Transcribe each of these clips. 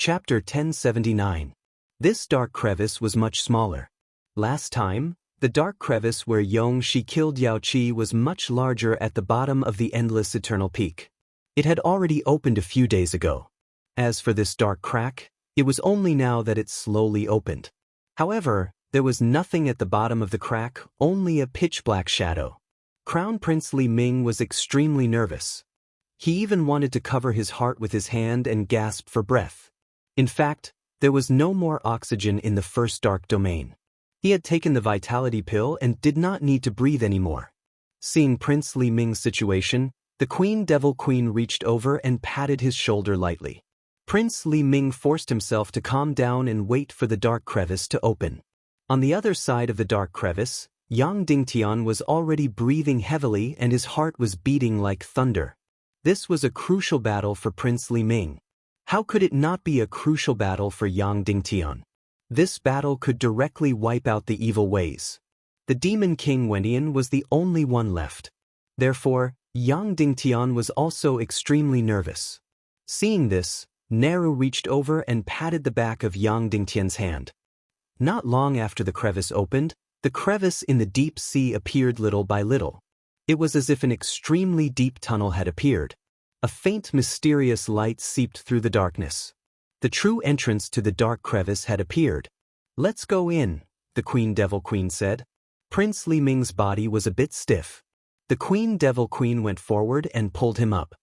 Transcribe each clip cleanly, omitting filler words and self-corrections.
Chapter 1079. This dark crevice was much smaller. Last time, the dark crevice where Yong-shi killed Yao-chi was much larger at the bottom of the endless eternal peak. It had already opened a few days ago. As for this dark crack, it was only now that it slowly opened. However, there was nothing at the bottom of the crack, only a pitch-black shadow. Crown Prince Li Ming was extremely nervous. He even wanted to cover his heart with his hand and gasp for breath. In fact, there was no more oxygen in the first dark domain. He had taken the vitality pill and did not need to breathe anymore. Seeing Prince Li Ming's situation, the Devil Queen reached over and patted his shoulder lightly. Prince Li Ming forced himself to calm down and wait for the dark crevice to open. On the other side of the dark crevice, Yang Dingtian was already breathing heavily and his heart was beating like thunder. This was a crucial battle for Prince Li Ming. How could it not be a crucial battle for Yang Dingtian? This battle could directly wipe out the evil ways. The Demon King Wendian was the only one left. Therefore, Yang Dingtian was also extremely nervous. Seeing this, Neru reached over and patted the back of Yang Dingtian's hand. Not long after the crevice opened, the crevice in the deep sea appeared little by little. It was as if an extremely deep tunnel had appeared. A faint mysterious light seeped through the darkness. The true entrance to the dark crevice had appeared. "Let's go in," the Devil Queen said. Prince Li Ming's body was a bit stiff. The Devil Queen went forward and pulled him up.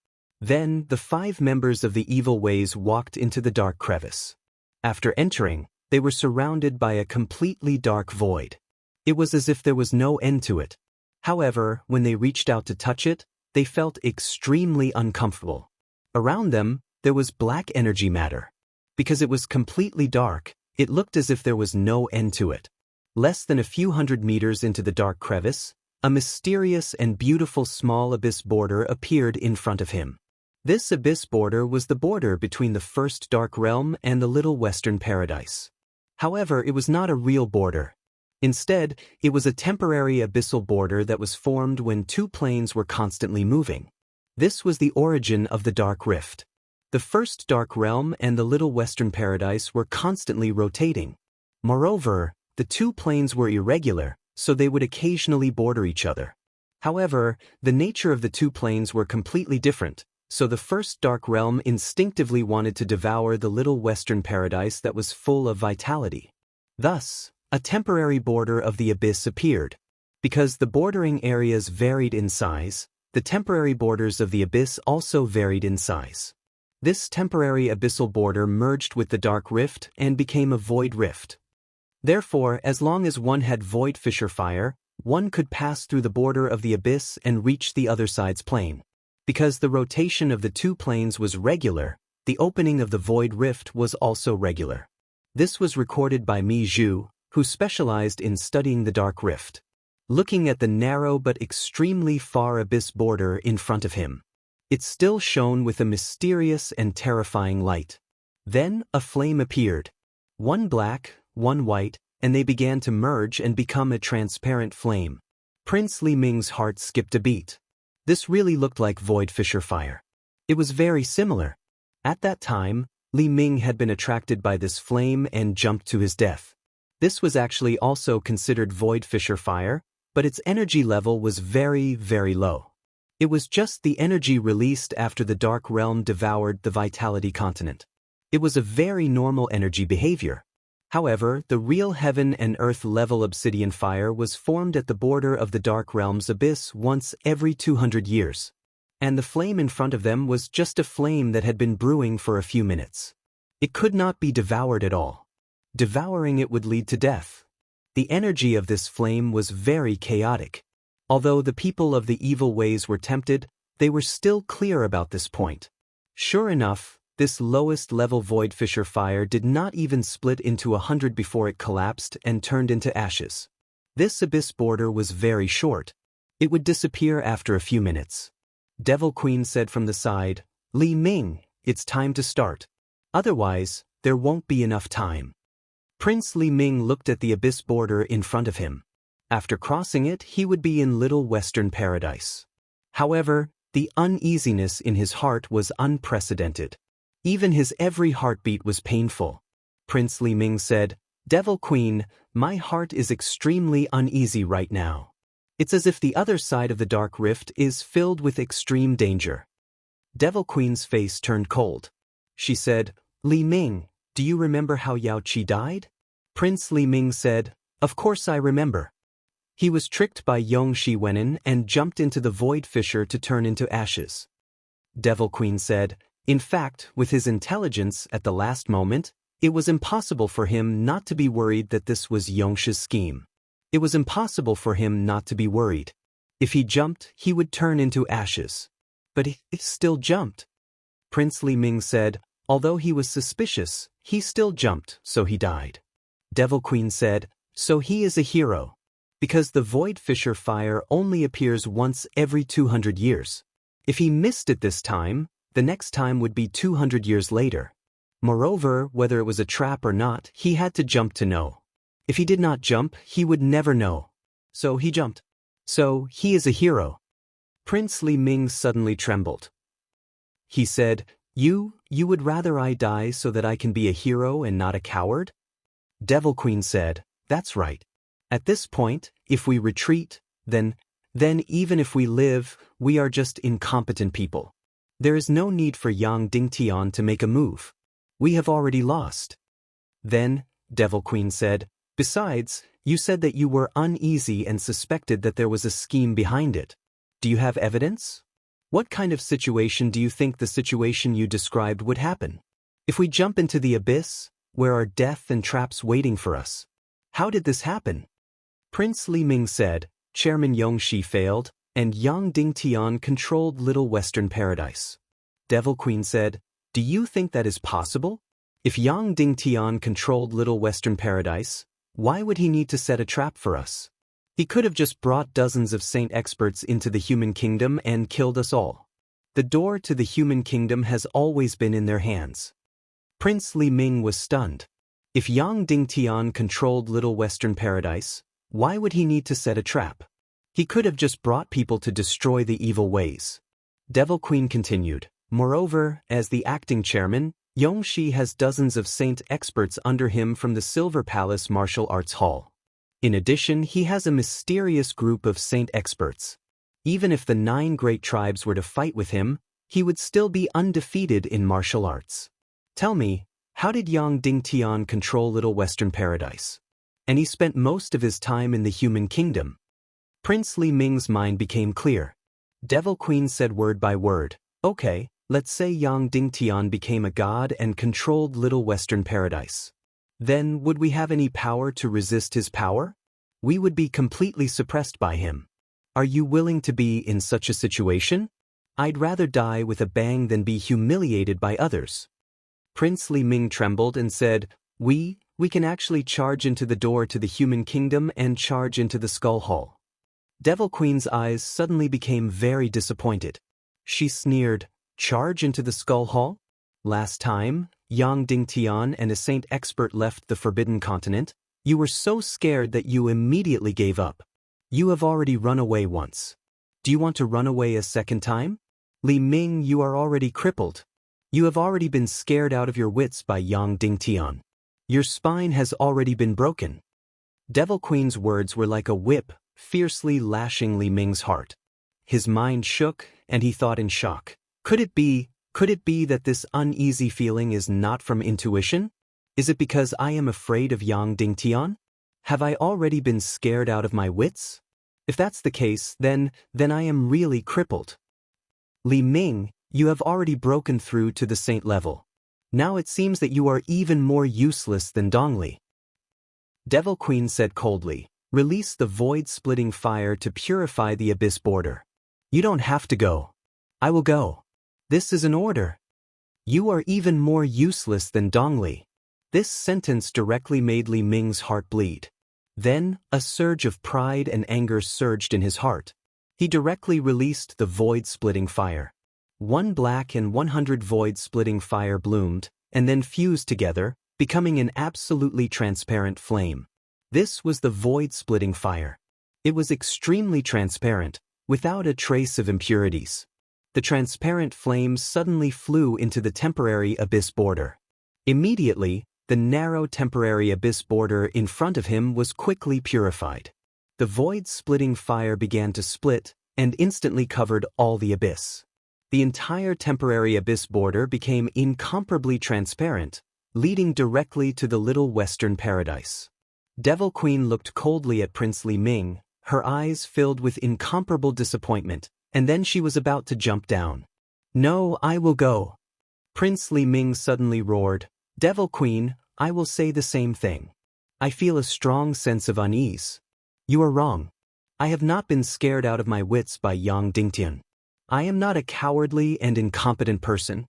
Then, the 5 members of the evil ways walked into the dark crevice. After entering, they were surrounded by a completely dark void. It was as if there was no end to it. However, when they reached out to touch it, they felt extremely uncomfortable. Around them, there was black energy matter. Because it was completely dark, it looked as if there was no end to it. Less than a few hundred meters into the dark crevice, a mysterious and beautiful small abyss border appeared in front of him. This abyss border was the border between the first dark realm and the Little Western Paradise. However, it was not a real border. Instead, it was a temporary abyssal border that was formed when 2 planes were constantly moving. This was the origin of the Dark Rift. The first dark realm and the Little Western Paradise were constantly rotating. Moreover, the 2 planes were irregular, so they would occasionally border each other. However, the nature of the 2 planes were completely different, so the first dark realm instinctively wanted to devour the Little Western Paradise that was full of vitality. Thus, a temporary border of the abyss appeared. Because the bordering areas varied in size, the temporary borders of the abyss also varied in size. This temporary abyssal border merged with the dark rift and became a void rift. Therefore, as long as one had void fissure fire, one could pass through the border of the abyss and reach the other side's plane. Because the rotation of the 2 planes was regular, the opening of the void rift was also regular. This was recorded by Mi Zhu, who specialized in studying the dark rift. Looking at the narrow but extremely far abyss border in front of him, it still shone with a mysterious and terrifying light. Then a flame appeared. 1 black, 1 white, and they began to merge and become a transparent flame. Prince Li Ming's heart skipped a beat. This really looked like void fissure fire. It was very similar. At that time, Li Ming had been attracted by this flame and jumped to his death. This was actually also considered void fissure fire, but its energy level was very, very low. It was just the energy released after the dark realm devoured the vitality continent. It was a very normal energy behavior. However, the real heaven and earth level obsidian fire was formed at the border of the dark realm's abyss once every 200 years. And the flame in front of them was just a flame that had been brewing for a few minutes. It could not be devoured at all. Devouring it would lead to death. The energy of this flame was very chaotic. Although the people of the evil ways were tempted, they were still clear about this point. Sure enough, this lowest level void fissure fire did not even split into 100 before it collapsed and turned into ashes. This abyss border was very short. It would disappear after a few minutes. Devil Queen said from the side, "Li Ming, it's time to start. Otherwise, there won't be enough time." Prince Li Ming looked at the abyss border in front of him. After crossing it, he would be in Little Western Paradise. However, the uneasiness in his heart was unprecedented. Even his every heartbeat was painful. Prince Li Ming said, "Devil Queen, my heart is extremely uneasy right now. It's as if the other side of the dark rift is filled with extreme danger." Devil Queen's face turned cold. She said, "Li Ming, do you remember how Yao Qi died?" Prince Li Ming said, "Of course I remember. He was tricked by Yong Shi Wenin and jumped into the void fissure to turn into ashes." Devil Queen said, "In fact, with his intelligence at the last moment, it was impossible for him not to be worried that this was Yongshi's scheme. It was impossible for him not to be worried. If he jumped, he would turn into ashes. But he still jumped." Prince Li Ming said, "Although he was suspicious, he still jumped, so he died." Devil Queen said, "So he is a hero. Because the void fissure fire only appears once every 200 years. If he missed it this time, the next time would be 200 years later. Moreover, whether it was a trap or not, he had to jump to know. If he did not jump, he would never know. So he jumped. So he is a hero." Prince Li Ming suddenly trembled. He said, You would rather I die so that I can be a hero and not a coward?" Devil Queen said, "That's right. At this point, if we retreat, then even if we live, we are just incompetent people. There is no need for Yang Dingtian to make a move. We have already lost." Then, Devil Queen said, "Besides, you said that you were uneasy and suspected that there was a scheme behind it. Do you have evidence? What kind of situation do you think the situation you described would happen? If we jump into the abyss, where are death and traps waiting for us? How did this happen?" Prince Li Ming said, "Chairman Yongxi failed, and Yang Dingtian controlled Little Western Paradise." Devil Queen said, "Do you think that is possible? If Yang Dingtian controlled Little Western Paradise, why would he need to set a trap for us? He could have just brought dozens of saint experts into the human kingdom and killed us all. The door to the human kingdom has always been in their hands." Prince Li Ming was stunned. If Yang Dingtian controlled Little Western Paradise, why would he need to set a trap? He could have just brought people to destroy the evil ways. Devil Queen continued, "Moreover, as the acting chairman, Yongxi has dozens of saint experts under him from the Silver Palace Martial Arts Hall. In addition, he has a mysterious group of saint experts. Even if the 9 great tribes were to fight with him, he would still be undefeated in martial arts. Tell me, how did Yang Dingtian control Little Western Paradise? And he spent most of his time in the human kingdom." Prince Li Ming's mind became clear. Devil Queen said word by word, "Okay, let's say Yang Dingtian became a god and controlled Little Western Paradise. Then would we have any power to resist his power? We would be completely suppressed by him. Are you willing to be in such a situation? I'd rather die with a bang than be humiliated by others." Prince Li Ming trembled and said, We can actually charge into the door to the human kingdom and charge into the skull hall." Devil Queen's eyes suddenly became very disappointed. She sneered, "Charge into the skull hall? Last time, Yang Dingtian and a saint expert left the Forbidden Continent, you were so scared that you immediately gave up. You have already run away once. Do you want to run away a second time? Li Ming, you are already crippled. You have already been scared out of your wits by Yang Dingtian. Your spine has already been broken." Devil Queen's words were like a whip, fiercely lashing Li Ming's heart. His mind shook, and he thought in shock. Could it be that this uneasy feeling is not from intuition? Is it because I am afraid of Yang Dingtian? Have I already been scared out of my wits? If that's the case, then I am really crippled. Li Ming, you have already broken through to the saint level. Now it seems that you are even more useless than Dongli." Devil Queen said coldly, "Release the void-splitting fire to purify the abyss border. You don't have to go. I will go. This is an order. You are even more useless than Dongli." This sentence directly made Li Ming's heart bleed. Then, a surge of pride and anger surged in his heart. He directly released the void-splitting fire. 1 black and 100 void-splitting fire bloomed, and then fused together, becoming an absolutely transparent flame. This was the void-splitting fire. It was extremely transparent, without a trace of impurities. The transparent flames suddenly flew into the temporary abyss border. Immediately, the narrow temporary abyss border in front of him was quickly purified. The void-splitting fire began to split and instantly covered all the abyss. The entire temporary abyss border became incomparably transparent, leading directly to the little western paradise. Devil Queen looked coldly at Prince Li Ming, her eyes filled with incomparable disappointment, and then she was about to jump down. "No, I will go." Prince Li Ming suddenly roared, "Devil Queen, I will say the same thing. I feel a strong sense of unease." "You are wrong. I have not been scared out of my wits by Yang Dingtian. I am not a cowardly and incompetent person."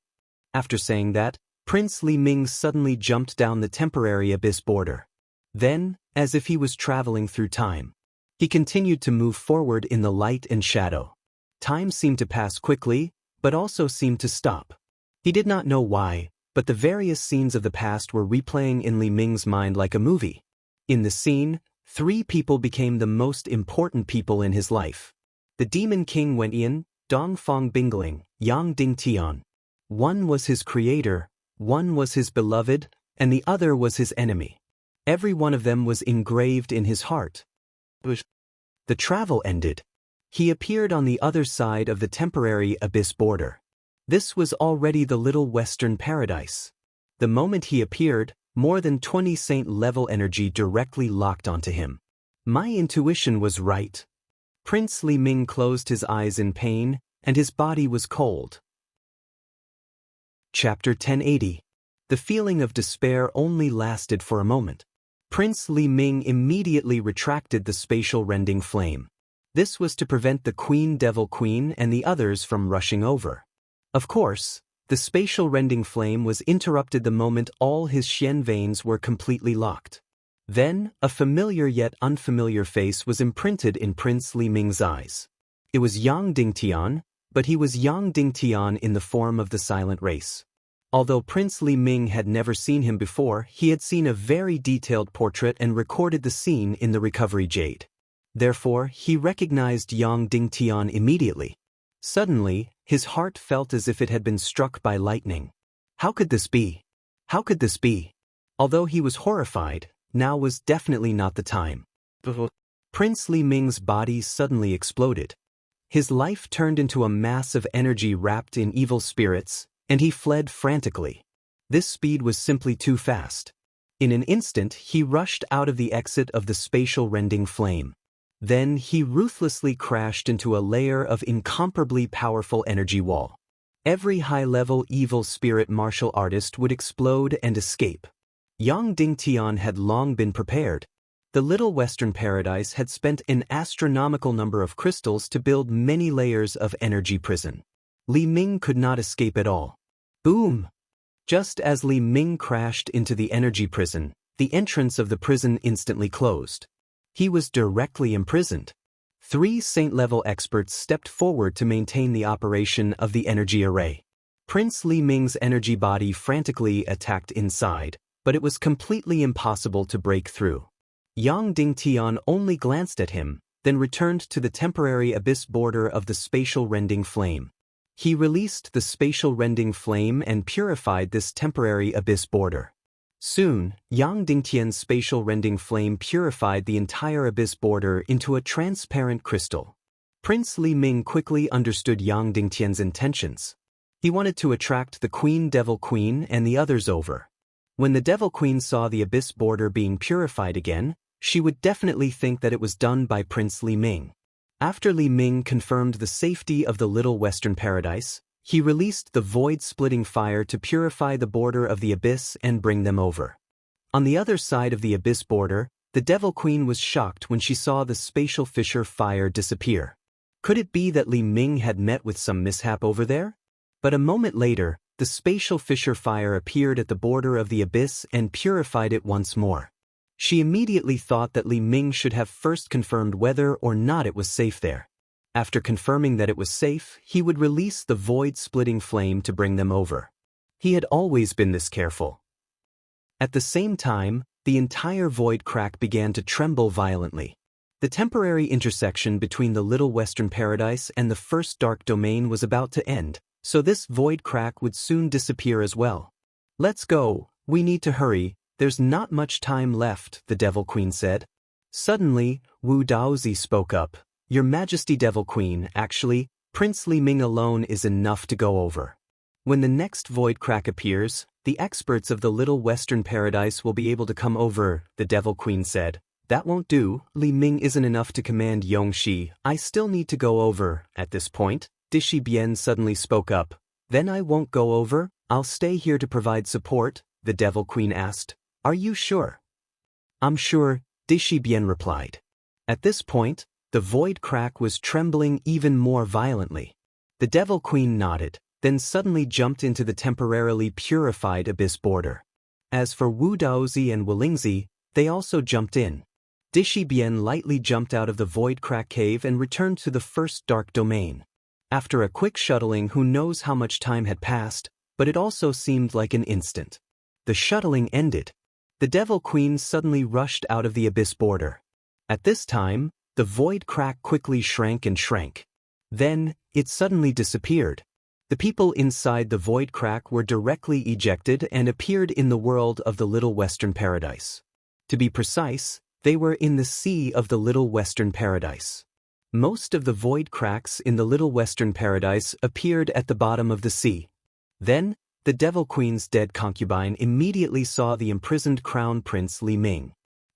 After saying that, Prince Li Ming suddenly jumped down the temporary abyss border. Then, as if he was traveling through time, he continued to move forward in the light and shadow. Time seemed to pass quickly, but also seemed to stop. He did not know why, but the various scenes of the past were replaying in Li Ming's mind like a movie. In the scene, 3 people became the most important people in his life. The Demon King Wen Yin, Dongfang Bingling, Yang Dingtian. One was his creator, one was his beloved, and the other was his enemy. Every one of them was engraved in his heart. The travel ended. He appeared on the other side of the temporary abyss border. This was already the little western paradise. The moment he appeared, more than 20 saint-level energy directly locked onto him. My intuition was right. Prince Li Ming closed his eyes in pain, and his body was cold. Chapter 1080. The feeling of despair only lasted for a moment. Prince Li Ming immediately retracted the spatial rending flame. This was to prevent the Devil Queen and the others from rushing over. Of course, the spatial rending flame was interrupted the moment all his Xian veins were completely locked. Then, a familiar yet unfamiliar face was imprinted in Prince Li Ming's eyes. It was Yang Dingtian, but he was Yang Dingtian in the form of the silent race. Although Prince Li Ming had never seen him before, he had seen a very detailed portrait and recorded the scene in the recovery jade. Therefore, he recognized Yang Dingtian immediately. Suddenly, his heart felt as if it had been struck by lightning. How could this be? How could this be? Although he was horrified, now was definitely not the time. Prince Li Ming's body suddenly exploded. His life turned into a mass of energy wrapped in evil spirits, and he fled frantically. This speed was simply too fast. In an instant, he rushed out of the exit of the spatial rending flame. Then he ruthlessly crashed into a layer of incomparably powerful energy wall. Every high-level evil spirit martial artist would explode and escape. Yang Dingtian had long been prepared. The little western paradise had spent an astronomical number of crystals to build many layers of energy prison. Li Ming could not escape at all. Boom! Just as Li Ming crashed into the energy prison, the entrance of the prison instantly closed. He was directly imprisoned. 3 saint-level experts stepped forward to maintain the operation of the energy array. Prince Li Ming's energy body frantically attacked inside, but it was completely impossible to break through. Yang Dingtian only glanced at him, then returned to the temporary abyss border of the spatial rending flame. He released the spatial rending flame and purified this temporary abyss border. Soon, Yang Dingtian's spatial rending flame purified the entire abyss border into a transparent crystal. Prince Li Ming quickly understood Yang Dingtian's intentions. He wanted to attract the Devil Queen and the others over. When the Devil Queen saw the abyss border being purified again, she would definitely think that it was done by Prince Li Ming. After Li Ming confirmed the safety of the little western paradise, he released the void-splitting fire to purify the border of the abyss and bring them over. On the other side of the abyss border, the Devil Queen was shocked when she saw the spatial fissure fire disappear. Could it be that Li Ming had met with some mishap over there? But a moment later, the spatial fissure fire appeared at the border of the abyss and purified it once more. She immediately thought that Li Ming should have first confirmed whether or not it was safe there. After confirming that it was safe, he would release the void-splitting flame to bring them over. He had always been this careful. At the same time, the entire void crack began to tremble violently. The temporary intersection between the Little Western Paradise and the first dark domain was about to end, so this void crack would soon disappear as well. Let's go, we need to hurry, there's not much time left, the Devil Queen said. Suddenly, Wu Daozi spoke up. Your Majesty Devil Queen, actually, Prince Li Ming alone is enough to go over. When the next void crack appears, the experts of the Little Western Paradise will be able to come over, the Devil Queen said. That won't do, Li Ming isn't enough to command Yongxi, I still need to go over. At this point, Dishi Bian suddenly spoke up. Then I won't go over, I'll stay here to provide support, the Devil Queen asked. Are you sure? I'm sure, Dishi Bian replied. At this point, the void crack was trembling even more violently. The Devil Queen nodded, then suddenly jumped into the temporarily purified abyss border. As for Wu Daozi and Wolingzi, they also jumped in. Dishi Bian lightly jumped out of the void crack cave and returned to the first dark domain. After a quick shuttling, who knows how much time had passed, but it also seemed like an instant. The shuttling ended. The Devil Queen suddenly rushed out of the abyss border. At this time, the void crack quickly shrank and shrank. Then, it suddenly disappeared. The people inside the void crack were directly ejected and appeared in the world of the Little Western Paradise. To be precise, they were in the sea of the Little Western Paradise. Most of the void cracks in the Little Western Paradise appeared at the bottom of the sea. Then, the Devil Queen's dead concubine immediately saw the imprisoned Crown Prince Li Ming.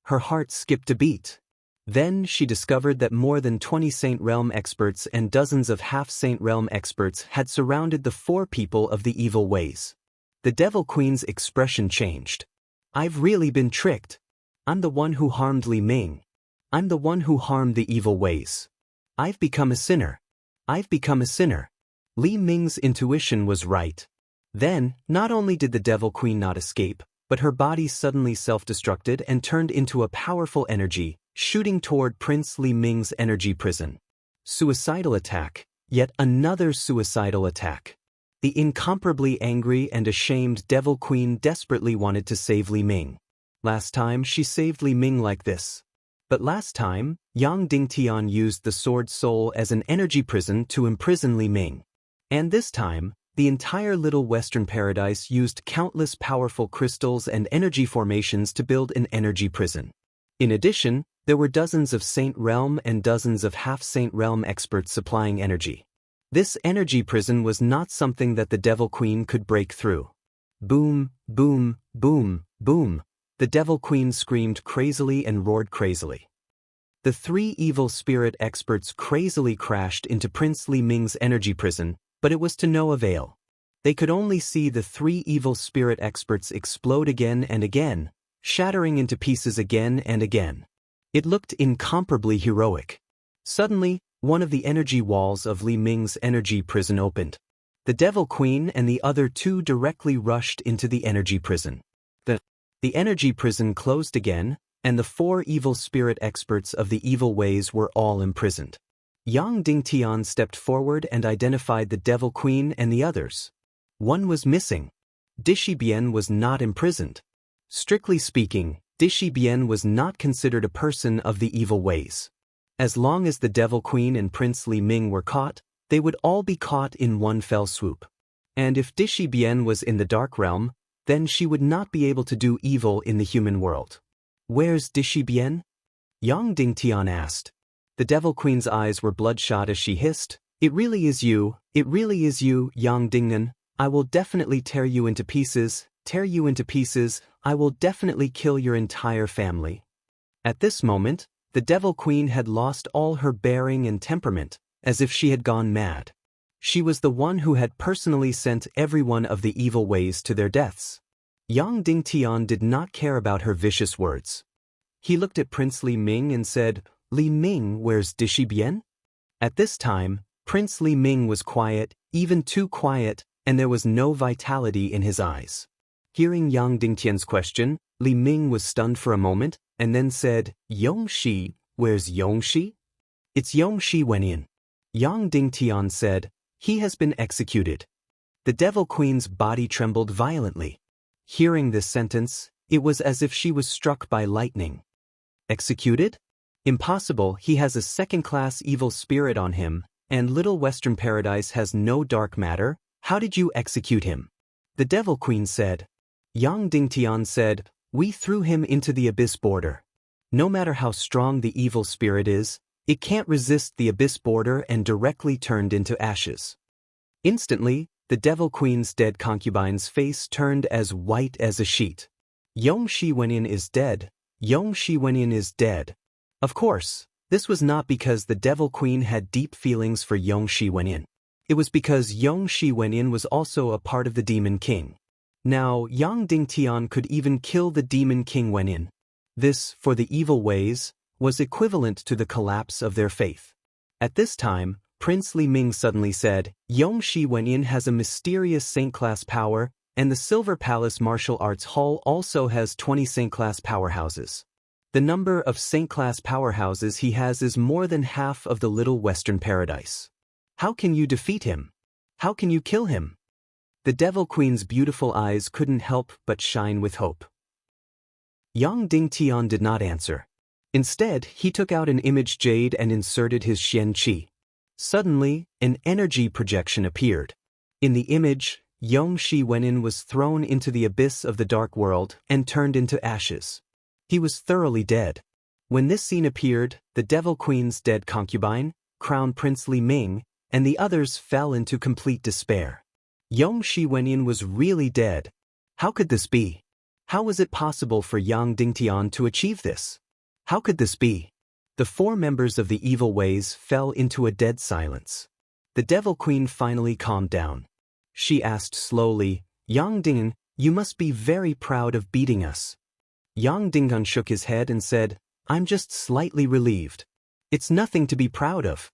Her heart skipped a beat. Then she discovered that more than 20 Saint Realm experts and dozens of half-Saint Realm experts had surrounded the 4 people of the evil ways. The Devil Queen's expression changed. I've really been tricked. I'm the one who harmed Li Ming. I'm the one who harmed the evil ways. I've become a sinner. I've become a sinner. Li Ming's intuition was right. Then, not only did the Devil Queen not escape, but her body suddenly self-destructed and turned into a powerful energy, shooting toward Prince Li Ming's energy prison. Suicidal attack. Yet another suicidal attack. The incomparably angry and ashamed Devil Queen desperately wanted to save Li Ming. Last time she saved Li Ming like this. But last time, Yang Dingtian used the Sword Soul as an energy prison to imprison Li Ming. And this time, the entire Little Western Paradise used countless powerful crystals and energy formations to build an energy prison. In addition, there were dozens of Saint Realm and dozens of half-Saint Realm experts supplying energy. This energy prison was not something that the Devil Queen could break through. Boom, boom, boom, boom. The Devil Queen screamed crazily and roared crazily. The 3 evil spirit experts crazily crashed into Prince Li Ming's energy prison, but it was to no avail. They could only see the 3 evil spirit experts explode again and again, shattering into pieces again and again. It looked incomparably heroic. Suddenly, one of the energy walls of Li Ming's energy prison opened. The Devil Queen and the other 2 directly rushed into the energy prison. The energy prison closed again, and the 4 evil spirit experts of the evil ways were all imprisoned. Yang Dingtian stepped forward and identified the Devil Queen and the others. One was missing. Dishi Bian was not imprisoned. Strictly speaking, Dishi Bian was not considered a person of the evil ways. As long as the Devil Queen and Prince Li Ming were caught, they would all be caught in one fell swoop. And if Dishi Bian was in the Dark Realm, then she would not be able to do evil in the human world. Where's Dishi Bian? Yang Dingtian asked. The Devil Queen's eyes were bloodshot as she hissed, It really is you, Yang Dingnan. I will definitely tear you into pieces, I will definitely kill your entire family. At this moment, the Devil Queen had lost all her bearing and temperament, as if she had gone mad. She was the one who had personally sent every one of the evil ways to their deaths. Yang Dingtian did not care about her vicious words. He looked at Prince Li Ming and said, Li Ming, where's Dishi Bian? At this time, Prince Li Ming was quiet, even too quiet, and there was no vitality in his eyes. Hearing Yang Dingtian's question, Li Ming was stunned for a moment, and then said, Yongxi, where's Yongxi? It's Yongxi Wenyan. Yang Dingtian said, He has been executed. The Devil Queen's body trembled violently. Hearing this sentence, it was as if she was struck by lightning. Executed? Impossible, he has a second-class evil spirit on him, and Little Western Paradise has no dark matter. How did you execute him? The Devil Queen said. Yang Dingtian said, we threw him into the abyss border. No matter how strong the evil spirit is, it can't resist the abyss border and directly turned into ashes. Instantly, the Devil Queen's dead concubine's face turned as white as a sheet. Yong Shi Wenyin is dead. Yong Shi Wenyin is dead. Of course, this was not because the Devil Queen had deep feelings for Yong Shi Wenyin. It was because Yong Shi Wenyin was also a part of the Demon King. Now, Yang Dingtian could even kill the Demon King Wenyin. This, for the evil ways, was equivalent to the collapse of their faith. At this time, Prince Li Ming suddenly said, Yong Shi Wenyin has a mysterious Saint-class power, and the Silver Palace Martial Arts Hall also has 20 Saint-class powerhouses. The number of Saint-class powerhouses he has is more than half of the Little Western Paradise. How can you defeat him? How can you kill him? The Devil Queen's beautiful eyes couldn't help but shine with hope. Yang Dingtian did not answer. Instead, he took out an image jade and inserted his Xian Qi. Suddenly, an energy projection appeared. In the image, Yong Shi Wenyin was thrown into the abyss of the dark world and turned into ashes. He was thoroughly dead. When this scene appeared, the Devil Queen's dead concubine, Crown Prince Li Ming, and the others fell into complete despair. Yong Shi Wenyin was really dead. How could this be? How was it possible for Yang Dingtian to achieve this? How could this be? The four members of the evil ways fell into a dead silence. The Devil Queen finally calmed down. She asked slowly, Yang Dingtian, you must be very proud of beating us. Yang Dingtian shook his head and said, I'm just slightly relieved. It's nothing to be proud of.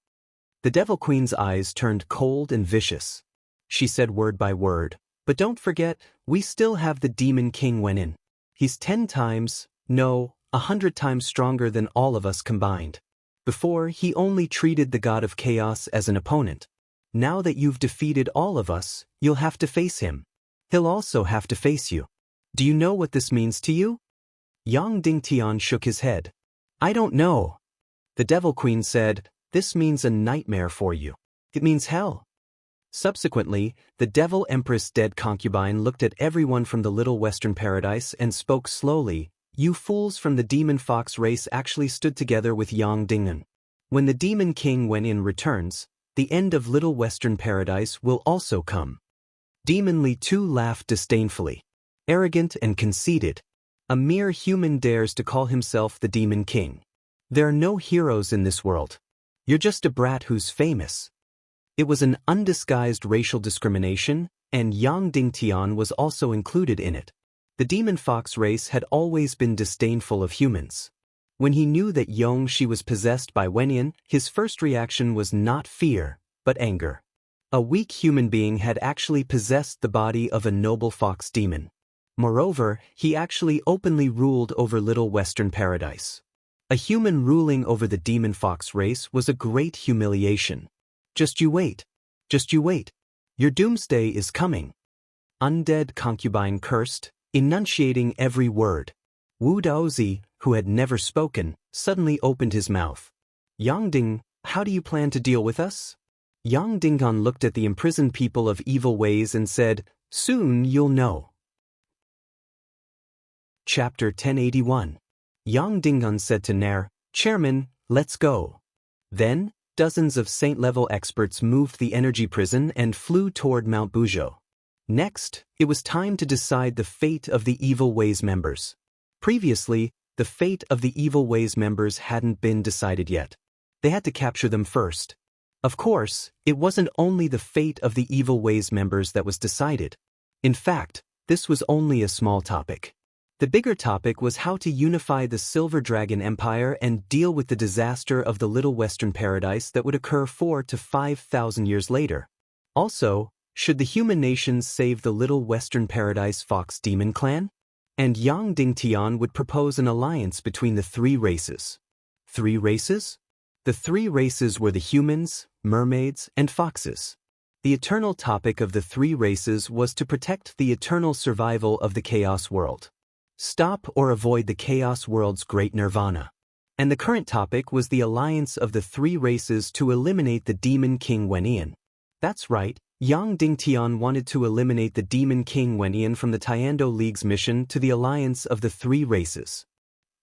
The Devil Queen's eyes turned cold and vicious. She said word by word, but don't forget, we still have the Demon King Wenyin. He's 10 times, no, 100 times stronger than all of us combined. Before, he only treated the God of Chaos as an opponent. Now that you've defeated all of us, you'll have to face him. He'll also have to face you. Do you know what this means to you? Yang Dingtian shook his head. I don't know. The Devil Queen said, this means a nightmare for you. It means hell. Subsequently, the Devil Empress dead concubine looked at everyone from the Little Western Paradise and spoke slowly, you fools from the Demon Fox race actually stood together with Yang Dingtian. When the Demon King Wenyin returns, the end of Little Western Paradise will also come. Demon Li too laughed disdainfully. Arrogant and conceited. A mere human dares to call himself the Demon King. There are no heroes in this world. You're just a brat who's famous. It was an undisguised racial discrimination, and Yang Dingtian was also included in it. The Demon Fox race had always been disdainful of humans. When he knew that Yong Shi was possessed by Wenyin, his first reaction was not fear, but anger. A weak human being had actually possessed the body of a noble fox demon. Moreover, he actually openly ruled over Little Western Paradise. A human ruling over the Demon Fox race was a great humiliation. Just you wait. Just you wait. Your doomsday is coming. Undead concubine cursed, enunciating every word. Wu Daozi, who had never spoken, suddenly opened his mouth. Yang Ding, how do you plan to deal with us? Yang Dingtian looked at the imprisoned people of evil ways and said, soon you'll know. Chapter 1081. Yang Dingtian said to Nair, Chairman, let's go. Then, dozens of Saint-level experts moved the energy prison and flew toward Mount Buzhou. Next, it was time to decide the fate of the Evil Ways members. Previously, the fate of the Evil Ways members hadn't been decided yet. They had to capture them first. Of course, it wasn't only the fate of the Evil Ways members that was decided. In fact, this was only a small topic. The bigger topic was how to unify the Silver Dragon Empire and deal with the disaster of the Little Western Paradise that would occur 4,000 to 5,000 years later. Also, should the human nations save the Little Western Paradise Fox Demon Clan? And Yang Dingtian would propose an alliance between the three races. 3 races? The 3 races were the humans, mermaids, and foxes. The eternal topic of the 3 races was to protect the eternal survival of the Chaos World. Stop or avoid the Chaos World's great nirvana. And the current topic was the alliance of the three races to eliminate the Demon King Wenian. That's right, Yang Dingtian wanted to eliminate the Demon King Wenian from the Tiando League's mission to the alliance of the three races.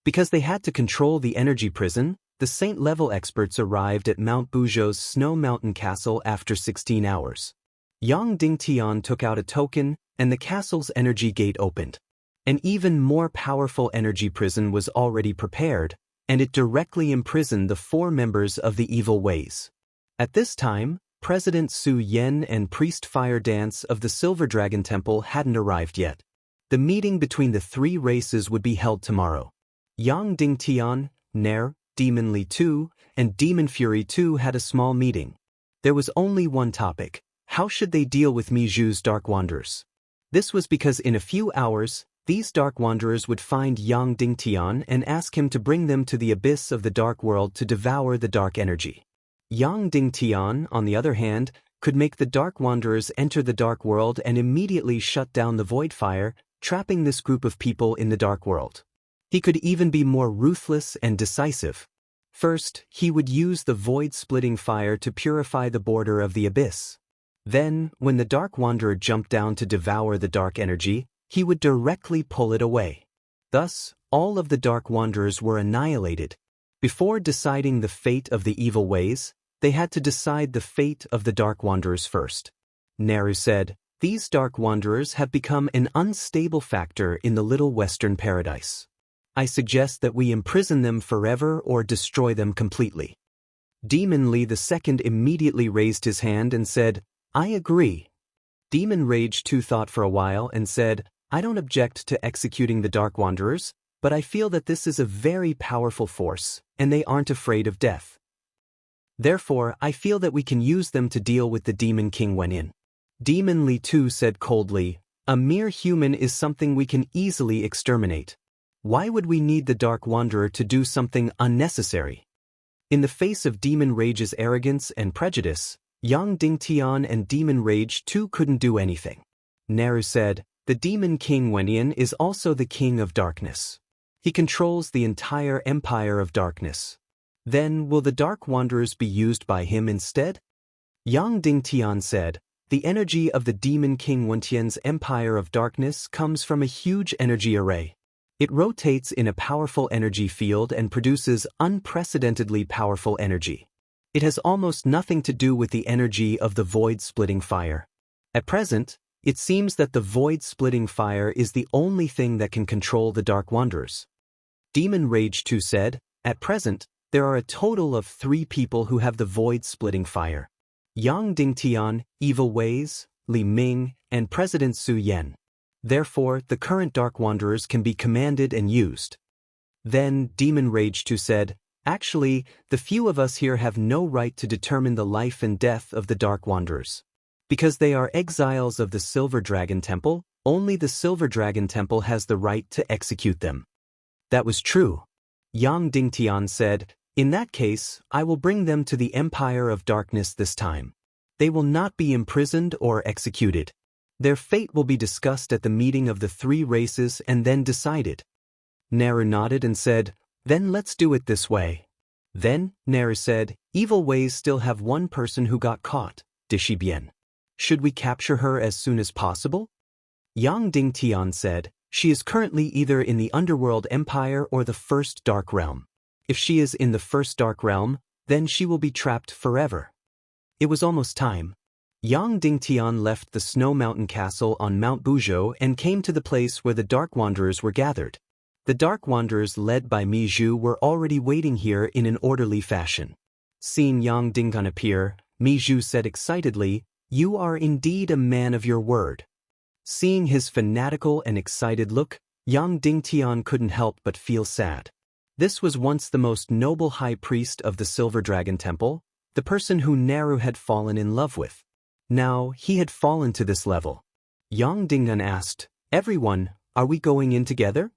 Because they had to control the energy prison, the Saint-level experts arrived at Mount Buzhou's Snow Mountain Castle after 16 hours. Yang Dingtian took out a token, and the castle's energy gate opened. An even more powerful energy prison was already prepared, and it directly imprisoned the four members of the evil ways. At this time, President Su Yen and Priest Fire Dance of the Silver Dragon Temple hadn't arrived yet. The meeting between the three races would be held tomorrow. Yang Dingtian, Nair, Demon Li 2, and Demon Fury 2 had a small meeting. There was only one topic: how should they deal with Miju's Dark Wanderers? This was because in a few hours, these Dark Wanderers would find Yang Dingtian and ask him to bring them to the abyss of the Dark World to devour the dark energy. Yang Dingtian, on the other hand, could make the Dark Wanderers enter the Dark World and immediately shut down the Void Fire, trapping this group of people in the Dark World. He could even be more ruthless and decisive. First, he would use the void-splitting fire to purify the border of the abyss. Then, when the Dark Wanderer jumped down to devour the dark energy, he would directly pull it away. Thus, all of the Dark Wanderers were annihilated. Before deciding the fate of the evil ways, they had to decide the fate of the Dark Wanderers first. Naru said, "These Dark Wanderers have become an unstable factor in the Little Western Paradise. I suggest that we imprison them forever or destroy them completely." Demon Li II immediately raised his hand and said, "I agree." Demon Rage 2 thought for a while and said, "I don't object to executing the Dark Wanderers, but I feel that this is a very powerful force, and they aren't afraid of death. Therefore, I feel that we can use them to deal with the Demon King Wenian." Demon Li 2 said coldly, "A mere human is something we can easily exterminate. Why would we need the Dark Wanderer to do something unnecessary?" In the face of Demon Rage's arrogance and prejudice, Yang Dingtian and Demon Rage 2 couldn't do anything. Naru said, "The Demon King Wenian is also the King of Darkness. He controls the entire Empire of Darkness. Then will the Dark Wanderers be used by him instead?" Yang Dingtian said, "The energy of the Demon King Wentian's Empire of Darkness comes from a huge energy array. It rotates in a powerful energy field and produces unprecedentedly powerful energy. It has almost nothing to do with the energy of the void-splitting fire. At present, it seems that the void-splitting fire is the only thing that can control the Dark Wanderers." Demon Rage 2 said, "At present, there are a total of 3 people who have the void-splitting fire: Yang Dingtian, Evil Ways, Li Ming, and President Su Yen. Therefore, the current Dark Wanderers can be commanded and used." Then Demon Rage 2 said, "Actually, the few of us here have no right to determine the life and death of the Dark Wanderers. Because they are exiles of the Silver Dragon Temple, only the Silver Dragon Temple has the right to execute them." That was true. Yang Dingtian said, "In that case, I will bring them to the Empire of Darkness this time. They will not be imprisoned or executed. Their fate will be discussed at the meeting of the 3 races and then decided." Naru nodded and said, "Then let's do it this way." Then, Naru said, "Evil Ways still have one person who got caught, Dishibian. Should we capture her as soon as possible?" Yang Dingtian said, "She is currently either in the Underworld Empire or the First Dark Realm. If she is in the First Dark Realm, then she will be trapped forever." It was almost time. Yang Dingtian left the Snow Mountain Castle on Mount Buzhou and came to the place where the Dark Wanderers were gathered. The Dark Wanderers led by Miju were already waiting here in an orderly fashion. Seeing Yang Dingtian appear, Miju said excitedly, "You are indeed a man of your word." Seeing his fanatical and excited look, Yang Dingtian couldn't help but feel sad. This was once the most noble high priest of the Silver Dragon Temple, the person who Naru had fallen in love with. Now, he had fallen to this level. Yang Dingtian asked, "Everyone, are we going in together?"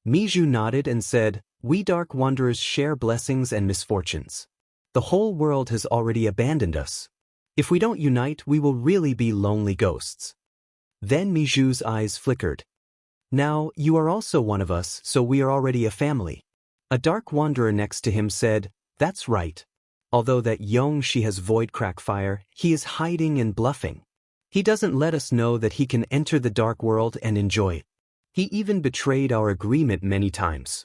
Miju nodded and said, "We Dark Wanderers share blessings and misfortunes. The whole world has already abandoned us. If we don't unite, we will really be lonely ghosts." Then Miju's eyes flickered. "Now, you are also one of us, so we are already a family. A dark wanderer next to him said, "That's right. Although that Yongshi has void crack fire, he is hiding and bluffing. He doesn't let us know that he can enter the dark world and enjoy it. He even betrayed our agreement many times."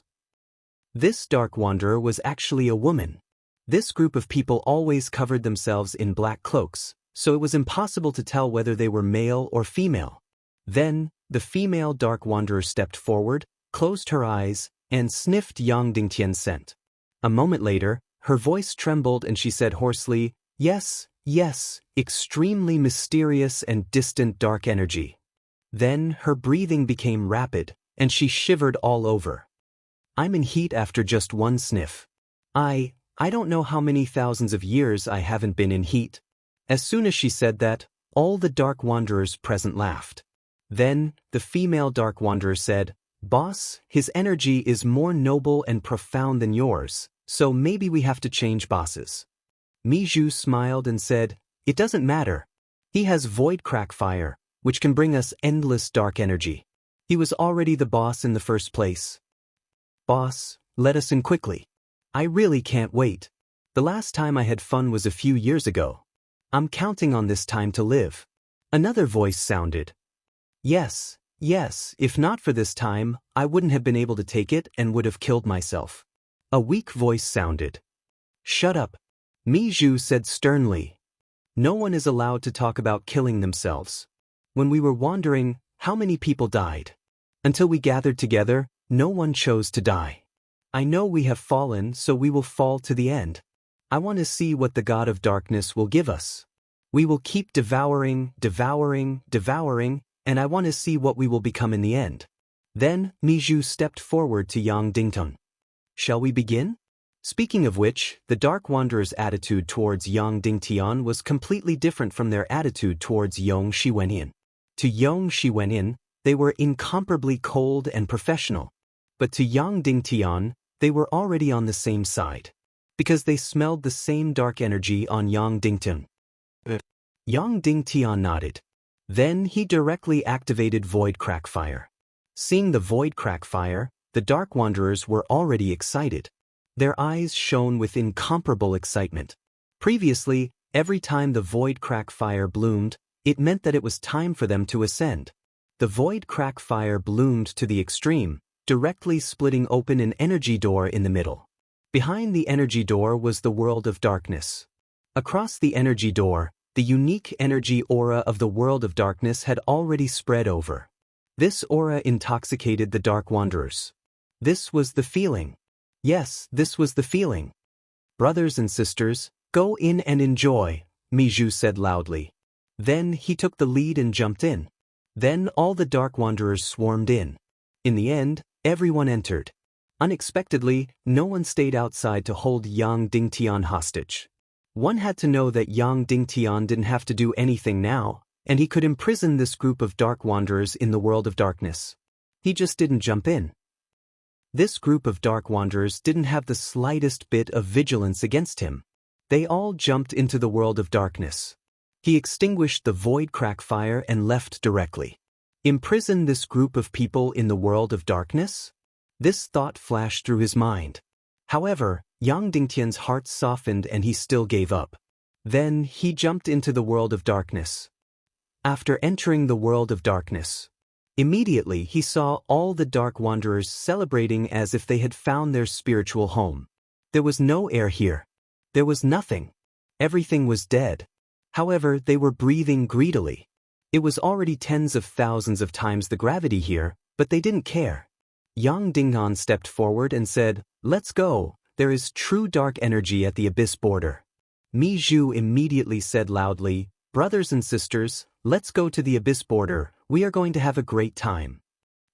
This dark wanderer was actually a woman. This group of people always covered themselves in black cloaks, so it was impossible to tell whether they were male or female. Then, the female dark wanderer stepped forward, closed her eyes, and sniffed Yang Dingtian's scent. A moment later, her voice trembled and she said hoarsely, "Yes, yes, extremely mysterious and distant dark energy." Then her breathing became rapid, and she shivered all over. "I'm in heat after just one sniff. I don't know how many thousands of years I haven't been in heat." As soon as she said that, all the dark wanderers present laughed. Then, the female dark wanderer said, "Boss, his energy is more noble and profound than yours, so maybe we have to change bosses." Miju smiled and said, "It doesn't matter. He has void crack fire, which can bring us endless dark energy. He was already the boss in the first place. Boss, let us in quickly. I really can't wait. The last time I had fun was a few years ago. I'm counting on this time to live." Another voice sounded. Yes, if not for this time, I wouldn't have been able to take it and would have killed myself." A weak voice sounded. "Shut up," Miju said sternly. "No one is allowed to talk about killing themselves. When we were wandering, how many people died? Until we gathered together, no one chose to die. I know we have fallen, so we will fall to the end. I want to see what the God of Darkness will give us. We will keep devouring, and I want to see what we will become in the end." Then, Miju stepped forward to Yang Dingtian. "Shall we begin?" Speaking of which, the Dark Wanderer's attitude towards Yang Dingtian was completely different from their attitude towards Yongshi Wenyin. To Yongshi Wenyin, they were incomparably cold and professional. But to Yang Dingtian, they were already on the same side. Because they smelled the same dark energy on Yang Dingtian. Yang Dingtian nodded. Then he directly activated Void Crack Fire. Seeing the Void Crack Fire, the Dark Wanderers were already excited. Their eyes shone with incomparable excitement. Previously, every time the Void Crack Fire bloomed, it meant that it was time for them to ascend. The Void Crack Fire bloomed to the extreme, directly splitting open an energy door in the middle. Behind the energy door was the world of darkness. Across the energy door, the unique energy aura of the world of darkness had already spread over. This aura intoxicated the Dark Wanderers. This was the feeling. Yes, this was the feeling. "Brothers and sisters, go in and enjoy," Miju said loudly. Then he took the lead and jumped in. Then all the Dark Wanderers swarmed in. In the end, everyone entered. Unexpectedly, no one stayed outside to hold Yang Dingtian hostage. One had to know that Yang Dingtian didn't have to do anything now, and he could imprison this group of Dark Wanderers in the world of darkness. He just didn't jump in. This group of Dark Wanderers didn't have the slightest bit of vigilance against him. They all jumped into the world of darkness. He extinguished the Void Crack Fire and left directly. Imprison this group of people in the world of darkness? This thought flashed through his mind. However, Yang Dingtian's heart softened and he still gave up. Then he jumped into the world of darkness. After entering the world of darkness, immediately he saw all the Dark Wanderers celebrating as if they had found their spiritual home. There was no air here. There was nothing. Everything was dead. However, they were breathing greedily. It was already tens of thousands of times the gravity here, but they didn't care. Yang Dingtian stepped forward and said, "Let's go. There is true dark energy at the abyss border." Miju immediately said loudly, "Brothers and sisters, let's go to the abyss border. We are going to have a great time."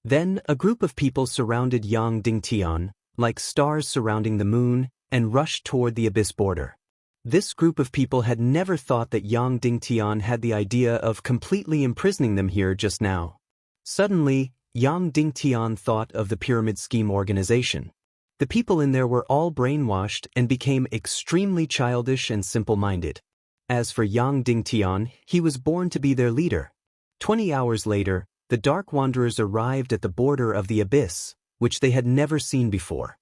Then a group of people surrounded Yang Dingtian, like stars surrounding the moon, and rushed toward the abyss border. This group of people had never thought that Yang Dingtian had the idea of completely imprisoning them here just now. Suddenly, Yang Dingtian thought of the pyramid scheme organization. The people in there were all brainwashed and became extremely childish and simple-minded. As for Yang Dingtian, he was born to be their leader. 20 hours later, the Dark Wanderers arrived at the border of the abyss, which they had never seen before.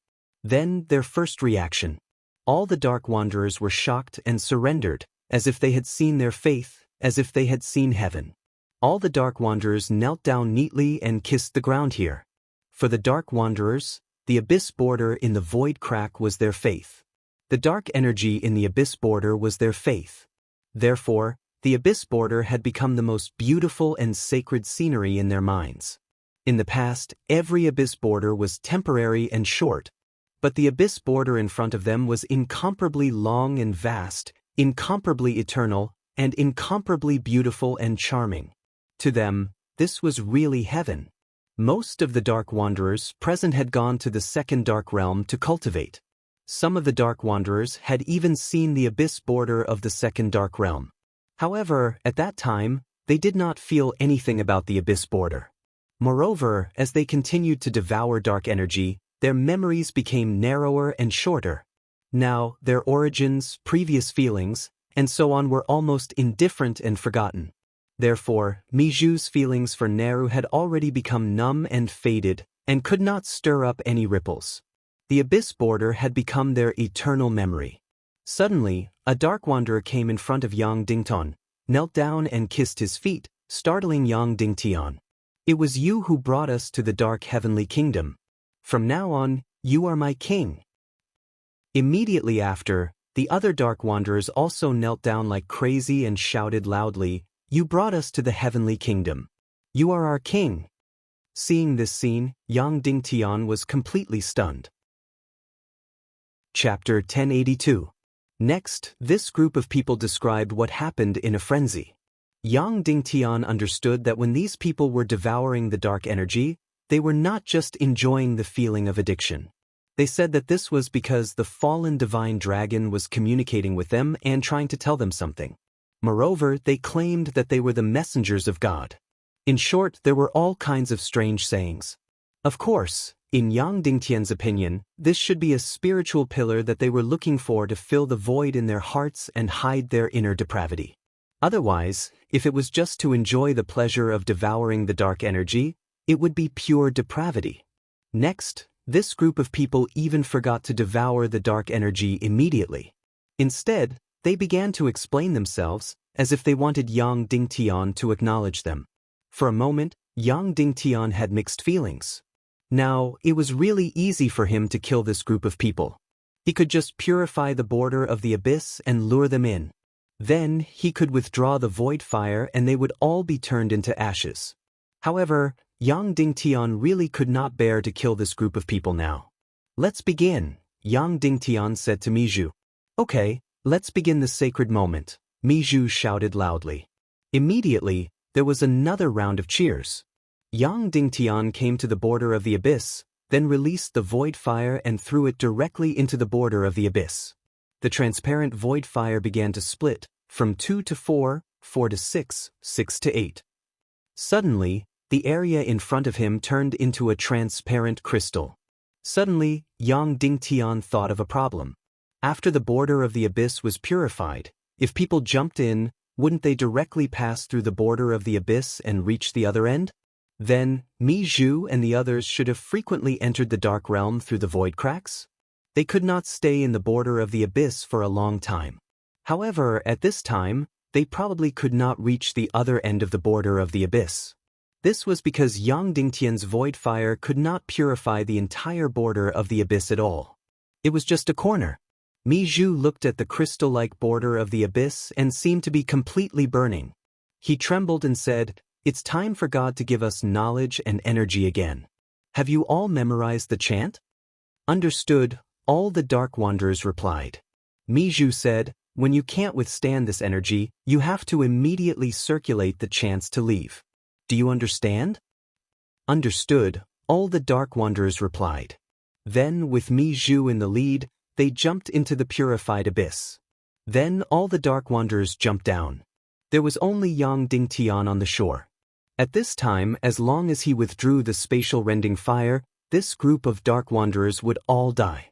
Then their first reaction. All the Dark Wanderers were shocked and surrendered, as if they had seen their faith, as if they had seen heaven. All the Dark Wanderers knelt down neatly and kissed the ground here. For the Dark Wanderers, the abyss border in the void crack was their faith. The dark energy in the abyss border was their faith. Therefore, the abyss border had become the most beautiful and sacred scenery in their minds. In the past, every abyss border was temporary and short, but the abyss border in front of them was incomparably long and vast, incomparably eternal, and incomparably beautiful and charming. To them, this was really heaven. Most of the Dark Wanderers present had gone to the second dark realm to cultivate. Some of the Dark Wanderers had even seen the abyss border of the second dark realm. However, at that time, they did not feel anything about the abyss border. Moreover, as they continued to devour dark energy, their memories became narrower and shorter. Now, their origins, previous feelings, and so on were almost indifferent and forgotten. Therefore, Miju's feelings for Neru had already become numb and faded, and could not stir up any ripples. The abyss border had become their eternal memory. Suddenly, a Dark Wanderer came in front of Yang Dingtian, knelt down and kissed his feet, startling Yang Dingtian. "It was you who brought us to the dark heavenly kingdom. From now on, you are my king." Immediately after, the other Dark Wanderers also knelt down like crazy and shouted loudly, "You brought us to the heavenly kingdom. You are our king." Seeing this scene, Yang Dingtian was completely stunned. Chapter 1082. Next, this group of people described what happened in a frenzy. Yang Dingtian understood that when these people were devouring the dark energy, they were not just enjoying the feeling of addiction. They said that this was because the fallen divine dragon was communicating with them and trying to tell them something. Moreover, they claimed that they were the messengers of God. In short, there were all kinds of strange sayings. Of course, in Yang Dingtian's opinion, this should be a spiritual pillar that they were looking for to fill the void in their hearts and hide their inner depravity. Otherwise, if it was just to enjoy the pleasure of devouring the dark energy, it would be pure depravity. Next, this group of people even forgot to devour the dark energy immediately. Instead, they began to explain themselves, as if they wanted Yang Dingtian to acknowledge them. For a moment, Yang Dingtian had mixed feelings. Now, it was really easy for him to kill this group of people. He could just purify the border of the abyss and lure them in. Then, he could withdraw the void fire and they would all be turned into ashes. However, Yang Dingtian really could not bear to kill this group of people now. "Let's begin," Yang Dingtian said to Miju. "Okay, let's begin the sacred moment," Miju shouted loudly. Immediately, there was another round of cheers. Yang Dingtian came to the border of the abyss, then released the void fire and threw it directly into the border of the abyss. The transparent void fire began to split, from 2 to 4, 4 to 6, 6 to 8. Suddenly, the area in front of him turned into a transparent crystal. Suddenly, Yang Dingtian thought of a problem. After the border of the abyss was purified, if people jumped in, wouldn't they directly pass through the border of the abyss and reach the other end? Then, Miju and the others should have frequently entered the dark realm through the void cracks? They could not stay in the border of the abyss for a long time. However, at this time, they probably could not reach the other end of the border of the abyss. This was because Yang Dingtian's void fire could not purify the entire border of the abyss at all. It was just a corner. Miju looked at the crystal-like border of the abyss and seemed to be completely burning. He trembled and said, "It's time for God to give us knowledge and energy again. Have you all memorized the chant?" "Understood," all the Dark Wanderers replied. Miju said, "When you can't withstand this energy, you have to immediately circulate the chants to leave. Do you understand?" "Understood," all the Dark Wanderers replied. Then, with Miju in the lead, they jumped into the purified abyss. Then all the Dark Wanderers jumped down. There was only Yang Dingtian on the shore. At this time, as long as he withdrew the spatial rending fire, this group of Dark Wanderers would all die.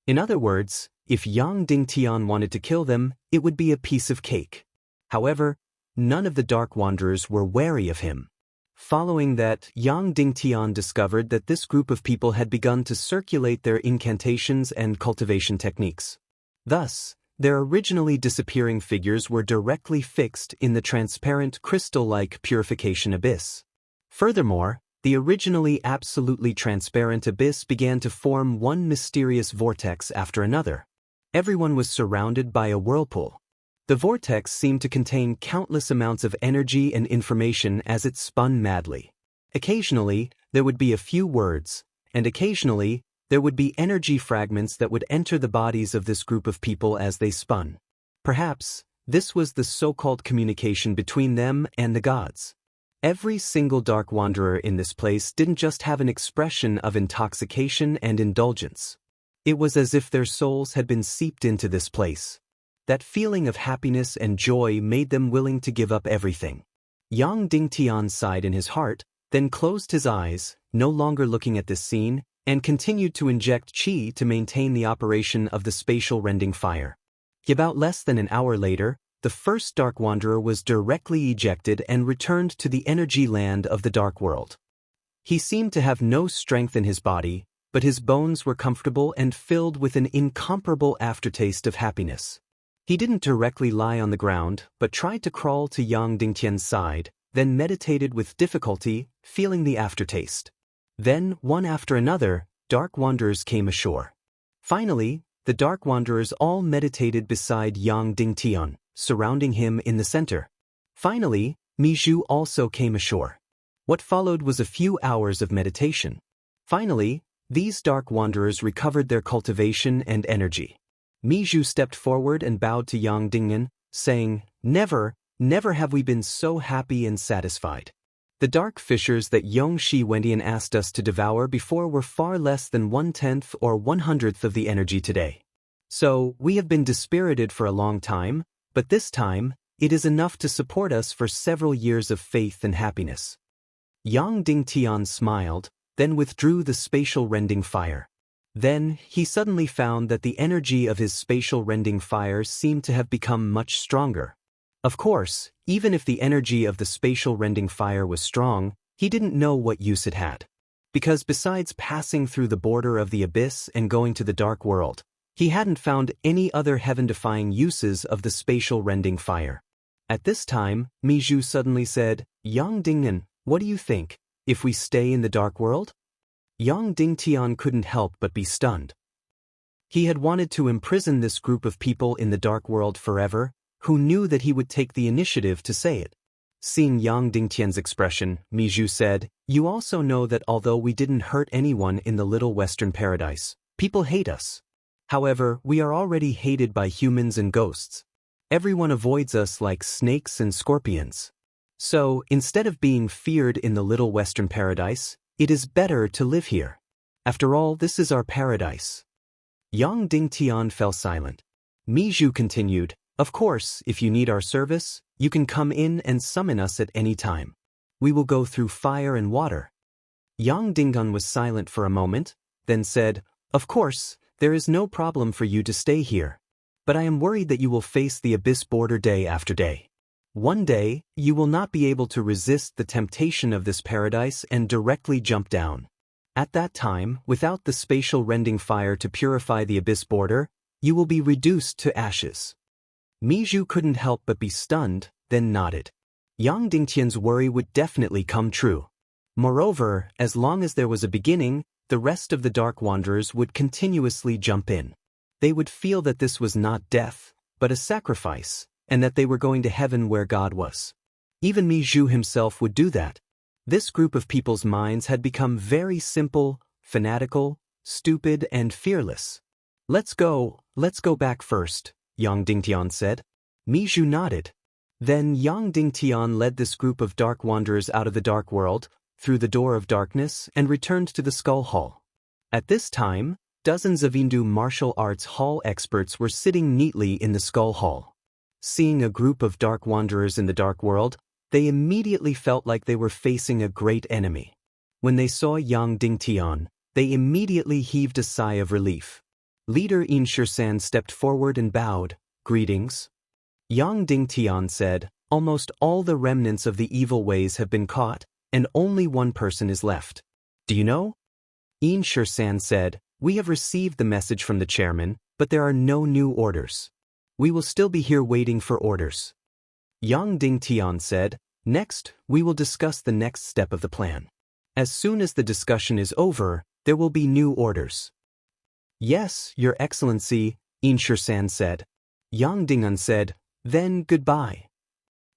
In other words, if Yang Dingtian wanted to kill them, it would be a piece of cake. However, none of the Dark Wanderers were wary of him. Following that, Yang Dingtian discovered that this group of people had begun to circulate their incantations and cultivation techniques. Thus, their originally disappearing figures were directly fixed in the transparent crystal-like purification abyss. Furthermore, the originally absolutely transparent abyss began to form one mysterious vortex after another. Everyone was surrounded by a whirlpool. The vortex seemed to contain countless amounts of energy and information as it spun madly. Occasionally, there would be a few words, and occasionally, there would be energy fragments that would enter the bodies of this group of people as they spun. Perhaps, this was the so-called communication between them and the gods. Every single Dark Wanderer in this place didn't just have an expression of intoxication and indulgence. It was as if their souls had been seeped into this place. That feeling of happiness and joy made them willing to give up everything. Yang Dingtian sighed in his heart, then closed his eyes, no longer looking at this scene, and continued to inject qi to maintain the operation of the spatial rending fire. About less than an hour later, the first Dark Wanderer was directly ejected and returned to the energy land of the Dark World. He seemed to have no strength in his body, but his bones were comfortable and filled with an incomparable aftertaste of happiness. He didn't directly lie on the ground, but tried to crawl to Yang Dingtian's side, then meditated with difficulty, feeling the aftertaste. Then, one after another, Dark Wanderers came ashore. Finally, the Dark Wanderers all meditated beside Yang Dingtian, surrounding him in the center. Finally, Miju also came ashore. What followed was a few hours of meditation. Finally, these Dark Wanderers recovered their cultivation and energy. Miju stepped forward and bowed to Yang Dingtian, saying, Never have we been so happy and satisfied. The dark fissures that Yongshi Wendian asked us to devour before were far less than 1/10 or 1/100th of the energy today. So, we have been dispirited for a long time, but this time, it is enough to support us for several years of faith and happiness. Yang Dingtian smiled, then withdrew the spatial rending fire. Then, he suddenly found that the energy of his spatial rending fire seemed to have become much stronger. Of course, even if the energy of the spatial rending fire was strong, he didn't know what use it had. Because besides passing through the border of the abyss and going to the Dark World, he hadn't found any other heaven-defying uses of the spatial rending fire. At this time, Miju suddenly said, Yang Dingtian, what do you think, if we stay in the Dark World? Yang Dingtian couldn't help but be stunned. He had wanted to imprison this group of people in the Dark World forever, who knew that he would take the initiative to say it. Seeing Yang Dingtian's expression, Miju said, You also know that although we didn't hurt anyone in the Little Western Paradise, people hate us. However, we are already hated by humans and ghosts. Everyone avoids us like snakes and scorpions. So, instead of being feared in the Little Western Paradise, it is better to live here. After all, this is our paradise. Yang Dingtian fell silent. Miju continued, Of course, if you need our service, you can come in and summon us at any time. We will go through fire and water. Yang Dingtian was silent for a moment, then said, Of course, there is no problem for you to stay here. But I am worried that you will face the abyss border day after day. One day, you will not be able to resist the temptation of this paradise and directly jump down. At that time, without the spatial rending fire to purify the abyss border, you will be reduced to ashes. Miju couldn't help but be stunned, then nodded. Yang Dingtian's worry would definitely come true. Moreover, as long as there was a beginning, the rest of the Dark Wanderers would continuously jump in. They would feel that this was not death, but a sacrifice, and that they were going to heaven where God was. Even Miju himself would do that. This group of people's minds had become very simple, fanatical, stupid, and fearless. Let's go back first, Yang Dingtian said. Miju nodded. Then Yang Dingtian led this group of Dark Wanderers out of the Dark World, through the door of darkness, and returned to the Skull Hall. At this time, dozens of Hindu martial arts hall experts were sitting neatly in the Skull Hall. Seeing a group of Dark Wanderers in the Dark World, they immediately felt like they were facing a great enemy. When they saw Yang Dingtian, they immediately heaved a sigh of relief. Leader In Shirsan stepped forward and bowed, Greetings. Yang Dingtian said, Almost all the remnants of the evil ways have been caught, and only one person is left. Do you know? Een Shirsan said, "We have received the message from the chairman, but there are no new orders. We will still be here waiting for orders." Yang Dingtian said, "Next, we will discuss the next step of the plan. As soon as the discussion is over, there will be new orders." "Yes, Your Excellency," Een Shirsan said. Yang Dingun said, "Then goodbye."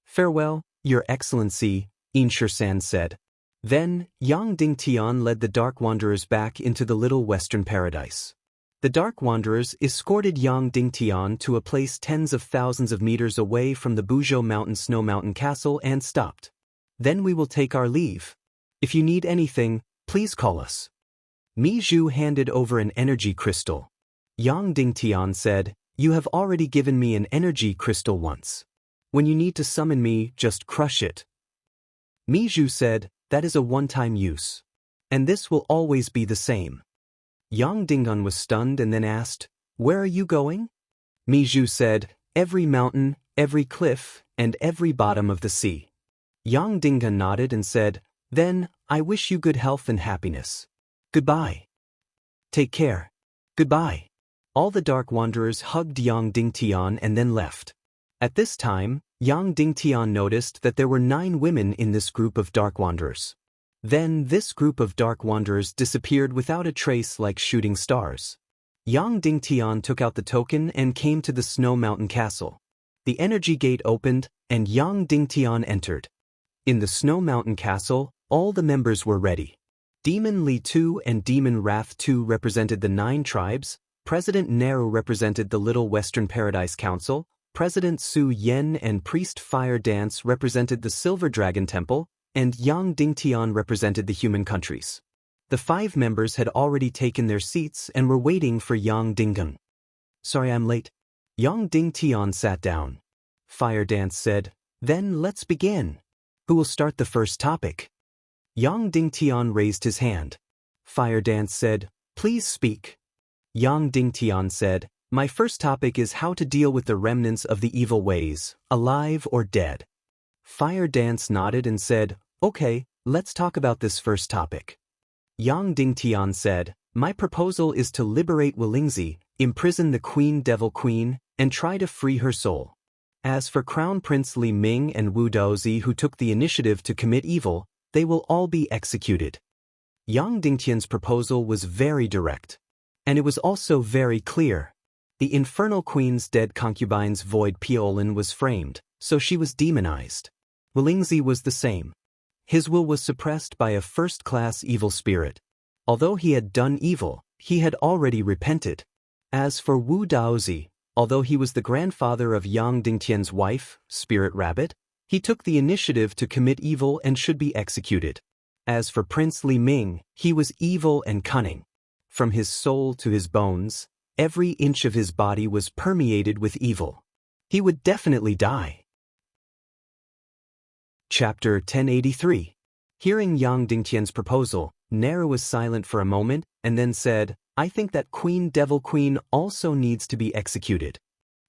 "Farewell, Your Excellency," Een Shirsan said. Then, Yang Dingtian led the Dark Wanderers back into the Little Western Paradise. The Dark Wanderers escorted Yang Dingtian to a place tens of thousands of meters away from the Buzhou Mountain Snow Mountain Castle and stopped. "Then we will take our leave. If you need anything, please call us." Mi Zhu handed over an energy crystal. Yang Dingtian said, "You have already given me an energy crystal once. When you need to summon me, just crush it." Mi Zhu said, "That is a one-time use. And this will always be the same." Yang Dingun was stunned and then asked, "Where are you going?" Mi Zhu said, "Every mountain, every cliff, and every bottom of the sea." Yang Dingun nodded and said, "Then, I wish you good health and happiness. Goodbye. Take care. Goodbye." All the Dark Wanderers hugged Yang Dingtian and then left. At this time, Yang Dingtian noticed that there were 9 women in this group of Dark Wanderers. Then this group of Dark Wanderers disappeared without a trace like shooting stars. Yang Dingtian took out the token and came to the Snow Mountain Castle. The energy gate opened, and Yang Dingtian entered. In the Snow Mountain Castle, all the members were ready. Demon Li Tu and Demon Wrath Tu represented the 9 tribes, President Neru represented the Little Western Paradise Council, President Su Yen and Priest Fire Dance represented the Silver Dragon Temple, and Yang Dingtian represented the human countries. The 5 members had already taken their seats and were waiting for Yang Dingun. "Sorry I'm late." Yang Dingtian sat down. Fire Dance said, "Then let's begin. Who will start the first topic?" Yang Dingtian raised his hand. Fire Dance said, "Please speak." Yang Dingtian said, "My first topic is how to deal with the remnants of the evil ways, alive or dead." Fire Dance nodded and said, "Okay, let's talk about this first topic." Yang Dingtian said, "My proposal is to liberate Willingzi, imprison the Queen Devil Queen, and try to free her soul. As for Crown Prince Li Ming and Wu Daozi who took the initiative to commit evil, they will all be executed." Yang Dingtian's proposal was very direct. And it was also very clear. The Infernal Queen's dead concubine's void Piolin was framed, so she was demonized. Willingzi was the same. His will was suppressed by a first-class evil spirit. Although he had done evil, he had already repented. As for Wu Daozi, although he was the grandfather of Yang Dingtian's wife, Spirit Rabbit, he took the initiative to commit evil and should be executed. As for Prince Li Ming, he was evil and cunning. From his soul to his bones, every inch of his body was permeated with evil. He would definitely die. Chapter 1083. Hearing Yang Dingtian's proposal, Neru was silent for a moment and then said, "I think that Queen Devil Queen also needs to be executed."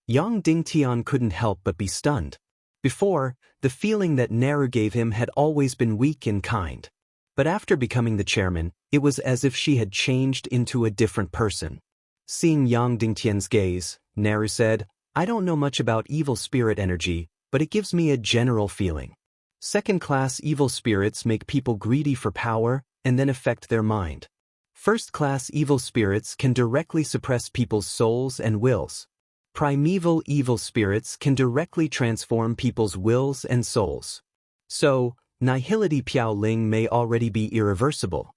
Yang Dingtian couldn't help but be stunned. Before, the feeling that Neru gave him had always been weak and kind. But after becoming the chairman, it was as if she had changed into a different person. Seeing Yang Dingtian's gaze, Neru said, "I don't know much about evil spirit energy, but it gives me a general feeling. Second-class evil spirits make people greedy for power and then affect their mind. First-class evil spirits can directly suppress people's souls and wills. Primeval evil spirits can directly transform people's wills and souls. So, Nihility Piao Ling may already be irreversible."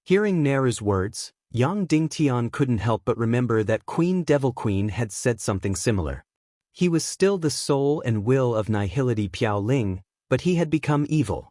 Hearing Neru's words, Yang Dingtian couldn't help but remember that Queen Devil Queen had said something similar. He was still the soul and will of Nihility Piao Ling, but he had become evil.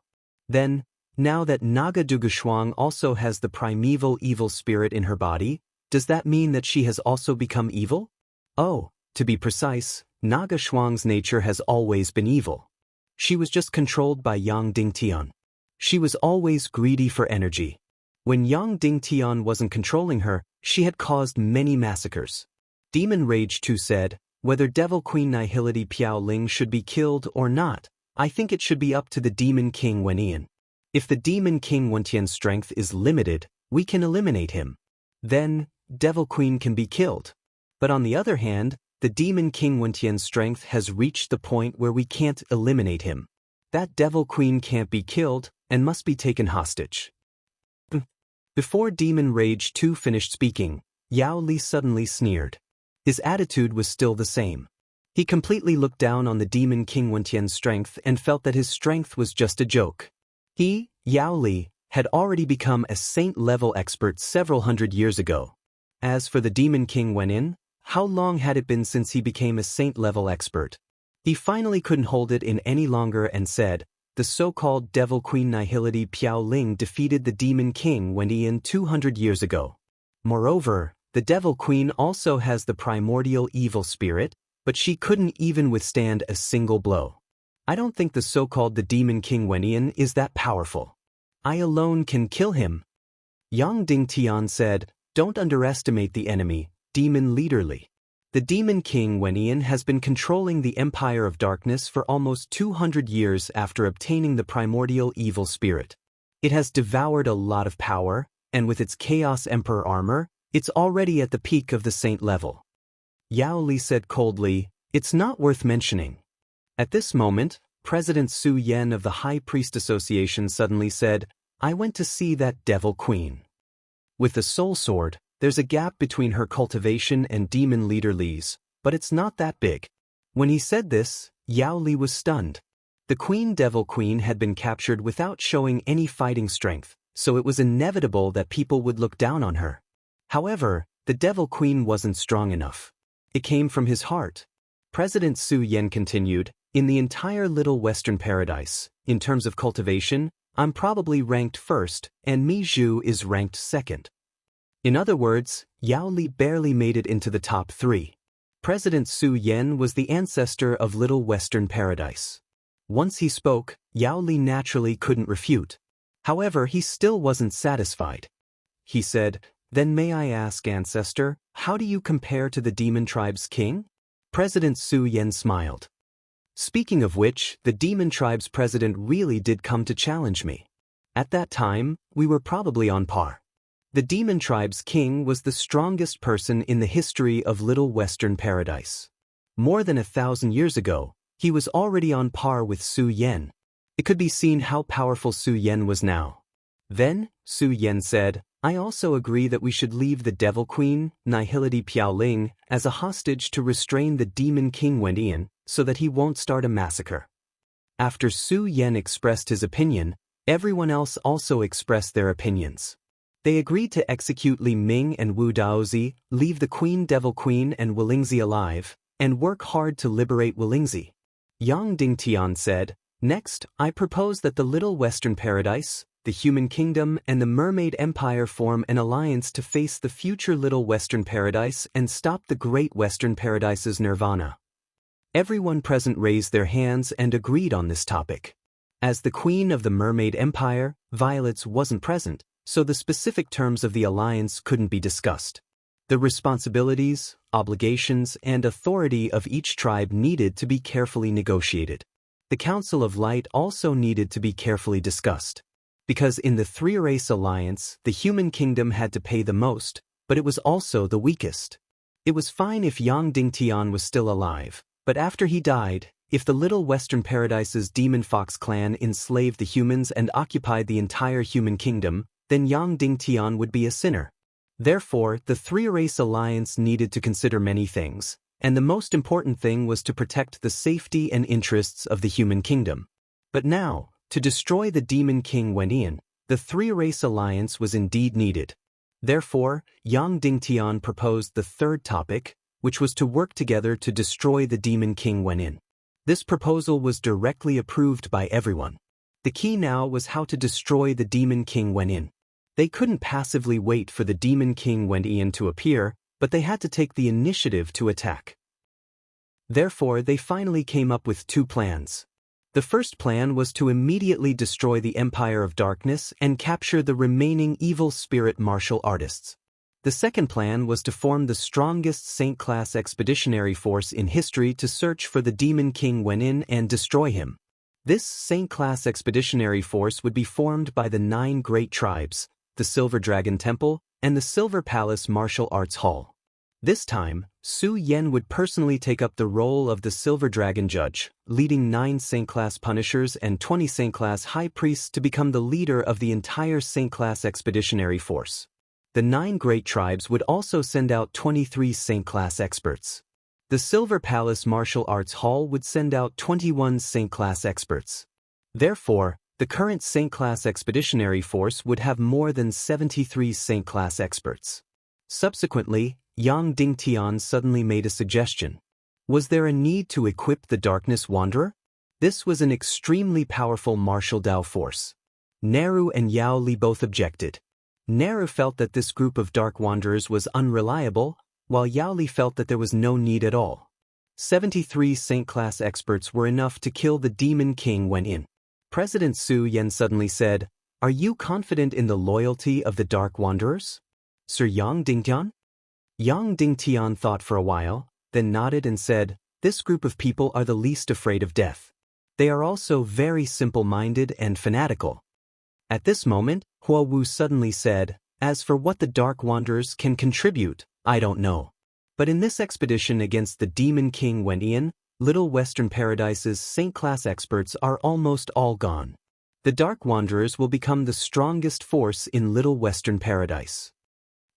Then, now that Naga Duguxuang also has the primeval evil spirit in her body, does that mean that she has also become evil? Oh, to be precise, Naga Shuang's nature has always been evil. She was just controlled by Yang Dingtian. She was always greedy for energy. When Yang Dingtian wasn't controlling her, she had caused many massacres. Demon Rage too said, "Whether Devil Queen Nihility Piao Ling should be killed or not, I think it should be up to the Demon King Wenian." If the Demon King Wentian's strength is limited, we can eliminate him. Then, Devil Queen can be killed. But on the other hand, the Demon King Wentian's strength has reached the point where we can't eliminate him. That Devil Queen can't be killed and must be taken hostage. Before Demon Rage 2 finished speaking, Yao Li suddenly sneered. His attitude was still the same. He completely looked down on the Demon King Wentian's strength and felt that his strength was just a joke. He, Yao Li, had already become a saint-level expert several hundred years ago. As for the Demon King Wenin, how long had it been since he became a saint-level expert? He finally couldn't hold it in any longer and said, the so-called Devil Queen Nihility Piao Ling defeated the Demon King Wendian 200 years ago. Moreover, the Devil Queen also has the primordial evil spirit, but she couldn't even withstand a single blow. I don't think the so-called the Demon King Wendian is that powerful. I alone can kill him. Yang Dingtian said, don't underestimate the enemy, Demon Leader Li. The Demon King Wendian has been controlling the Empire of Darkness for almost 200 years after obtaining the primordial evil spirit. It has devoured a lot of power, and with its Chaos Emperor armor, it's already at the peak of the saint level. Yao Li said coldly, it's not worth mentioning. At this moment, President Su Yen of the High Priest Association suddenly said, I went to see that Devil Queen. With the Soul Sword, there's a gap between her cultivation and Demon Leader Li's, but it's not that big. When he said this, Yao Li was stunned. The Queen Devil Queen had been captured without showing any fighting strength, so it was inevitable that people would look down on her. However, the Devil Queen wasn't strong enough. It came from his heart. President Su Yen continued, in the entire Little Western Paradise, in terms of cultivation, I'm probably ranked first, and Mi Zhu is ranked second. In other words, Yao Li barely made it into the top 3. President Su Yen was the ancestor of Little Western Paradise. Once he spoke, Yao Li naturally couldn't refute. However, he still wasn't satisfied. He said, then may I ask, ancestor, how do you compare to the demon tribe's king? President Su Yen smiled. Speaking of which, the demon tribe's president really did come to challenge me. At that time, we were probably on par. The demon tribe's king was the strongest person in the history of Little Western Paradise. More than 1,000 years ago, he was already on par with Su Yen. It could be seen how powerful Su Yen was now. Then, Su Yen said, I also agree that we should leave the Devil Queen, Nihility Piao Ling, as a hostage to restrain the Demon King Wendian, so that he won't start a massacre. After Su Yen expressed his opinion, everyone else also expressed their opinions. They agreed to execute Li Ming and Wu Daozi, leave the Queen Devil Queen and Wulingzi alive, and work hard to liberate Wulingzi. Yang Dingtian said, next, I propose that the Little Western Paradise, the Human Kingdom and the Mermaid Empire form an alliance to face the future Little Western Paradise and stop the Great Western Paradise's nirvana. Everyone present raised their hands and agreed on this topic. As the Queen of the Mermaid Empire, Violets wasn't present, so the specific terms of the alliance couldn't be discussed. The responsibilities, obligations, and authority of each tribe needed to be carefully negotiated. The Council of Light also needed to be carefully discussed. Because in the three-race alliance, the Human Kingdom had to pay the most, but it was also the weakest. It was fine if Yang Dingtian was still alive, but after he died, if the Little Western Paradise's Demon Fox clan enslaved the humans and occupied the entire Human Kingdom, then Yang Dingtian would be a sinner. Therefore, the three-race alliance needed to consider many things, and the most important thing was to protect the safety and interests of the Human Kingdom. But now, to destroy the Demon King Wendian, the three-race alliance was indeed needed. Therefore, Yang Dingtian proposed the third topic, which was to work together to destroy the Demon King Wendian. This proposal was directly approved by everyone. The key now was how to destroy the Demon King Wendian. They couldn't passively wait for the Demon King Wendian to appear, but they had to take the initiative to attack. Therefore, they finally came up with 2 plans. The first plan was to immediately destroy the Empire of Darkness and capture the remaining evil spirit martial artists. The second plan was to form the strongest Saint-class expeditionary force in history to search for the Demon King Wendian and destroy him. This Saint-class expeditionary force would be formed by the 9 great tribes, the Silver Dragon Temple, and the Silver Palace Martial Arts Hall. This time, Su Yen would personally take up the role of the Silver Dragon Judge, leading 9 Saint-class Punishers and 20 Saint-class High Priests to become the leader of the entire Saint-class expeditionary force. The 9 great tribes would also send out 23 Saint-class experts. The Silver Palace Martial Arts Hall would send out 21 Saint-class experts. Therefore, the current Saint-class expeditionary force would have more than 73 Saint-class experts. Subsequently, Yang Dingtian suddenly made a suggestion. Was there a need to equip the Darkness Wanderer? This was an extremely powerful martial Dao force. Neru and Yao Li both objected. Neru felt that this group of Dark Wanderers was unreliable, while Yao Li felt that there was no need at all. 73 Saint-class experts were enough to kill the Demon King Wen Yin. President Su Yen suddenly said, "Are you confident in the loyalty of the Dark Wanderers, Sir Yang Dingtian?" Yang Dingtian thought for a while, then nodded and said, "This group of people are the least afraid of death. They are also very simple-minded and fanatical." At this moment, Hua Wu suddenly said, "As for what the Dark Wanderers can contribute, I don't know. But in this expedition against the Demon King Wen Yin, Little Western Paradise's Saint-class experts are almost all gone. The Dark Wanderers will become the strongest force in Little Western Paradise."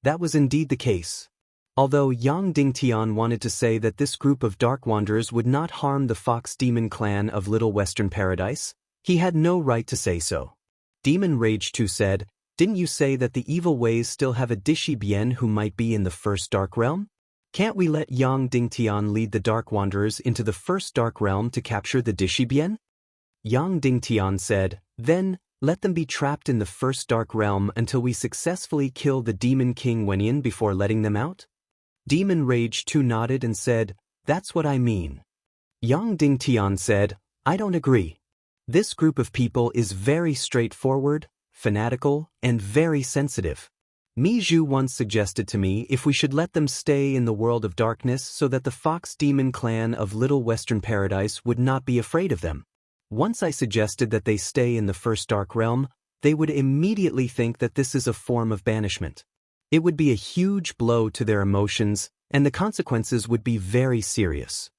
That was indeed the case. Although Yang Dingtian wanted to say that this group of Dark Wanderers would not harm the Fox Demon clan of Little Western Paradise, he had no right to say so. Demon Rage 2 said, "Didn't you say that the evil ways still have a Dishi Bien who might be in the first Dark Realm? Can't we let Yang Dingtian lead the Dark Wanderers into the first Dark Realm to capture the Dishi Bien?" Yang Dingtian said, "Then, let them be trapped in the first Dark Realm until we successfully kill the Demon King Wen Yin before letting them out?" Demon Rage 2 nodded and said, "That's what I mean." Yang Dingtian said, "I don't agree. This group of people is very straightforward, fanatical, and very sensitive. Mi Zhu once suggested to me if we should let them stay in the world of darkness so that the Fox Demon clan of Little Western Paradise would not be afraid of them. Once I suggested that they stay in the first Dark Realm, they would immediately think that this is a form of banishment. It would be a huge blow to their emotions, and the consequences would be very serious."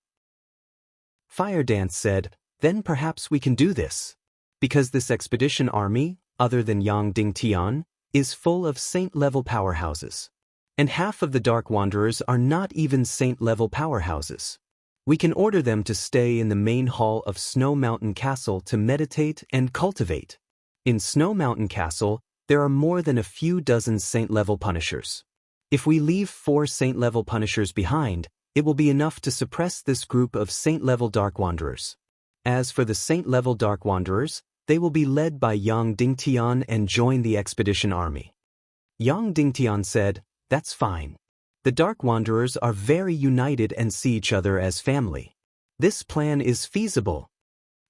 Fire Dance said, "Then perhaps we can do this. Because this expedition army, other than Yang Dingtian, is full of Saint-level powerhouses. And half of the Dark Wanderers are not even Saint-level powerhouses. We can order them to stay in the main hall of Snow Mountain Castle to meditate and cultivate. In Snow Mountain Castle, there are more than a few dozen Saint-level Punishers. If we leave 4 Saint-level Punishers behind, it will be enough to suppress this group of Saint-level Dark Wanderers. As for the Saint-level Dark Wanderers, they will be led by Yang Dingtian and join the expedition army." Yang Dingtian said, "That's fine. The Dark Wanderers are very united and see each other as family. This plan is feasible."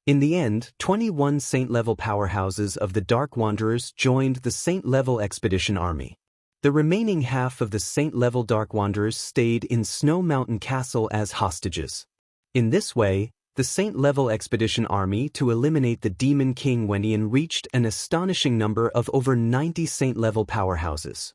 In the end, 21 Saint-level powerhouses of the Dark Wanderers joined the Saint-level expedition army. The remaining half of the Saint-level Dark Wanderers stayed in Snow Mountain Castle as hostages. In this way, the Saint-level expedition army to eliminate the Demon King Wen Yin reached an astonishing number of over 90 Saint-level powerhouses.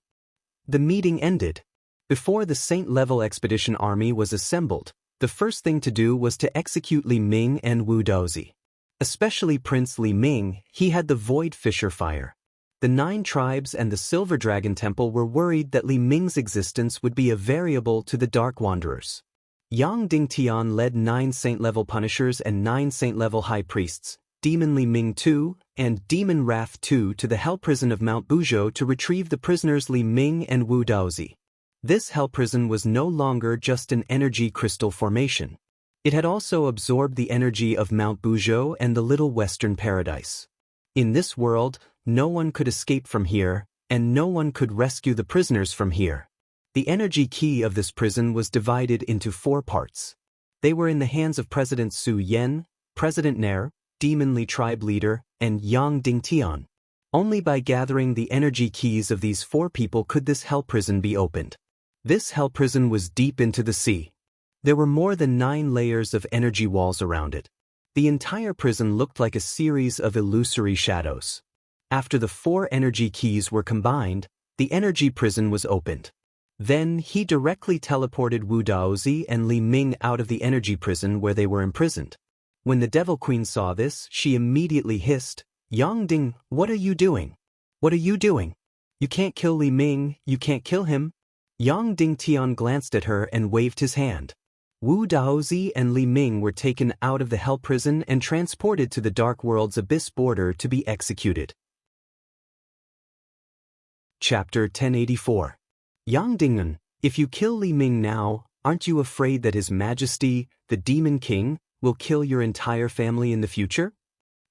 The meeting ended. Before the Saint-level expedition army was assembled, the first thing to do was to execute Li Ming and Wu Daozi. Especially Prince Li Ming, he had the Void Fisher Fire. The 9 tribes and the Silver Dragon Temple were worried that Li Ming's existence would be a variable to the Dark Wanderers. Yang Dingtian led 9 Saint-level Punishers and 9 Saint-level High Priests, Demon Li Ming 2 and Demon Wrath 2 to the Hell Prison of Mount Buzhou to retrieve the prisoners Li Ming and Wu Daozi. This Hell Prison was no longer just an energy crystal formation. It had also absorbed the energy of Mount Buzhou and the Little Western Paradise. In this world, no one could escape from here, and no one could rescue the prisoners from here. The energy key of this prison was divided into 4 parts. They were in the hands of President Su Yen, President Nair, Demon Li Tribe Leader, and Yang Dingtian. Only by gathering the energy keys of these 4 people could this hell prison be opened. This hell prison was deep into the sea. There were more than 9 layers of energy walls around it. The entire prison looked like a series of illusory shadows. After the 4 energy keys were combined, the energy prison was opened. Then he directly teleported Wu Daozi and Li Ming out of the energy prison where they were imprisoned. When the Devil Queen saw this, she immediately hissed, "Yang Ding, what are you doing? What are you doing? You can't kill Li Ming, you can't kill him." Yang Ding Tian glanced at her and waved his hand. Wu Daozi and Li Ming were taken out of the hell prison and transported to the Dark World's abyss border to be executed. Chapter 1084. Yang Dingun, if you kill Li Ming now, aren't you afraid that His Majesty, the Demon King, will kill your entire family in the future?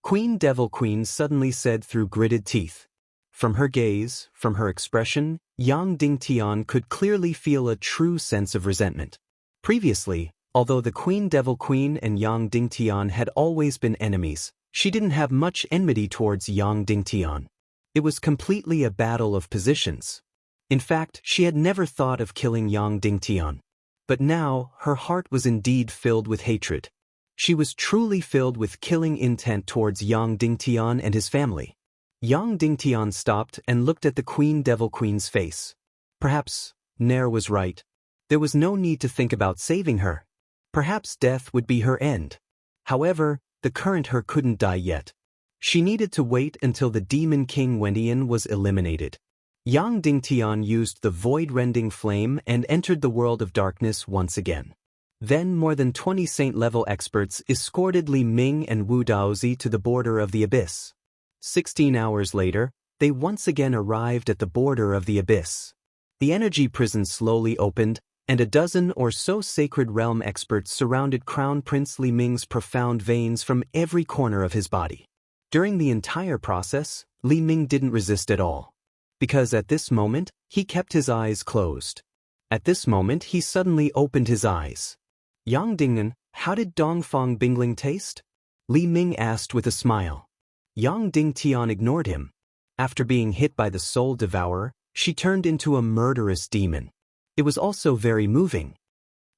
Queen Devil Queen suddenly said through gritted teeth. From her gaze, from her expression, Yang Ding Tian could clearly feel a true sense of resentment. Previously, although the Queen Devil Queen and Yang Ding Tian had always been enemies, she didn't have much enmity towards Yang Ding Tian. It was completely a battle of positions. In fact, she had never thought of killing Yang Ding Tian. But now, her heart was indeed filled with hatred. She was truly filled with killing intent towards Yang Ding Tian and his family. Yang Ding Tian stopped and looked at the Queen Devil Queen's face. Perhaps Nair was right. There was no need to think about saving her. Perhaps death would be her end. However, the current her couldn't die yet. She needed to wait until the Demon King Wendian was eliminated. Yang Ding Tian used the void-rending flame and entered the world of darkness once again. Then more than 20 saint-level experts escorted Li Ming and Wu Daozi to the border of the abyss. 16 hours later, they once again arrived at the border of the abyss. The energy prison slowly opened, and a dozen or so sacred realm experts surrounded Crown Prince Li Ming's profound veins from every corner of his body. During the entire process, Li Ming didn't resist at all. Because at this moment, he kept his eyes closed. At this moment, he suddenly opened his eyes. "Yang Dingan, how did Dongfang Bingling taste?" Li Ming asked with a smile. Yang Ding Tian ignored him. After being hit by the Soul Devourer, she turned into a murderous demon. It was also very moving.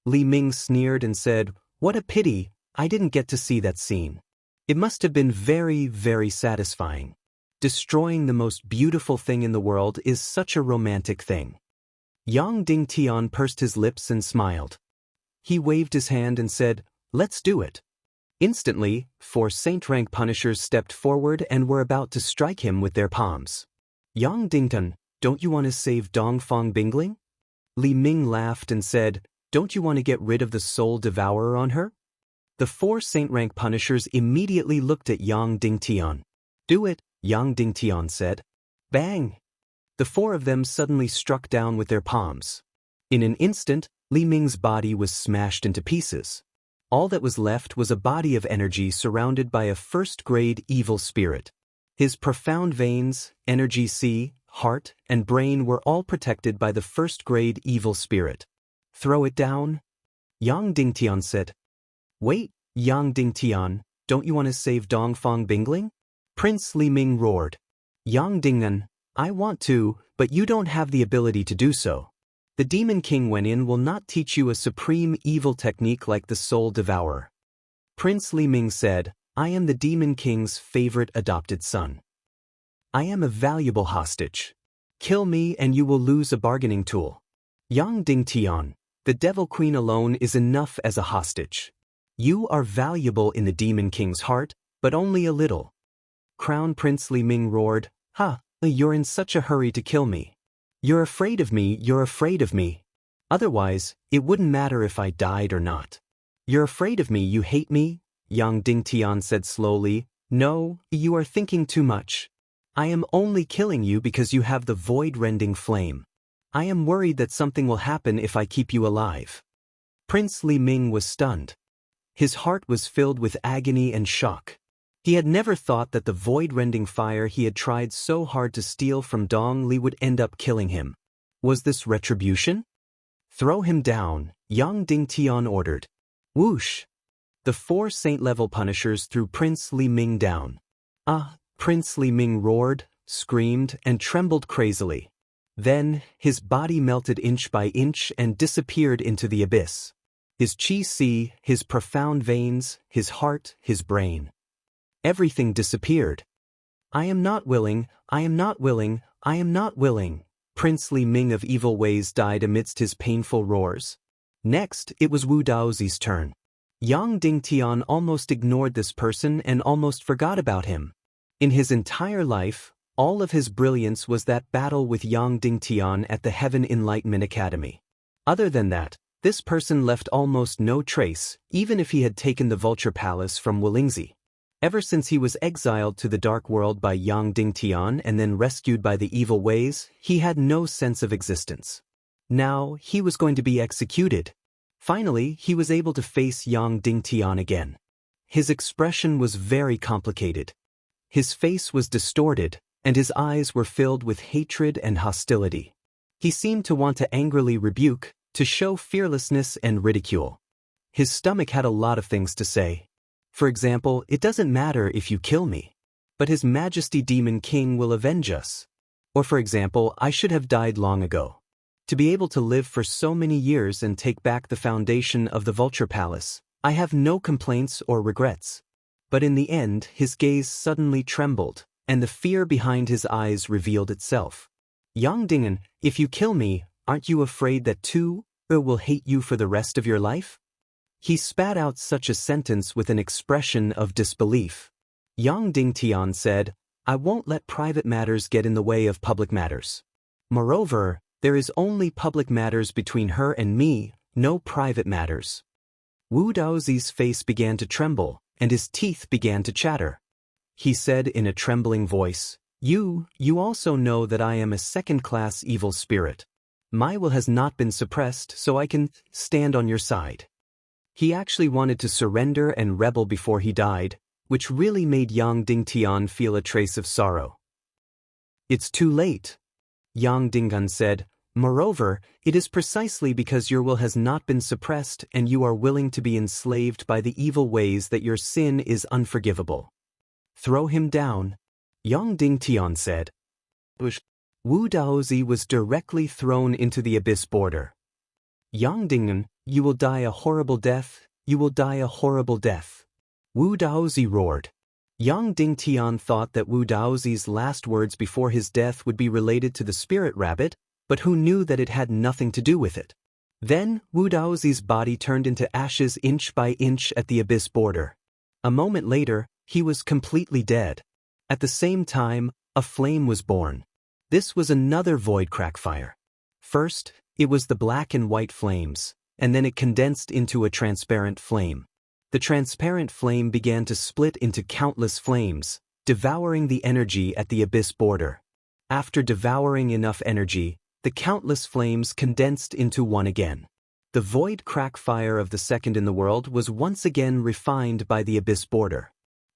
Li Ming sneered and said, "What a pity, I didn't get to see that scene. It must have been very, very satisfying. Destroying the most beautiful thing in the world is such a romantic thing." Yang Ding Tian pursed his lips and smiled. He waved his hand and said, "Let's do it." Instantly, 4 saint-rank punishers stepped forward and were about to strike him with their palms. "Yang Dingtan, don't you want to save Dongfang Bingling?" Li Ming laughed and said, "Don't you want to get rid of the Soul Devourer on her?" The 4 saint-rank punishers immediately looked at Yang Ding Tian. "Do it," Yang Ding Tian said. Bang! The 4 of them suddenly struck down with their palms. In an instant, Li Ming's body was smashed into pieces. All that was left was a body of energy surrounded by a first-grade evil spirit. His profound veins, energy C, heart, and brain were all protected by the first-grade evil spirit. "Throw it down?" Yang Ding Tian said. "Wait, Yang Ding Tian, don't you want to save Dongfang Bingling?" Prince Li Ming roared. "Yang Dingan, I want to, but you don't have the ability to do so. The Demon King Wenyan will not teach you a supreme evil technique like the Soul Devourer." Prince Li Ming said, "I am the Demon King's favorite adopted son. I am a valuable hostage. Kill me and you will lose a bargaining tool. Yang Ding Tian, the Devil Queen alone is enough as a hostage. You are valuable in the Demon King's heart, but only a little." Crown Prince Li Ming roared, "Ha, you're in such a hurry to kill me. You're afraid of me, you're afraid of me. Otherwise, it wouldn't matter if I died or not. You're afraid of me, you hate me?" Yang Ding Tian said slowly, "No, you are thinking too much. I am only killing you because you have the void-rending flame. I am worried that something will happen if I keep you alive." Prince Li Ming was stunned. His heart was filled with agony and shock. He had never thought that the void-rending fire he had tried so hard to steal from Dong Li would end up killing him. Was this retribution? "Throw him down," Yang Ding Tian ordered. Whoosh! The 4 saint-level punishers threw Prince Li Ming down. "Ah!" Prince Li Ming roared, screamed, and trembled crazily. Then, his body melted inch by inch and disappeared into the abyss. His chi, his profound veins, his heart, his brain. Everything disappeared. I am not willing, I am not willing, I am not willing. Prince Li Ming of evil ways died amidst his painful roars. Next, it was Wu Daozi's turn. Yang Dingtian almost ignored this person and almost forgot about him. In his entire life, all of his brilliance was that battle with Yang Dingtian at the Heaven Enlightenment Academy. Other than that, this person left almost no trace, even if he had taken the Vulture Palace from Wolingzi. Ever since he was exiled to the Dark World by Yang Dingtian and then rescued by the evil ways, he had no sense of existence. Now, he was going to be executed. Finally, he was able to face Yang Dingtian again. His expression was very complicated. His face was distorted, and his eyes were filled with hatred and hostility. He seemed to want to angrily rebuke, to show fearlessness and ridicule. His stomach had a lot of things to say. For example, it doesn't matter if you kill me, but His Majesty Demon King will avenge us. Or for example, I should have died long ago. To be able to live for so many years and take back the foundation of the Vulture Palace, I have no complaints or regrets. But in the end, his gaze suddenly trembled, and the fear behind his eyes revealed itself. Yang Dingen, if you kill me, aren't you afraid that Tu will hate you for the rest of your life? He spat out such a sentence with an expression of disbelief. Yang Dingtian said, I won't let private matters get in the way of public matters. Moreover, there is only public matters between her and me, no private matters. Wu Daozi's face began to tremble, and his teeth began to chatter. He said in a trembling voice, You also know that I am a second-class evil spirit. My will has not been suppressed, so I can stand on your side. He actually wanted to surrender and rebel before he died, which really made Yang Dingtian feel a trace of sorrow. It's too late. Yang Dingan said, Moreover, it is precisely because your will has not been suppressed and you are willing to be enslaved by the evil ways that your sin is unforgivable. Throw him down. Yang Dingtian said. Wu Daozi was directly thrown into the abyss border. Yang Dingen, you will die a horrible death, you will die a horrible death. Wu Daozi roared. Yang Dingtian thought that Wu Daozi's last words before his death would be related to the spirit rabbit, but who knew that it had nothing to do with it. Then, Wu Daozi's body turned into ashes inch by inch at the abyss border. A moment later, he was completely dead. At the same time, a flame was born. This was another void crackfire. First, it was the black and white flames, and then it condensed into a transparent flame. The transparent flame began to split into countless flames, devouring the energy at the abyss border. After devouring enough energy, the countless flames condensed into one again. The void crackfire of the second in the world was once again refined by the abyss border.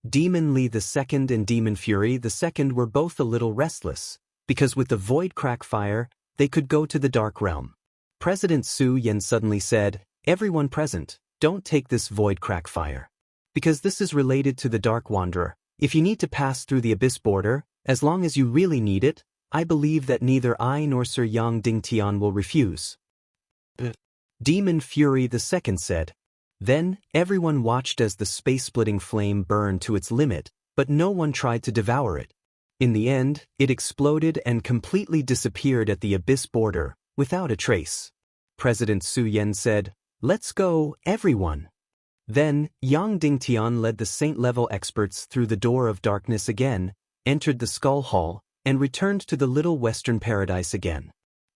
Demon Li II and Demon Fury II were both a little restless, because with the void crackfire, they could go to the dark realm. President Su Yan suddenly said, Everyone present, don't take this void crackfire. Because this is related to the Dark Wanderer. If you need to pass through the abyss border, as long as you really need it, I believe that neither I nor Sir Yang Dingtian will refuse. Demon Fury II said. Then, everyone watched as the space-splitting flame burned to its limit, but no one tried to devour it. In the end, it exploded and completely disappeared at the abyss border, without a trace. President Su Yan said, Let's go, everyone. Then, Yang Dingtian led the saint-level experts through the door of darkness again, entered the skull hall, and returned to the little western paradise again.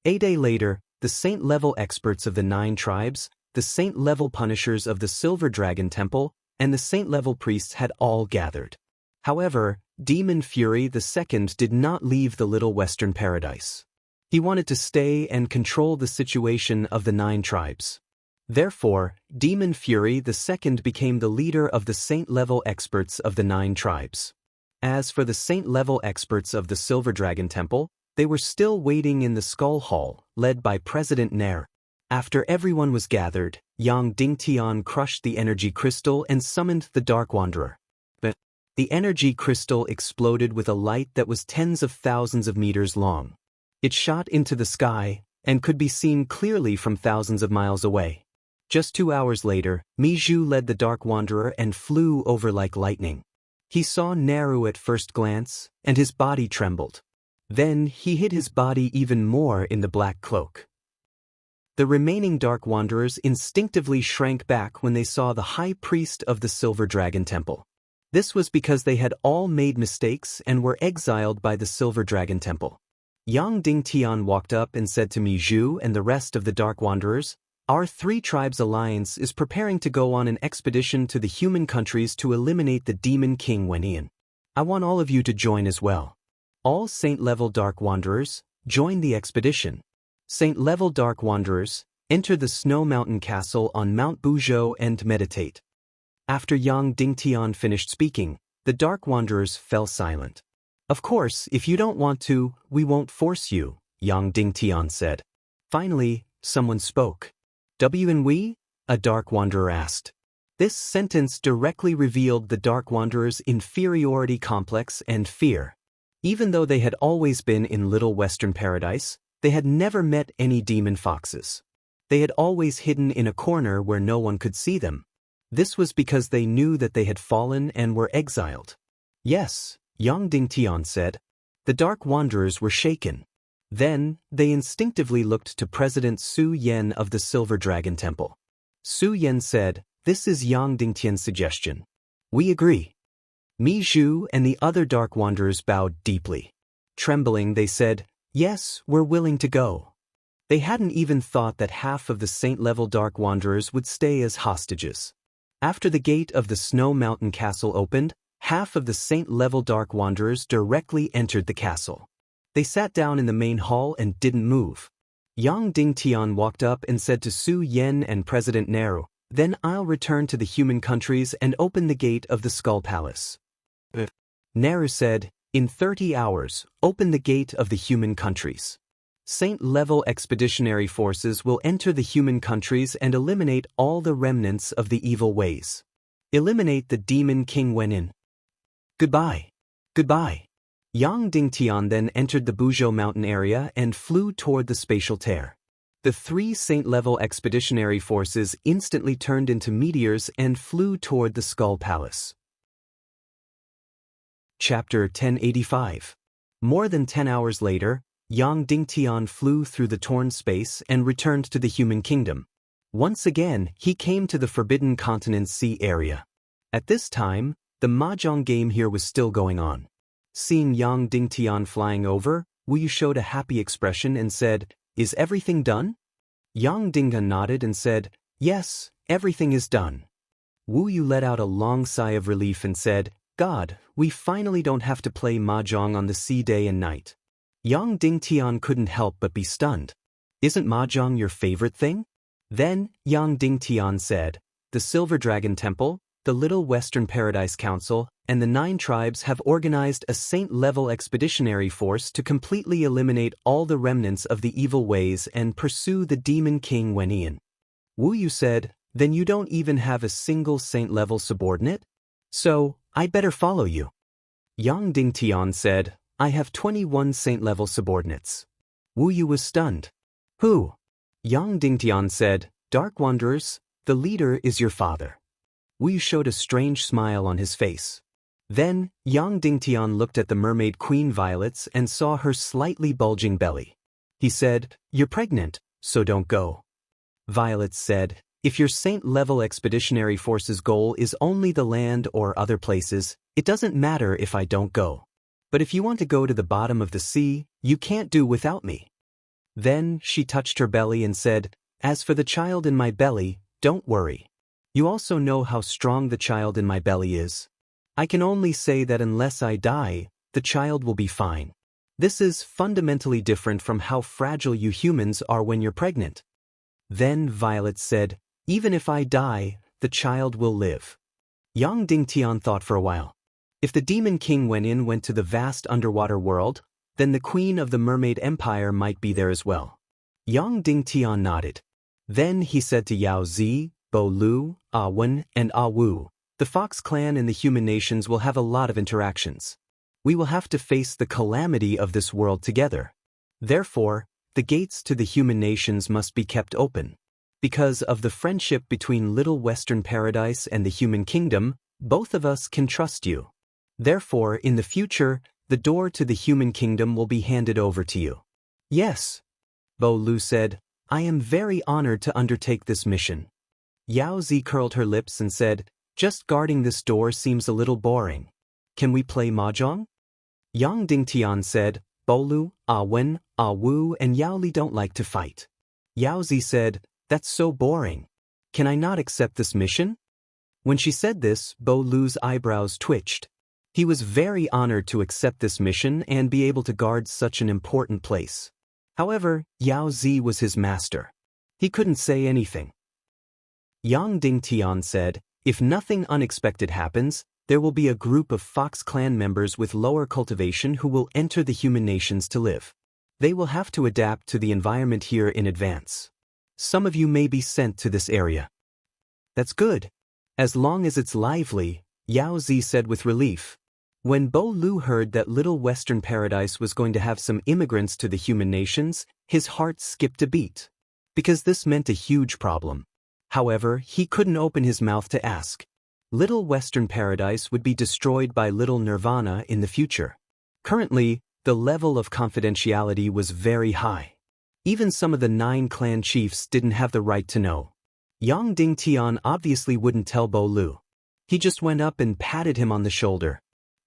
A day later, the saint-level experts of the 9 tribes, the saint-level punishers of the Silver Dragon Temple, and the saint-level priests had all gathered. However, Demon Fury II did not leave the little western paradise. He wanted to stay and control the situation of the 9 tribes. Therefore, Demon Fury II became the leader of the saint-level experts of the 9 tribes. As for the saint-level experts of the Silver Dragon Temple, they were still waiting in the Skull Hall, led by President Nair. After everyone was gathered, Yang Dingtian crushed the energy crystal and summoned the Dark Wanderer. But the energy crystal exploded with a light that was tens of thousands of meters long. It shot into the sky and could be seen clearly from thousands of miles away. Just 2 hours later, Mi Zhu led the Dark Wanderer and flew over like lightning. He saw Naru at first glance, and his body trembled. Then he hid his body even more in the black cloak. The remaining Dark Wanderers instinctively shrank back when they saw the High Priest of the Silver Dragon Temple. This was because they had all made mistakes and were exiled by the Silver Dragon Temple. Yang Dingtian walked up and said to Mi Zhu and the rest of the Dark Wanderers, "Our three tribes alliance is preparing to go on an expedition to the human countries to eliminate the demon king Wenian. I want all of you to join as well. All Saint-level Dark Wanderers, join the expedition. Saint-level Dark Wanderers, enter the Snow Mountain Castle on Mount Buzhou and meditate." After Yang Dingtian finished speaking, the Dark Wanderers fell silent. "Of course, if you don't want to, we won't force you," Yang Dingtian said. Finally, someone spoke. "And we?" a Dark Wanderer asked. This sentence directly revealed the Dark Wanderers' inferiority complex and fear. Even though they had always been in Little Western Paradise, they had never met any demon foxes. They had always hidden in a corner where no one could see them. This was because they knew that they had fallen and were exiled. "Yes," Yang Dingtian said. The Dark Wanderers were shaken. Then, they instinctively looked to President Su Yan of the Silver Dragon Temple. Su Yan said, "This is Yang Dingtian's suggestion. We agree." Mi Zhu and the other Dark Wanderers bowed deeply. Trembling, they said, "Yes, we're willing to go." They hadn't even thought that half of the Saint-level Dark Wanderers would stay as hostages. After the gate of the Snow Mountain Castle opened, half of the Saint-level Dark Wanderers directly entered the castle. They sat down in the main hall and didn't move. Yang Dingtian walked up and said to Su Yan and President Naru, "Then I'll return to the human countries and open the gate of the Skull Palace." Naru said, "In 30 hours, open the gate of the human countries. Saint-level expeditionary forces will enter the human countries and eliminate all the remnants of the evil ways. Eliminate the demon King Wenin. Goodbye. Goodbye." Yang Dingtian then entered the Buzhou mountain area and flew toward the spatial tear. The three Saint-level expeditionary forces instantly turned into meteors and flew toward the Skull Palace. Chapter 1085. More than 10 hours later, Yang Dingtian flew through the torn space and returned to the human kingdom. Once again, he came to the Forbidden Continent Sea area. At this time, the mahjong game here was still going on. Seeing Yang Dingtian flying over, Wu Yu showed a happy expression and said, "Is everything done?" Yang Dingtian nodded and said, "Yes, everything is done." Wu Yu let out a long sigh of relief and said, "God, we finally don't have to play mahjong on the sea day and night." Yang Dingtian couldn't help but be stunned. "Isn't mahjong your favorite thing?" Then, Yang Dingtian said, "The Silver Dragon Temple, the Little Western Paradise Council, and the 9 tribes have organized a Saint-level expeditionary force to completely eliminate all the remnants of the evil ways and pursue the demon king Wenian." Wu Yu said, "Then you don't even have a single Saint-level subordinate? So, I'd better follow you." Yang Dingtian said, "I have 21 Saint-level subordinates." Wu Yu was stunned. "Who?" Yang Dingtian said, "Dark Wanderers, the leader is your father." Wu Yu showed a strange smile on his face. Then, Yang Dingtian looked at the mermaid Queen Violets and saw her slightly bulging belly. He said, "You're pregnant, so don't go." Violets said, "If your Saint-level expeditionary force's goal is only the land or other places, it doesn't matter if I don't go. But if you want to go to the bottom of the sea, you can't do without me." Then she touched her belly and said, "As for the child in my belly, don't worry. You also know how strong the child in my belly is. I can only say that unless I die, the child will be fine. This is fundamentally different from how fragile you humans are when you're pregnant." Then Violet said, "Even if I die, the child will live." Yang Dingtian thought for a while. If the demon king Wenin went to the vast underwater world, then the queen of the mermaid empire might be there as well. Yang Dingtian nodded. Then he said to Yao Zi, Bo Lu, Ah Wen, and Ah Wu, "The Fox clan and the human nations will have a lot of interactions. We will have to face the calamity of this world together. Therefore, the gates to the human nations must be kept open. Because of the friendship between Little Western Paradise and the human kingdom, both of us can trust you. Therefore, in the future, the door to the human kingdom will be handed over to you. Yes, Bo Lu said, I am very honored to undertake this mission. Yao Zi curled her lips and said, just guarding this door seems a little boring. Can we play mahjong? Yang Dingtian said, Bo Lu, Ah Wen, Ah Wu and Yao Li don't like to fight. Yao Zi said, that's so boring. Can I not accept this mission? When she said this, Bo Lu's eyebrows twitched. He was very honored to accept this mission and be able to guard such an important place. However, Yao Zi was his master. He couldn't say anything. Yang Dingtian said, if nothing unexpected happens, there will be a group of Fox clan members with lower cultivation who will enter the human nations to live. They will have to adapt to the environment here in advance. Some of you may be sent to this area. That's good. As long as it's lively, Yao Zi said with relief. When Bo Lu heard that Little Western Paradise was going to have some immigrants to the human nations, his heart skipped a beat. Because this meant a huge problem. However, he couldn't open his mouth to ask. Little Western Paradise would be destroyed by Little Nirvana in the future. Currently, the level of confidentiality was very high. Even some of the 9 clan chiefs didn't have the right to know. Yang Dingtian obviously wouldn't tell Bo Lu. He just went up and patted him on the shoulder.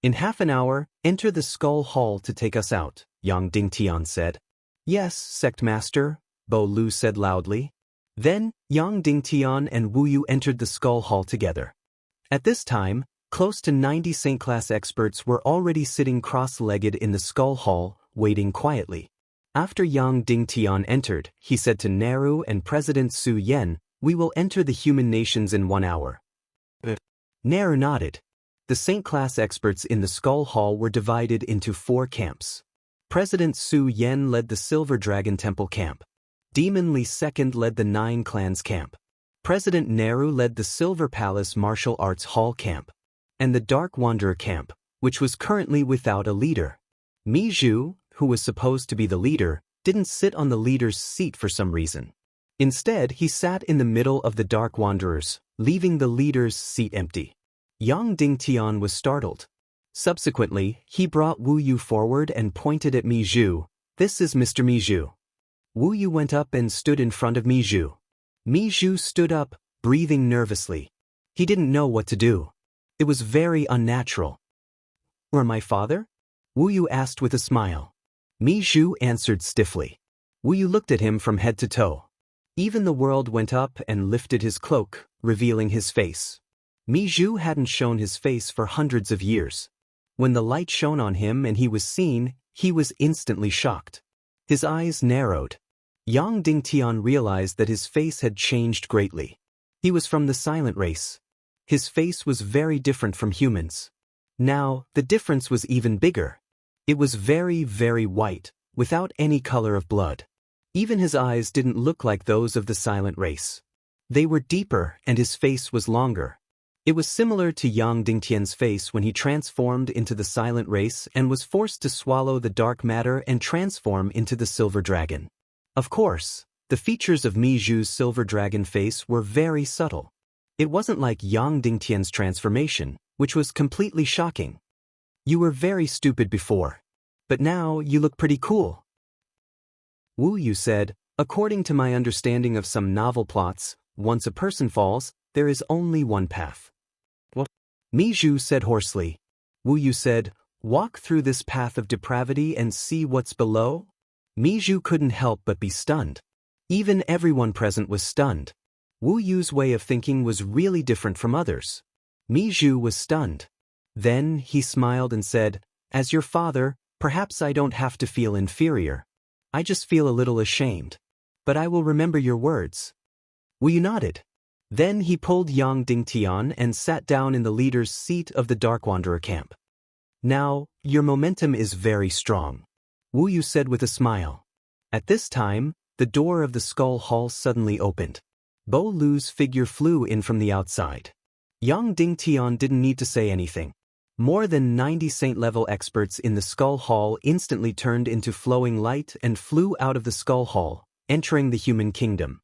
In half an hour, enter the Skull Hall to take us out, Yang Dingtian said. Yes, Sect Master, Bo Lu said loudly. Then, Yang Dingtian and Wu Yu entered the Skull Hall together. At this time, close to 90 Saint class experts were already sitting cross-legged in the Skull Hall, waiting quietly. After Yang Dingtian entered, he said to Naru and President Su Yen, we will enter the human nations in 1 hour. Naru nodded. The Saint class experts in the Skull Hall were divided into 4 camps. President Su Yen led the Silver Dragon Temple camp. Demon Li II led the 9 clans camp. President Naru led the Silver Palace Martial Arts Hall camp. And the Dark Wanderer camp, which was currently without a leader. Mi Zhu, who was supposed to be the leader, didn't sit on the leader's seat for some reason. Instead, he sat in the middle of the Dark Wanderers, leaving the leader's seat empty. Yang Dingtian was startled. Subsequently, he brought Wu Yu forward and pointed at Mi Zhu. This is Mr. Mi Zhu. Wu Yu went up and stood in front of Mi Zhu. Mi Zhu stood up, breathing nervously. He didn't know what to do. It was very unnatural. Or my father? Wu Yu asked with a smile. Mi Zhu answered stiffly. Wu Yu looked at him from head to toe. Even the world went up and lifted his cloak, revealing his face. Mi Zhu hadn't shown his face for hundreds of years. When the light shone on him and he was seen, he was instantly shocked. His eyes narrowed. Yang Dingtian realized that his face had changed greatly. He was from the silent race. His face was very different from humans. Now, the difference was even bigger. It was very, very white, without any color of blood. Even his eyes didn't look like those of the silent race. They were deeper and his face was longer. It was similar to Yang Dingtian's face when he transformed into the silent race and was forced to swallow the dark matter and transform into the silver dragon. Of course, the features of Mi Zhu's silver dragon face were very subtle. It wasn't like Yang Dingtian's transformation, which was completely shocking. You were very stupid before. But now you look pretty cool. Wu Yu said, according to my understanding of some novel plots, once a person falls, there is only one path. What? Mi Zhu said hoarsely. Wu Yu said, walk through this path of depravity and see what's below? Mi Zhu couldn't help but be stunned. Even everyone present was stunned. Wu Yu's way of thinking was really different from others. Mi Zhu was stunned. Then he smiled and said, as your father, perhaps I don't have to feel inferior. I just feel a little ashamed. But I will remember your words. Wu Yu nodded. Then he pulled Yang Dingtian and sat down in the leader's seat of the Dark Wanderer camp. Now, your momentum is very strong, Wu Yu said with a smile. At this time, the door of the Skull Hall suddenly opened. Bo Lu's figure flew in from the outside. Yang Dingtian didn't need to say anything. More than 90 saint-level experts in the Skull Hall instantly turned into flowing light and flew out of the Skull Hall, entering the human kingdom.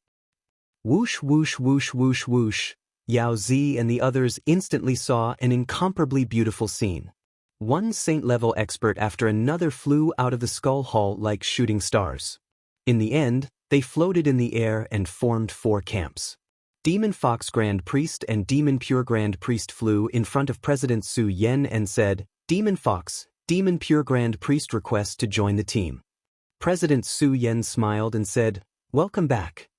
Whoosh whoosh whoosh whoosh whoosh. Yao Zi and the others instantly saw an incomparably beautiful scene. One saint-level expert after another flew out of the skull hall like shooting stars. In the end, they floated in the air and formed 4 camps. Demon Fox Grand Priest and Demon Pure Grand Priest flew in front of President Su Yen and said, "Demon Fox, Demon Pure Grand Priest requests to join the team." President Su Yen smiled and said, "Welcome back."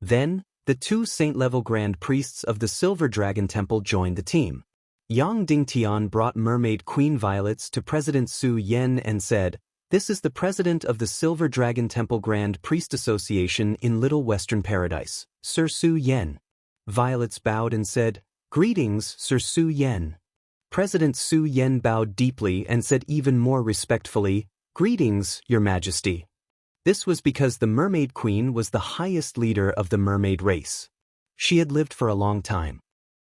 Then, the 2 saint-level Grand Priests of the Silver Dragon Temple joined the team. Yang Dingtian brought Mermaid Queen Violets to President Su Yen and said, "This is the President of the Silver Dragon Temple Grand Priest Association in Little Western Paradise, Sir Su Yen." Violets bowed and said, "Greetings, Sir Su Yen." President Su Yen bowed deeply and said even more respectfully, "Greetings, Your Majesty." This was because the Mermaid Queen was the highest leader of the mermaid race. She had lived for a long time.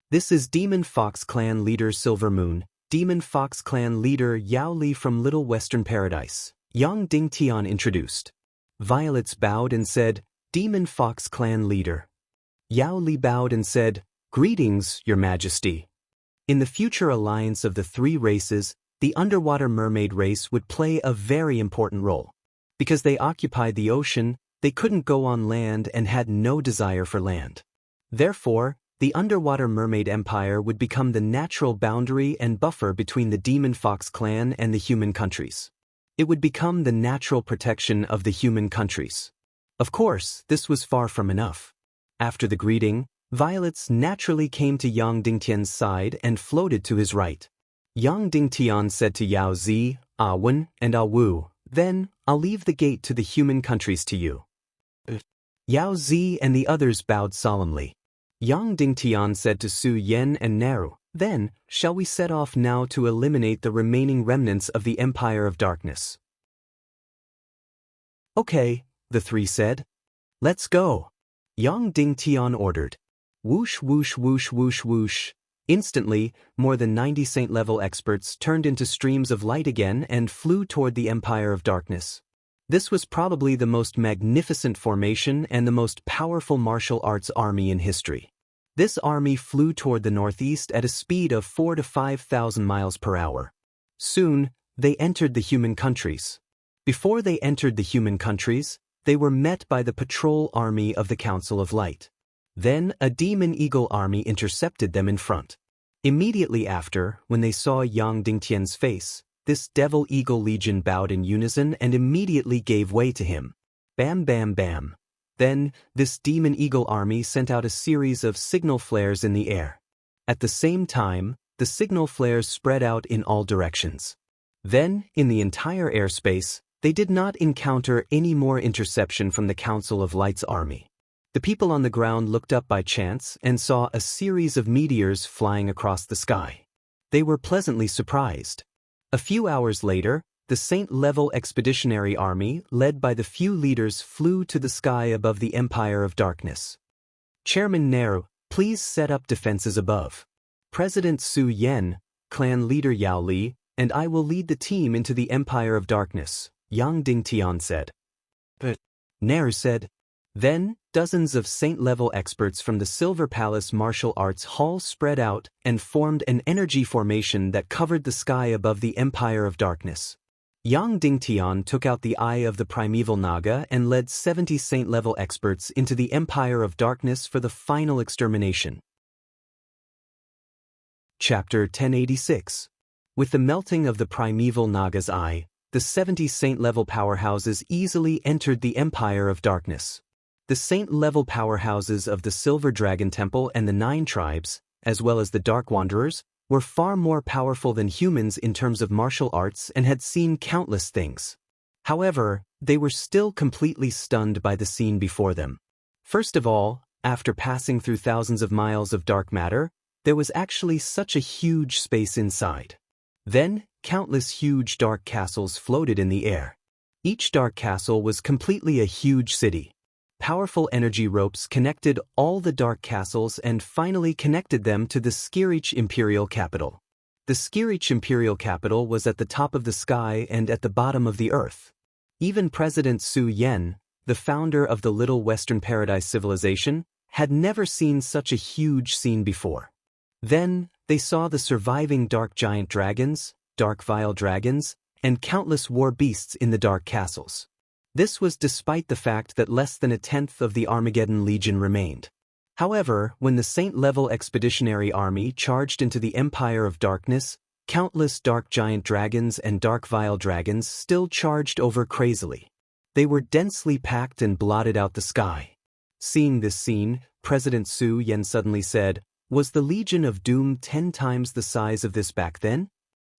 "This is Demon Fox Clan leader Silver Moon, Demon Fox Clan leader Yao Li from Little Western Paradise," Yang Dingtian introduced. Violets bowed and said, "Demon Fox Clan leader." Yao Li bowed and said, "Greetings, Your Majesty." In the future alliance of the 3 races, the underwater mermaid race would play a very important role. Because they occupied the ocean, they couldn't go on land and had no desire for land. Therefore, the underwater mermaid empire would become the natural boundary and buffer between the Demon Fox clan and the human countries. It would become the natural protection of the human countries. Of course, this was far from enough. After the greeting, Violets naturally came to Yang Dingtian's side and floated to his right. Yang Dingtian said to Yao Zi, "Ah Wen, and Ah Wu, then, I'll leave the gate to the human countries to you." Yao Zi and the others bowed solemnly. Yang Dingtian said to Su Yen and Naru, "Then, shall we set off now to eliminate the remaining remnants of the Empire of Darkness?" "Okay," the 3 said. "Let's go." Yang Dingtian ordered. Whoosh whoosh whoosh whoosh whoosh. Instantly, more than 90 saint-level experts turned into streams of light again and flew toward the Empire of Darkness. This was probably the most magnificent formation and the most powerful martial arts army in history. This army flew toward the northeast at a speed of 4,000 to 5,000 miles per hour. Soon, they entered the human countries. Before they entered the human countries, they were met by the patrol army of the Council of Light. Then a demon eagle army intercepted them in front. Immediately after, when they saw Yang Dingtian's face, this devil eagle legion bowed in unison and immediately gave way to him. Bam bam bam. Then, this demon eagle army sent out a series of signal flares in the air. At the same time, the signal flares spread out in all directions. Then, in the entire airspace, they did not encounter any more interception from the Council of Light's army. The people on the ground looked up by chance and saw a series of meteors flying across the sky. They were pleasantly surprised. A few hours later, the Saint-level expeditionary army, led by the few leaders, flew to the sky above the Empire of Darkness. "Chairman Nero, please set up defenses above. President Su Yen, clan leader Yao Li, and I will lead the team into the Empire of Darkness," Yang Dingtian said. But Nero said, Then, dozens of saint-level experts from the Silver Palace Martial Arts Hall spread out and formed an energy formation that covered the sky above the Empire of Darkness. Yang Dingtian took out the Eye of the Primeval Naga and led 70 saint-level experts into the Empire of Darkness for the final extermination. Chapter 1086. With the melting of the Primeval Naga's eye, the 70 saint-level powerhouses easily entered the Empire of Darkness. The saint-level powerhouses of the Silver Dragon Temple and the 9 tribes, as well as the Dark Wanderers, were far more powerful than humans in terms of martial arts and had seen countless things. However, they were still completely stunned by the scene before them. First of all, after passing through thousands of miles of dark matter, there was actually such a huge space inside. Then, countless huge dark castles floated in the air. Each dark castle was completely a huge city. Powerful energy ropes connected all the dark castles and finally connected them to the Skirich Imperial Capital. The Skirich Imperial Capital was at the top of the sky and at the bottom of the earth. Even President Su Yen, the founder of the Little Western Paradise civilization, had never seen such a huge scene before. Then, they saw the surviving dark giant dragons, dark vile dragons, and countless war beasts in the dark castles. This was despite the fact that less than a tenth of the Armageddon Legion remained. However, when the Saint-level expeditionary army charged into the Empire of Darkness, countless dark giant dragons and dark vile dragons still charged over crazily. They were densely packed and blotted out the sky. Seeing this scene, President Su Yen suddenly said, "Was the Legion of Doom 10 times the size of this back then?"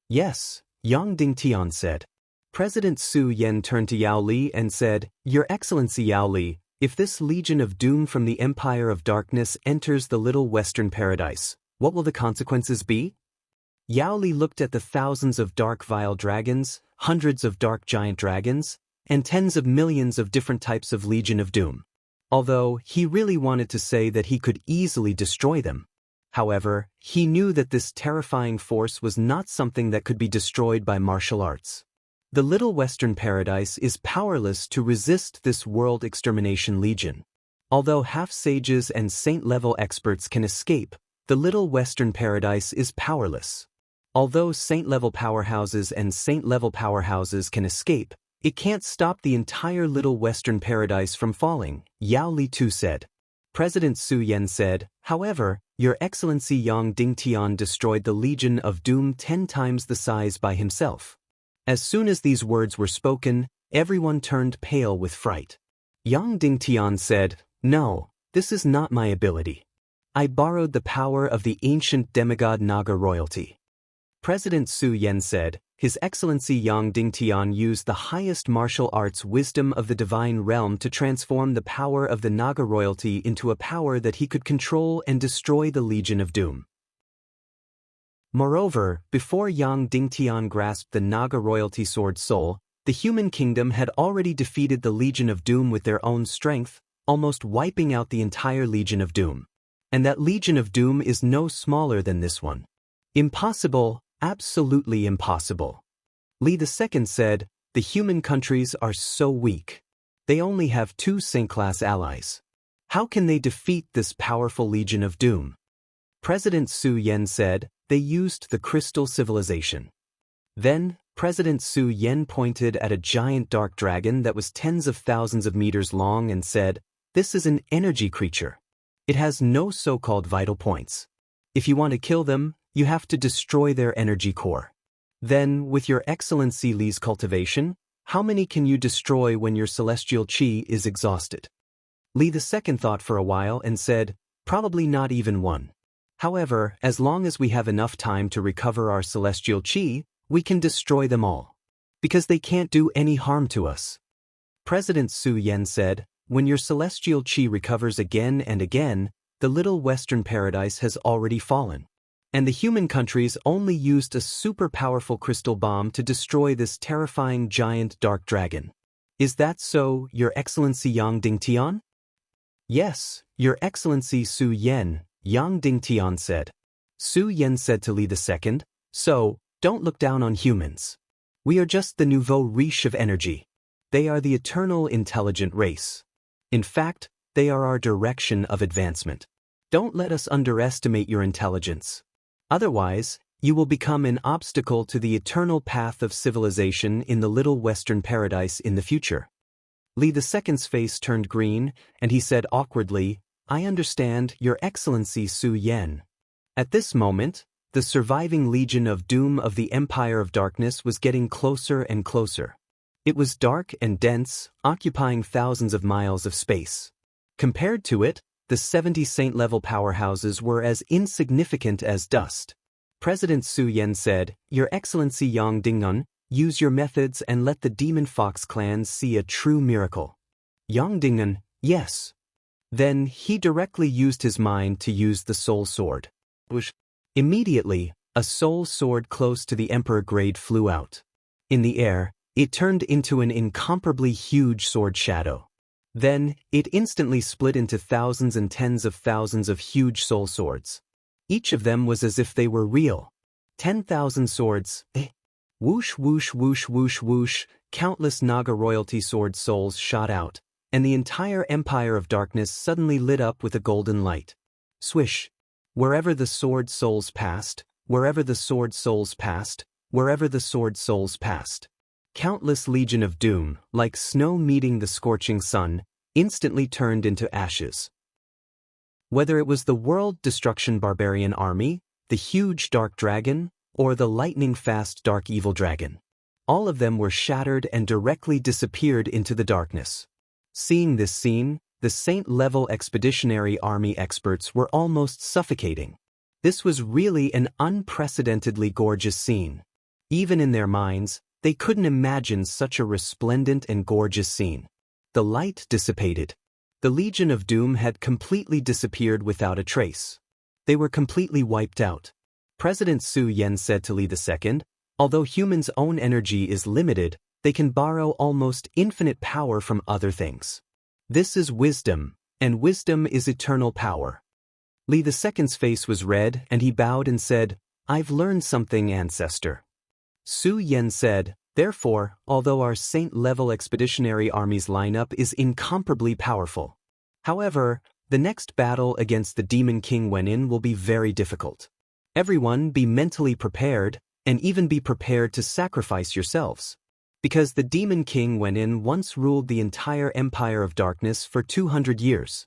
"Yes," Yang Dingtian said. President Su Yen turned to Yao Li and said, "Your Excellency Yao Li, if this Legion of Doom from the Empire of Darkness enters the Little Western Paradise, what will the consequences be?" Yao Li looked at the thousands of dark vile dragons, hundreds of dark giant dragons, and tens of millions of different types of Legion of Doom. Although he really wanted to say that he could easily destroy them. However, he knew that this terrifying force was not something that could be destroyed by martial arts. The Little Western Paradise is powerless to resist this World Extermination Legion. Although half-sages and saint-level experts can escape, the Little Western Paradise is powerless. Although saint-level powerhouses and saint-level powerhouses can escape, it can't stop the entire Little Western Paradise from falling, Yao Li too said. President Su Yen said, "However, Your Excellency Yang Dingtian destroyed the Legion of Doom 10 times the size by himself." As soon as these words were spoken, everyone turned pale with fright. Yang Dingtian said, "No, this is not my ability. I borrowed the power of the ancient demigod Naga royalty." President Su Yen said, "His Excellency Yang Dingtian used the highest martial arts wisdom of the divine realm to transform the power of the Naga royalty into a power that he could control and destroy the Legion of Doom." Moreover, before Yang Dingtian grasped the Naga royalty sword soul, the human kingdom had already defeated the Legion of Doom with their own strength, almost wiping out the entire Legion of Doom. And that Legion of Doom is no smaller than this one. Impossible, absolutely impossible. Li II said, "The human countries are so weak. They only have 2 Saint-class allies. How can they defeat this powerful Legion of Doom?" President Su Yen said, "They used the Crystal Civilization." Then, President Su Yen pointed at a giant dark dragon that was tens of thousands of meters long and said, "This is an energy creature. It has no so-called vital points. If you want to kill them, you have to destroy their energy core. Then, with Your Excellency Li's cultivation, how many can you destroy when your celestial chi is exhausted?" Li II thought for a while and said, "Probably not even one. However, as long as we have enough time to recover our celestial chi, we can destroy them all. Because they can't do any harm to us." President Su Yen said, "When your celestial chi recovers again and again, the Little Western Paradise has already fallen. And the human countries only used a super powerful crystal bomb to destroy this terrifying giant dark dragon. Is that so, Your Excellency Yang Dingtian?" "Yes, Your Excellency Su Yen," Yang Dingtian said. Su Yen said to Li II, "So, don't look down on humans. We are just the nouveau riche of energy. They are the eternal intelligent race. In fact, they are our direction of advancement. Don't let us underestimate your intelligence. Otherwise, you will become an obstacle to the eternal path of civilization in the Little Western Paradise in the future." Li II's face turned green, and he said awkwardly, "I understand, Your Excellency Su Yen." At this moment, the surviving Legion of Doom of the Empire of Darkness was getting closer and closer. It was dark and dense, occupying thousands of miles of space. Compared to it, the 70 Saint-level powerhouses were as insignificant as dust. President Su Yen said, "Your Excellency Yang Dingun, use your methods and let the Demon Fox clans see a true miracle." Yang Dingun, "Yes." Then he directly used his mind to use the soul sword. Immediately, a soul sword close to the Emperor grade flew out. In the air, it turned into an incomparably huge sword shadow. Then, it instantly split into thousands and tens of thousands of huge soul swords. Each of them was as if they were real. 10,000 swords. Whoosh whoosh whoosh whoosh whoosh, countless Naga royalty sword souls shot out, and the entire Empire of Darkness suddenly lit up with a golden light. Swish! Wherever the sword souls passed, wherever the sword souls passed, wherever the sword souls passed. Countless legion of doom, like snow meeting the scorching sun, instantly turned into ashes. Whether it was the world destruction barbarian army, the huge dark dragon, or the lightning-fast dark evil dragon, all of them were shattered and directly disappeared into the darkness. Seeing this scene, the Saint-level expeditionary army experts were almost suffocating. This was really an unprecedentedly gorgeous scene. Even in their minds, they couldn't imagine such a resplendent and gorgeous scene. The light dissipated. The Legion of Doom had completely disappeared without a trace. They were completely wiped out. President Su Yen said to Li II, although humans' own energy is limited, they can borrow almost infinite power from other things. This is wisdom, and wisdom is eternal power. Li II's face was red and he bowed and said, I've learned something, ancestor. Su Yen said, therefore, although our Saint-level expeditionary army's lineup is incomparably powerful. However, the next battle against the Demon King Wenin will be very difficult. Everyone be mentally prepared, and even be prepared to sacrifice yourselves. Because the Demon King Wenin once ruled the entire Empire of Darkness for 200 years.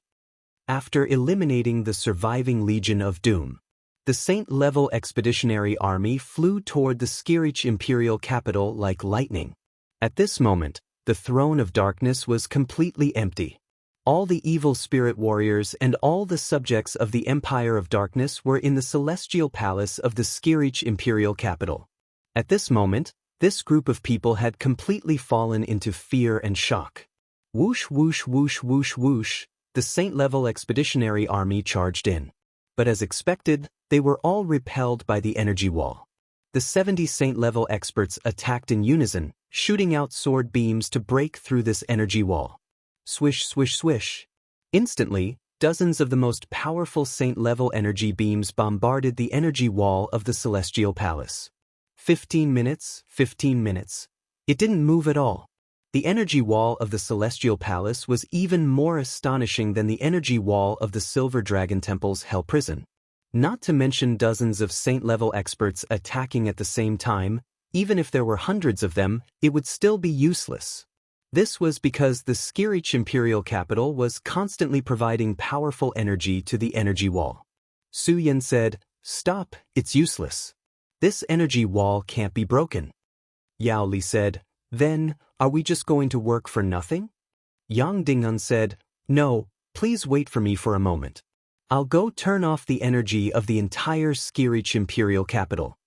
After eliminating the surviving Legion of Doom, the Saint-level expeditionary army flew toward the Skirich imperial capital like lightning. At this moment, the throne of darkness was completely empty. All the evil spirit warriors and all the subjects of the Empire of Darkness were in the celestial palace of the Skirich imperial capital. At this moment, this group of people had completely fallen into fear and shock. Whoosh whoosh whoosh whoosh whoosh, the Saint-level expeditionary army charged in. But as expected, they were all repelled by the energy wall. The 70 Saint-level experts attacked in unison, shooting out sword beams to break through this energy wall. Swish swish swish. Instantly, dozens of the most powerful Saint-level energy beams bombarded the energy wall of the celestial palace. 15 minutes, 15 minutes. It didn't move at all. The energy wall of the celestial palace was even more astonishing than the energy wall of the Silver Dragon Temple's hell prison. Not to mention dozens of Saint-level experts attacking at the same time, even if there were hundreds of them, it would still be useless. This was because the Skirich imperial capital was constantly providing powerful energy to the energy wall. Su Yen said, stop, it's useless. This energy wall can't be broken. Yao Li said, then, are we just going to work for nothing? Yang Dingun said, no, please wait for me for a moment. I'll go turn off the energy of the entire Skirich imperial capital.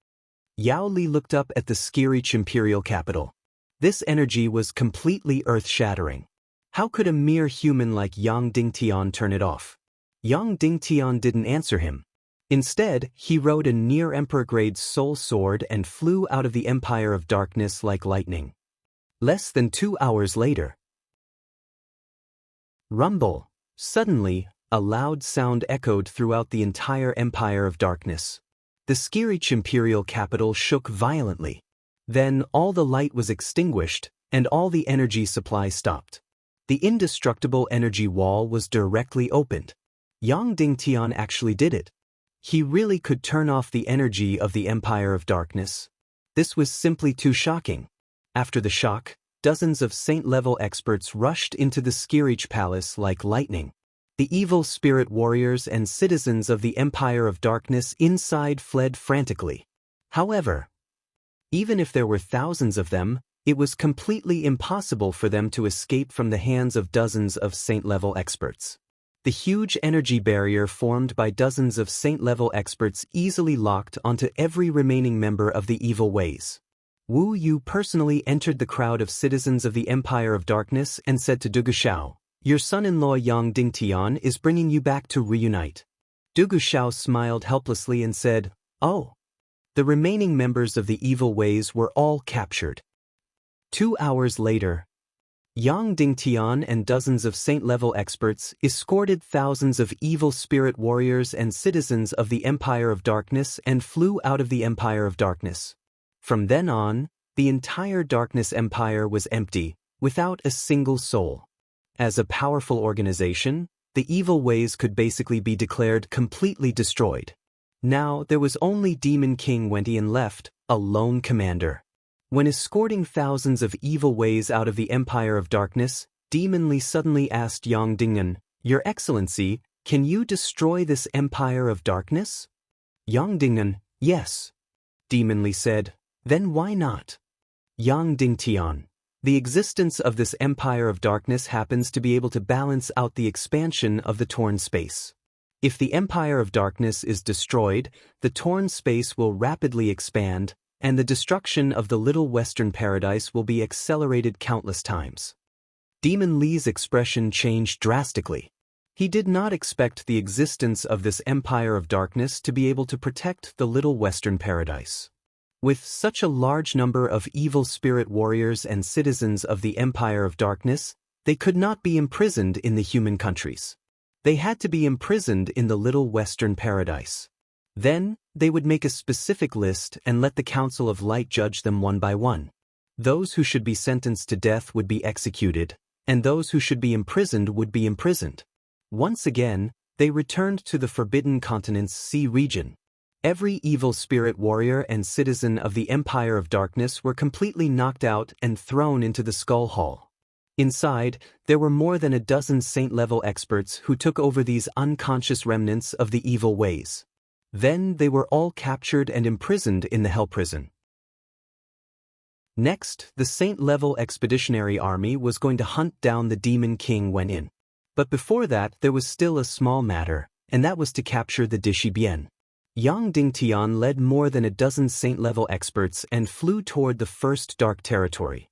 Yao Li looked up at the Skirich imperial capital. This energy was completely earth-shattering. How could a mere human like Yang Dingtian turn it off? Yang Dingtian didn't answer him. Instead, he rode a near-emperor-grade soul sword and flew out of the Empire of Darkness like lightning. Less than 2 hours later. Rumble. Suddenly, a loud sound echoed throughout the entire Empire of Darkness. The Skirich imperial capital shook violently. Then all the light was extinguished, and all the energy supply stopped. The indestructible energy wall was directly opened. Yang Dingtian actually did it. He really could turn off the energy of the Empire of Darkness. This was simply too shocking. After the shock, dozens of Saint-level experts rushed into the Skirich palace like lightning. The evil spirit warriors and citizens of the Empire of Darkness inside fled frantically. However, even if there were thousands of them, it was completely impossible for them to escape from the hands of dozens of Saint-level experts. The huge energy barrier formed by dozens of Saint-level experts easily locked onto every remaining member of the evil ways. Wu Yu personally entered the crowd of citizens of the Empire of Darkness and said to Dugushao, your son-in-law Yang Dingtian is bringing you back to reunite. Dugushao smiled helplessly and said, oh. The remaining members of the evil ways were all captured. 2 hours later, Yang Dingtian and dozens of Saint-level experts escorted thousands of evil spirit warriors and citizens of the Empire of Darkness and flew out of the Empire of Darkness. From then on, the entire Darkness Empire was empty, without a single soul. As a powerful organization, the evil ways could basically be declared completely destroyed. Now there was only Demon King Wentian left, a lone commander. When escorting thousands of evil ways out of the Empire of Darkness, Demon Li suddenly asked Yang Dingan, "Your Excellency, can you destroy this Empire of Darkness?" Yang Dingan, "Yes." Demon Li said, "Then why not?" Yang Dingtian, the existence of this Empire of Darkness happens to be able to balance out the expansion of the torn space. If the Empire of Darkness is destroyed, the torn space will rapidly expand, and the destruction of the Little Western Paradise will be accelerated countless times. Demon Li's expression changed drastically. He did not expect the existence of this Empire of Darkness to be able to protect the Little Western Paradise. With such a large number of evil spirit warriors and citizens of the Empire of Darkness, they could not be imprisoned in the human countries. They had to be imprisoned in the Little Western Paradise. Then, they would make a specific list and let the Council of Light judge them one by one. Those who should be sentenced to death would be executed, and those who should be imprisoned would be imprisoned. Once again, they returned to the Forbidden Continent's sea region. Every evil spirit warrior and citizen of the Empire of Darkness were completely knocked out and thrown into the Skull Hall. Inside, there were more than a dozen saint-level experts who took over these unconscious remnants of the evil ways. Then they were all captured and imprisoned in the Hell Prison. Next, the saint-level expeditionary army was going to hunt down the Demon King Wentian. But before that, there was still a small matter, and that was to capture the Dishibian. Yang Dingtian led more than a dozen saint-level experts and flew toward the First Dark Territory.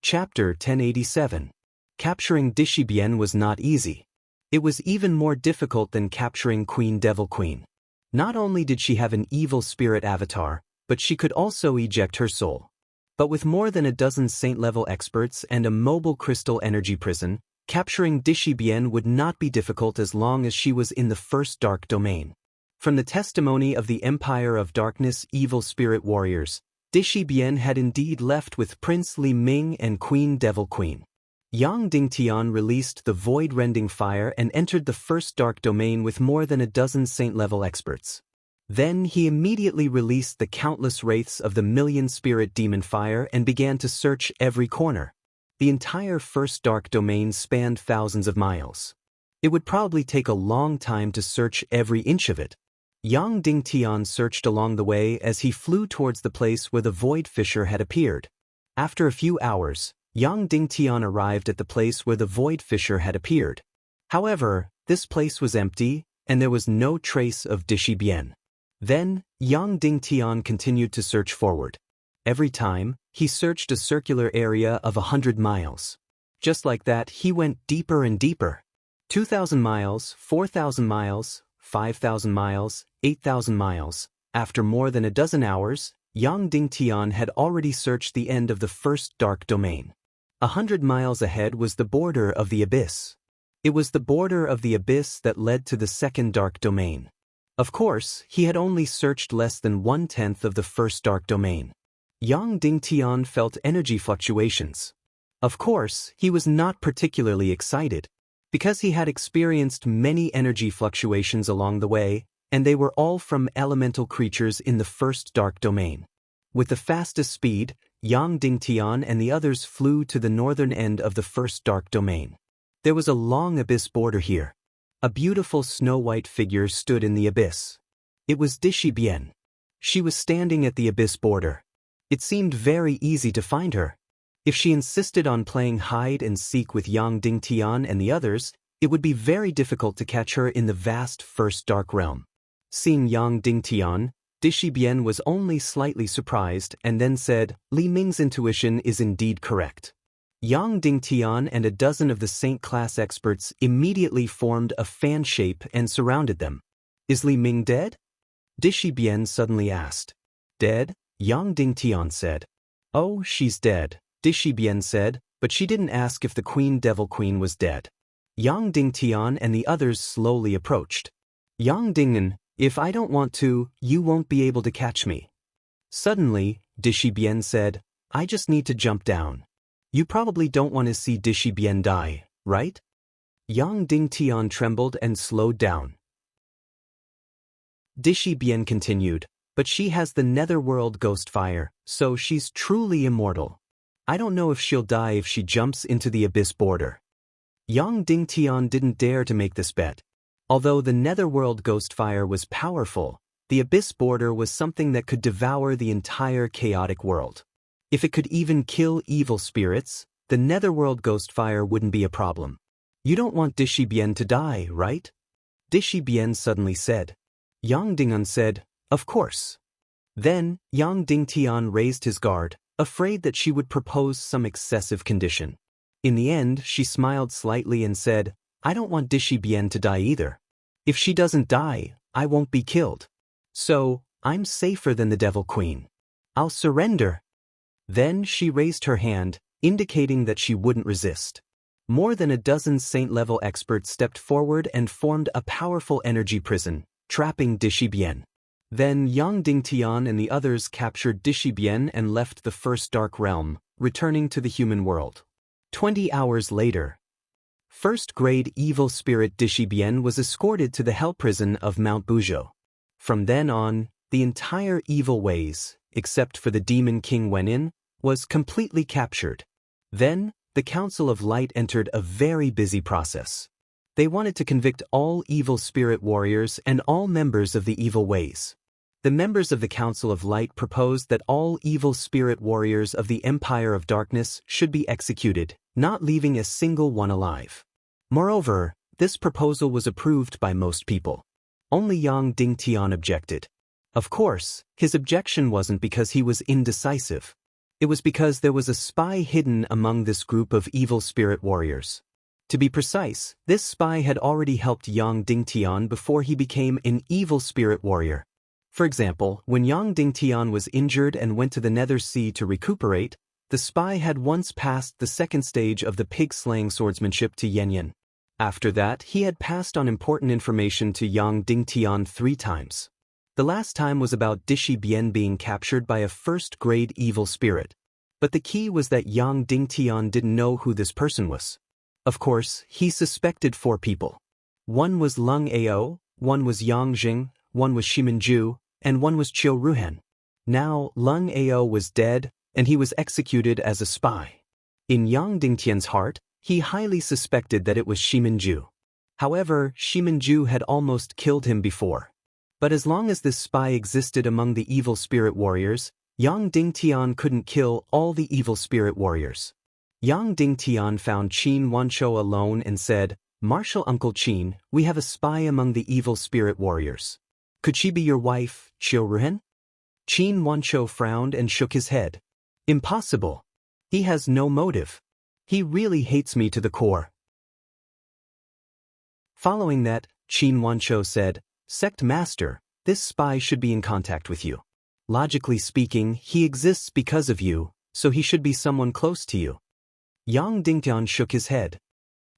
Chapter 1087. Capturing Dishibian was not easy. It was even more difficult than capturing Queen Devil Queen. Not only did she have an evil spirit avatar, but she could also eject her soul. But with more than a dozen saint-level experts and a mobile crystal energy prison, capturing Dishibian would not be difficult as long as she was in the First Dark Domain. From the testimony of the Empire of Darkness evil spirit warriors, Dishibian had indeed left with Prince Li Ming and Queen Devil Queen. Yang Dingtian released the void-rending fire and entered the First Dark Domain with more than a dozen saint-level experts. Then he immediately released the countless wraiths of the million-spirit demon fire and began to search every corner. The entire First Dark Domain spanned thousands of miles. It would probably take a long time to search every inch of it. Yang Dingtian searched along the way as he flew towards the place where the Void Fisher had appeared. After a few hours, Yang Dingtian arrived at the place where the Void Fisher had appeared. However, this place was empty, and there was no trace of Dishibian. Then, Yang Dingtian continued to search forward. Every time, he searched a circular area of 100 miles. Just like that, he went deeper and deeper. 2,000 miles, 4,000 miles, 5,000 miles, 8,000 miles. After more than a dozen hours, Yang Dingtian had already searched the end of the First Dark Domain. 100 miles ahead was the border of the Abyss. It was the border of the Abyss that led to the Second Dark Domain. Of course, he had only searched less than 1/10 of the First Dark Domain. Yang Dingtian felt energy fluctuations. Of course, he was not particularly excited, because he had experienced many energy fluctuations along the way, and they were all from elemental creatures in the First Dark Domain. With the fastest speed, Yang Dingtian and the others flew to the northern end of the First Dark Domain. There was a long abyss border here. A beautiful snow-white figure stood in the abyss. It was Dishibian. She was standing at the abyss border. It seemed very easy to find her. If she insisted on playing hide-and-seek with Yang Dingtian and the others, it would be very difficult to catch her in the vast First Dark Realm. Seeing Yang Dingtian, Dishibian was only slightly surprised and then said, "Li Ming's intuition is indeed correct." Yang Dingtian and a dozen of the Saint-class experts immediately formed a fan shape and surrounded them. "Is Li Ming dead?" Dishibian suddenly asked. "Dead?" Yang Dingtian said. "Oh, she's dead," Dishibian said, but she didn't ask if the Queen Devil Queen was dead. Yang Dingtian and the others slowly approached. "Yang Dingen, if I don't want to, you won't be able to catch me." Suddenly, Dishibian said, "I just need to jump down." You probably don't want to see Dishi Bien die, right? Yang Dingtian trembled and slowed down. Dishi Bien continued, but she has the netherworld ghost fire, so she's truly immortal. I don't know if she'll die if she jumps into the abyss border. Yang Dingtian didn't dare to make this bet. Although the netherworld ghost fire was powerful, the abyss border was something that could devour the entire chaotic world. If it could even kill evil spirits, the netherworld ghost fire wouldn't be a problem. You don't want Dishi Bien to die, right? Dishi Bien suddenly said. Yang Dingan said, of course. Then, Yang Dingtian raised his guard, afraid that she would propose some excessive condition. In the end, she smiled slightly and said, I don't want Dishi Bien to die either. If she doesn't die, I won't be killed. So, I'm safer than the Devil Queen. I'll surrender. Then she raised her hand, indicating that she wouldn't resist. More than a dozen saint-level experts stepped forward and formed a powerful energy prison, trapping Dishi Bien. Then Yang Dingtian and the others captured Dishi Bien and left the first dark realm, returning to the human world. 20 hours later, first-grade evil spirit Dishi Bien was escorted to the hell prison of Mount Buzhou. From then on, the entire evil ways, except for the demon king Wenin, was completely captured. Then, the Council of Light entered a very busy process. They wanted to convict all evil spirit warriors and all members of the evil ways. The members of the Council of Light proposed that all evil spirit warriors of the Empire of Darkness should be executed, not leaving a single one alive. Moreover, this proposal was approved by most people. Only Yang Dingtian objected. Of course, his objection wasn't because he was indecisive. It was because there was a spy hidden among this group of evil spirit warriors. To be precise, this spy had already helped Yang Dingtian before he became an evil spirit warrior. For example, when Yang Dingtian was injured and went to the Nether Sea to recuperate, the spy had once passed the second stage of the pig-slaying swordsmanship to Yanyan. After that, he had passed on important information to Yang Dingtian 3 times. The last time was about Dishi Bien being captured by a first-grade evil spirit. But the key was that Yang Dingtian didn't know who this person was. Of course, he suspected 4 people. One was Lung Ao, one was Yang Jing, one was Shiminju, and one was Chiu Ruhen. Now, Lung Ao was dead, and he was executed as a spy. In Yang Dingtian's heart, he highly suspected that it was Shiminju. However, Shiminju had almost killed him before. But as long as this spy existed among the evil spirit warriors, Yang Dingtian couldn't kill all the evil spirit warriors. Yang Dingtian found Qin Wanchou alone and said, Martial Uncle Qin, we have a spy among the evil spirit warriors. Could she be your wife, Chiu Ruhen? Qin Wanchou frowned and shook his head. Impossible. He has no motive. He really hates me to the core. Following that, Qin Wanchou said, Sect Master, this spy should be in contact with you. Logically speaking, he exists because of you, so he should be someone close to you. Yang Dingtian shook his head.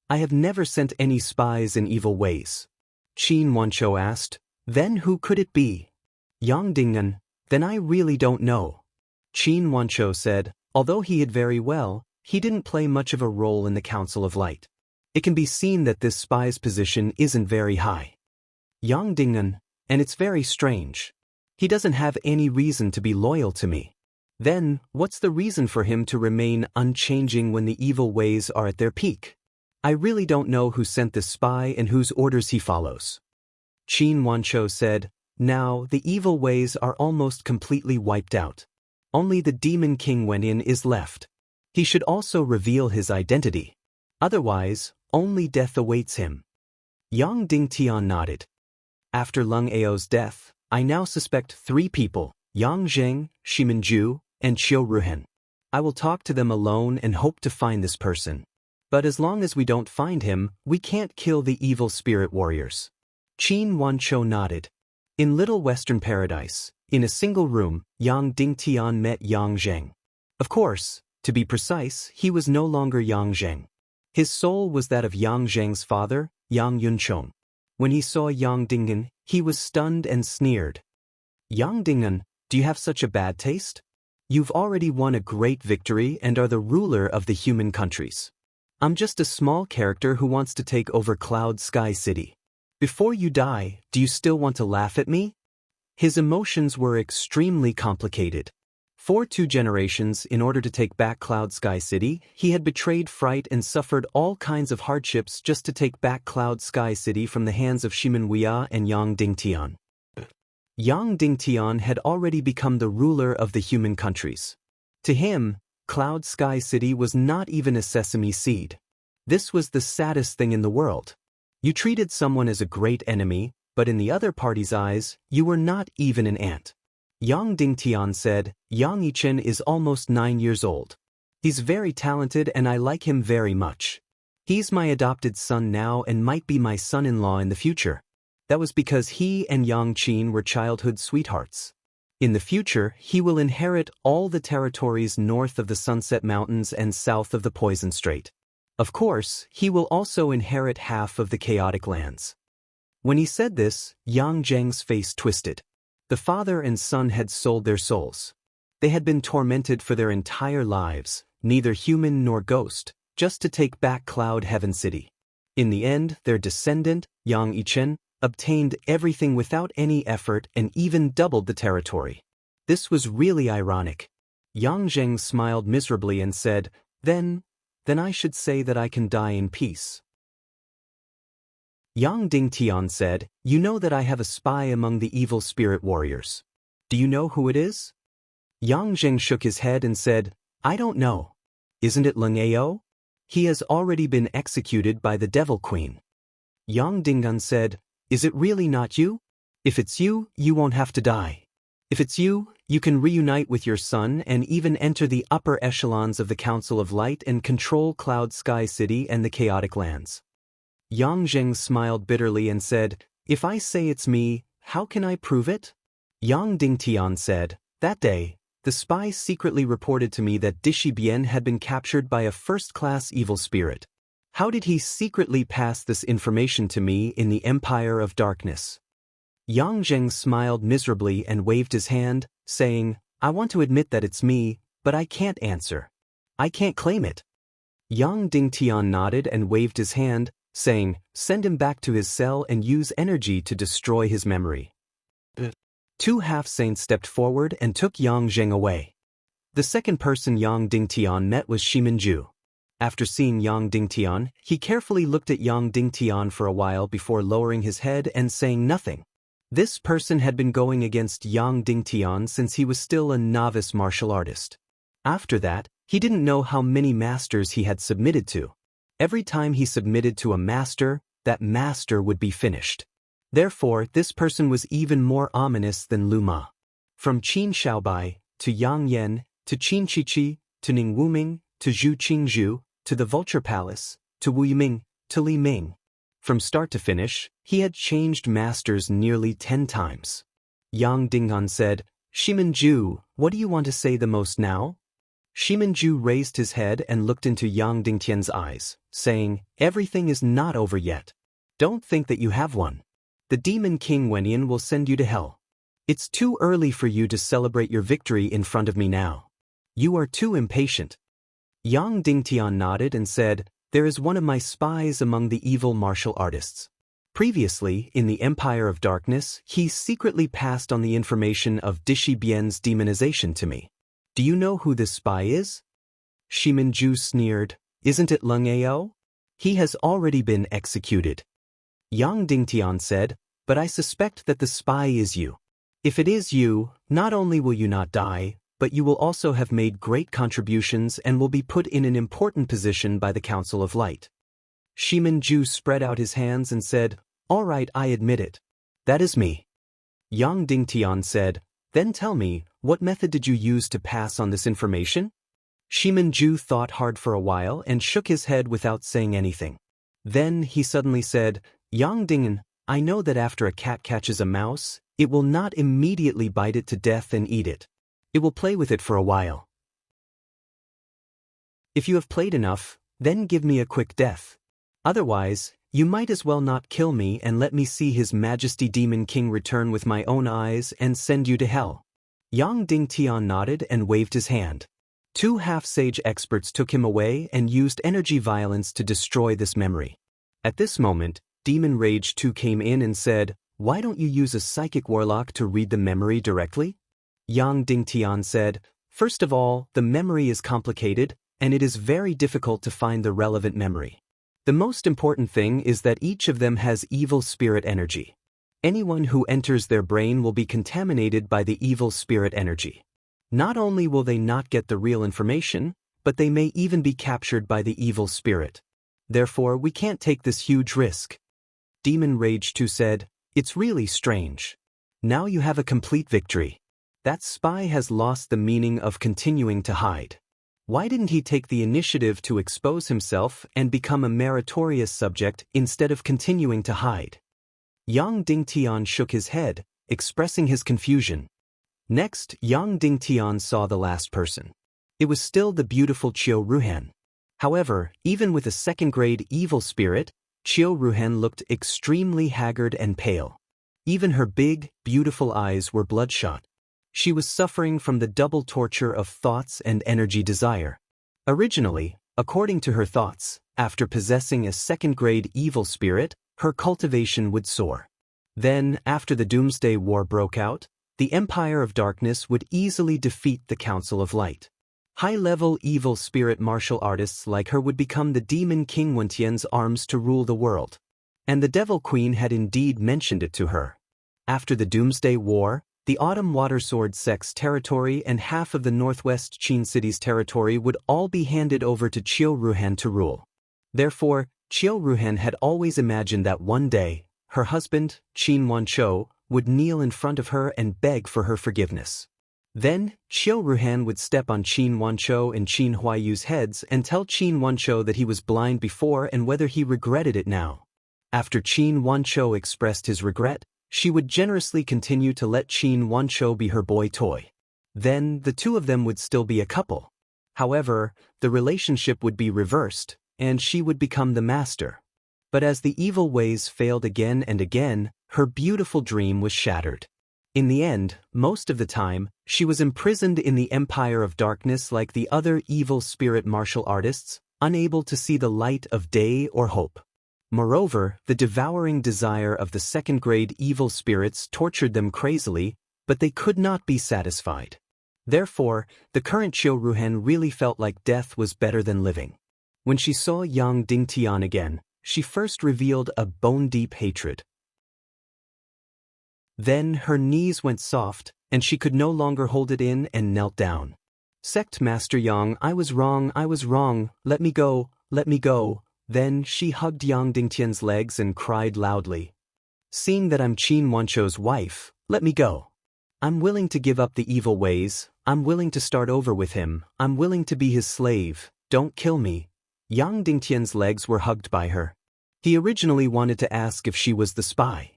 I have never sent any spies in evil ways. Qin Wanchou asked, Then who could it be? Yang Dingnan, then I really don't know. Qin Wanchou said, although he hid very well, he didn't play much of a role in the Council of Light. It can be seen that this spy's position isn't very high. Yang Dingnan, and it's very strange. He doesn't have any reason to be loyal to me. Then, what's the reason for him to remain unchanging when the evil ways are at their peak? I really don't know who sent this spy and whose orders he follows. Qin Wanchou said, Now, the evil ways are almost completely wiped out. Only the Demon King Wenin is left. He should also reveal his identity. Otherwise, only death awaits him. Yang Dingtian nodded. After Lung Ao's death, I now suspect 3 people, Yang Zheng, Shiminju, and Chiu Ruhen. I will talk to them alone and hope to find this person. But as long as we don't find him, we can't kill the evil spirit warriors. Qin Wanchou nodded. In Little Western Paradise, in a single room, Yang Dingtian met Yang Zheng. Of course, to be precise, he was no longer Yang Zheng. His soul was that of Yang Zheng's father, Yang Yunchong. When he saw Yang Dingan, he was stunned and sneered. Yang Dingan, do you have such a bad taste? You've already won a great victory and are the ruler of the human countries. I'm just a small character who wants to take over Cloud Sky City. Before you die, do you still want to laugh at me? His emotions were extremely complicated. For 2 generations, in order to take back Cloud Sky City, he had betrayed Fright and suffered all kinds of hardships just to take back Cloud Sky City from the hands of Shimin Weya and Yang Dingtian. Yang Dingtian had already become the ruler of the human countries. To him, Cloud Sky City was not even a sesame seed. This was the saddest thing in the world. You treated someone as a great enemy, but in the other party's eyes, you were not even an ant. Yang Dingtian said, Yang Yichen is almost 9 years old. He's very talented and I like him very much. He's my adopted son now and might be my son-in-law in the future. That was because he and Yang Qin were childhood sweethearts. In the future, he will inherit all the territories north of the Sunset Mountains and south of the Poison Strait. Of course, he will also inherit half of the Chaotic Lands. When he said this, Yang Zheng's face twisted. The father and son had sold their souls. They had been tormented for their entire lives, neither human nor ghost, just to take back Cloud Heaven City. In the end, their descendant, Yang Yichen, obtained everything without any effort and even doubled the territory. This was really ironic. Yang Zheng smiled miserably and said, Then I should say that I can die in peace. Yang Dingtian said, You know that I have a spy among the evil spirit warriors. Do you know who it is? Yang Zheng shook his head and said, I don't know. Isn't it Leng Ao? He has already been executed by the Devil Queen. Yang Dingun said, Is it really not you? If it's you, you won't have to die. If it's you, you can reunite with your son and even enter the upper echelons of the Council of Light and control Cloud Sky City and the Chaotic Lands. Yang Zheng smiled bitterly and said, If I say it's me, how can I prove it? Yang Dingtian said, That day, the spy secretly reported to me that Dishi Bian had been captured by a first-class evil spirit. How did he secretly pass this information to me in the Empire of Darkness? Yang Zheng smiled miserably and waved his hand, saying, I want to admit that it's me, but I can't answer. I can't claim it. Yang Dingtian nodded and waved his hand, saying, Send him back to his cell and use energy to destroy his memory. 2 half-saints stepped forward and took Yang Zheng away. The second person Yang Dingtian met was Shiminju. After seeing Yang Dingtian, he carefully looked at Yang Dingtian for a while before lowering his head and saying nothing. This person had been going against Yang Dingtian since he was still a novice martial artist. After that, he didn't know how many masters he had submitted to. Every time he submitted to a master, that master would be finished. Therefore, this person was even more ominous than Lu Ma. From Qin Xiaobai, to Yang Yan, to Qin Chichi, to Ning Wuming, to Zhu Qingzhu, to the Vulture Palace, to Wu Yiming, to Li Ming. From start to finish, he had changed masters nearly 10 times. Yang Dingan said, Shiminju, what do you want to say the most now? Shiminju raised his head and looked into Yang Dingtian's eyes, saying, Everything is not over yet. Don't think that you have one. The Demon King Wenyan will send you to hell. It's too early for you to celebrate your victory in front of me now. You are too impatient. Yang Dingtian nodded and said, There is one of my spies among the evil martial artists. Previously, in the Empire of Darkness, he secretly passed on the information of Dishi Bian's demonization to me. Do you know who this spy is? Shiminju sneered, Isn't it Leng Ao? He has already been executed. Yang Dingtian said, But I suspect that the spy is you. If it is you, not only will you not die, but you will also have made great contributions and will be put in an important position by the Council of Light. Shiminju spread out his hands and said, All right, I admit it. That is me. Yang Dingtian said, Then tell me, what method did you use to pass on this information? Shiminju thought hard for a while and shook his head without saying anything. Then he suddenly said, Yang Dingen, I know that after a cat catches a mouse, it will not immediately bite it to death and eat it. It will play with it for a while. If you have played enough, then give me a quick death. Otherwise, you might as well not kill me and let me see His Majesty Demon King return with my own eyes and send you to hell. Yang Dingtian nodded and waved his hand. Two half-sage experts took him away and used energy violence to destroy this memory. At this moment, Demon Rage 2 came in and said, "Why don't you use a psychic warlock to read the memory directly?" Yang Dingtian said, "First of all, the memory is complicated, and it is very difficult to find the relevant memory. The most important thing is that each of them has evil spirit energy. Anyone who enters their brain will be contaminated by the evil spirit energy. Not only will they not get the real information, but they may even be captured by the evil spirit. Therefore, we can't take this huge risk." Demon Rage 2 said, "It's really strange. Now you have a complete victory. That spy has lost the meaning of continuing to hide. Why didn't he take the initiative to expose himself and become a meritorious subject instead of continuing to hide?" Yang Dingtian shook his head, expressing his confusion. Next, Yang Dingtian saw the last person. It was still the beautiful Qiu Ruhan. However, even with a second-grade evil spirit, Qiu Ruhan looked extremely haggard and pale. Even her big, beautiful eyes were bloodshot. She was suffering from the double torture of thoughts and energy desire. Originally, according to her thoughts, after possessing a second-grade evil spirit, her cultivation would soar. Then, after the Doomsday War broke out, the Empire of Darkness would easily defeat the Council of Light. High-level evil spirit martial artists like her would become the Demon King Wentian's arms to rule the world. And the Devil Queen had indeed mentioned it to her. After the Doomsday War, the Autumn Watersword sect's territory and half of the Northwest Qin City's territory would all be handed over to Qiu Ruhan to rule. Therefore, Qiu Ruhan had always imagined that one day, her husband, Qin Wanchou, would kneel in front of her and beg for her forgiveness. Then, Qiu Ruhan would step on Qin Wanchou and Qin Huayu's heads and tell Qin Wanchou that he was blind before and whether he regretted it now. After Qin Wanchou expressed his regret, she would generously continue to let Qin Wanchou be her boy toy. Then, the two of them would still be a couple. However, the relationship would be reversed, and she would become the master. But as the evil ways failed again and again, her beautiful dream was shattered. In the end, most of the time, she was imprisoned in the Empire of Darkness like the other evil spirit martial artists, unable to see the light of day or hope. Moreover, the devouring desire of the second-grade evil spirits tortured them crazily, but they could not be satisfied. Therefore, the current Qiu Ruhan really felt like death was better than living. When she saw Yang Dingtian again, she first revealed a bone-deep hatred. Then her knees went soft, and she could no longer hold it in and knelt down. "Sect Master Yang, I was wrong, let me go, let me go." Then she hugged Yang Dingtian's legs and cried loudly. "Seeing that I'm Qin Wanchou's wife, let me go. I'm willing to give up the evil ways, I'm willing to start over with him, I'm willing to be his slave, don't kill me." Yang Dingtian's legs were hugged by her. He originally wanted to ask if she was the spy.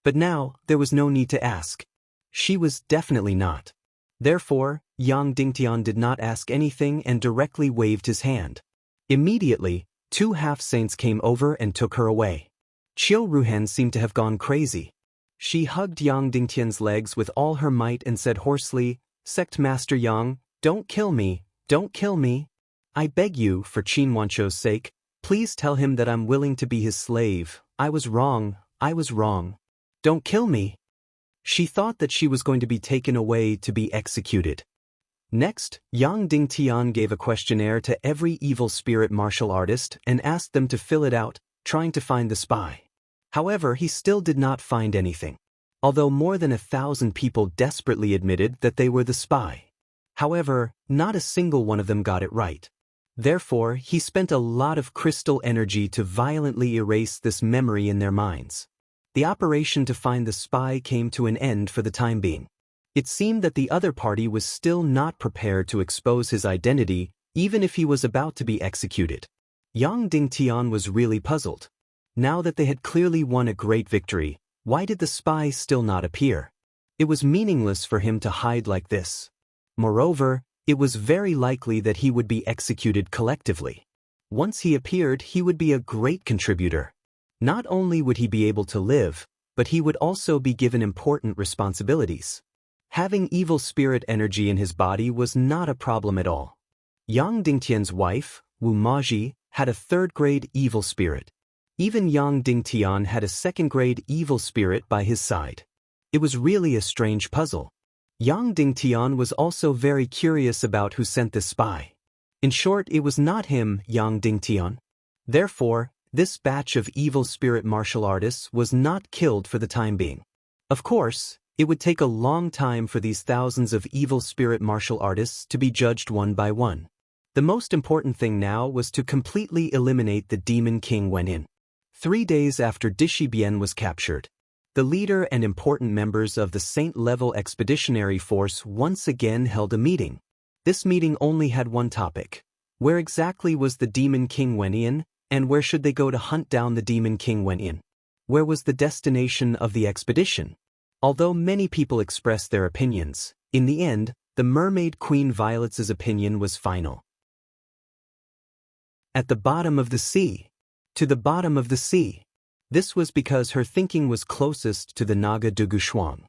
But now, there was no need to ask. She was definitely not. Therefore, Yang Dingtian did not ask anything and directly waved his hand. Immediately, two half-saints came over and took her away. Qiu Ruhan seemed to have gone crazy. She hugged Yang Dingtian's legs with all her might and said hoarsely, "Sect Master Yang, don't kill me, don't kill me. I beg you, for Qin Wanchou's sake, please tell him that I'm willing to be his slave. I was wrong, I was wrong. Don't kill me." She thought that she was going to be taken away to be executed. Next, Yang Dingtian gave a questionnaire to every evil spirit martial artist and asked them to fill it out, trying to find the spy. However, he still did not find anything, although more than 1,000 people desperately admitted that they were the spy. However, not a single one of them got it right. Therefore, he spent a lot of crystal energy to violently erase this memory in their minds. The operation to find the spy came to an end for the time being. It seemed that the other party was still not prepared to expose his identity, even if he was about to be executed. Yang Dingtian was really puzzled. Now that they had clearly won a great victory, why did the spy still not appear? It was meaningless for him to hide like this. Moreover, it was very likely that he would be executed collectively. Once he appeared, he would be a great contributor. Not only would he be able to live, but he would also be given important responsibilities. Having evil spirit energy in his body was not a problem at all. Yang Dingtian's wife, Wu Maji, had a third-grade evil spirit. Even Yang Dingtian had a second-grade evil spirit by his side. It was really a strange puzzle. Yang Dingtian was also very curious about who sent this spy. In short, it was not him, Yang Dingtian. Therefore, this batch of evil spirit martial artists was not killed for the time being. Of course, it would take a long time for these thousands of evil spirit martial artists to be judged one by one. The most important thing now was to completely eliminate the Demon King Wenyin. 3 days after Dishibian was captured, the leader and important members of the Saint-level expeditionary force once again held a meeting. This meeting only had one topic. Where exactly was the Demon King Wenyin, and where should they go to hunt down the Demon King Wenyin? Where was the destination of the expedition? Although many people expressed their opinions, in the end, the Mermaid Queen Violet's opinion was final. At the bottom of the sea. To the bottom of the sea. This was because her thinking was closest to the Naga Dugu Shuang.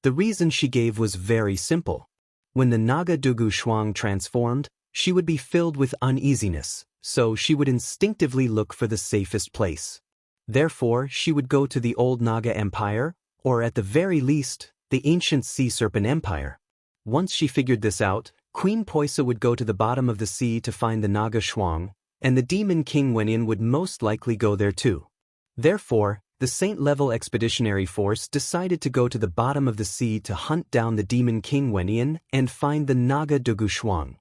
The reason she gave was very simple. When the Naga Dugu Shuang transformed, she would be filled with uneasiness, so she would instinctively look for the safest place. Therefore, she would go to the old Naga Empire, or at the very least, the ancient Sea Serpent Empire. Once she figured this out, Queen Poisa would go to the bottom of the sea to find the Naga Shuang, and the Demon King Wenyin would most likely go there too. Therefore, the Saint-level expeditionary force decided to go to the bottom of the sea to hunt down the Demon King Wenyin and find the Naga Dugu Shuang.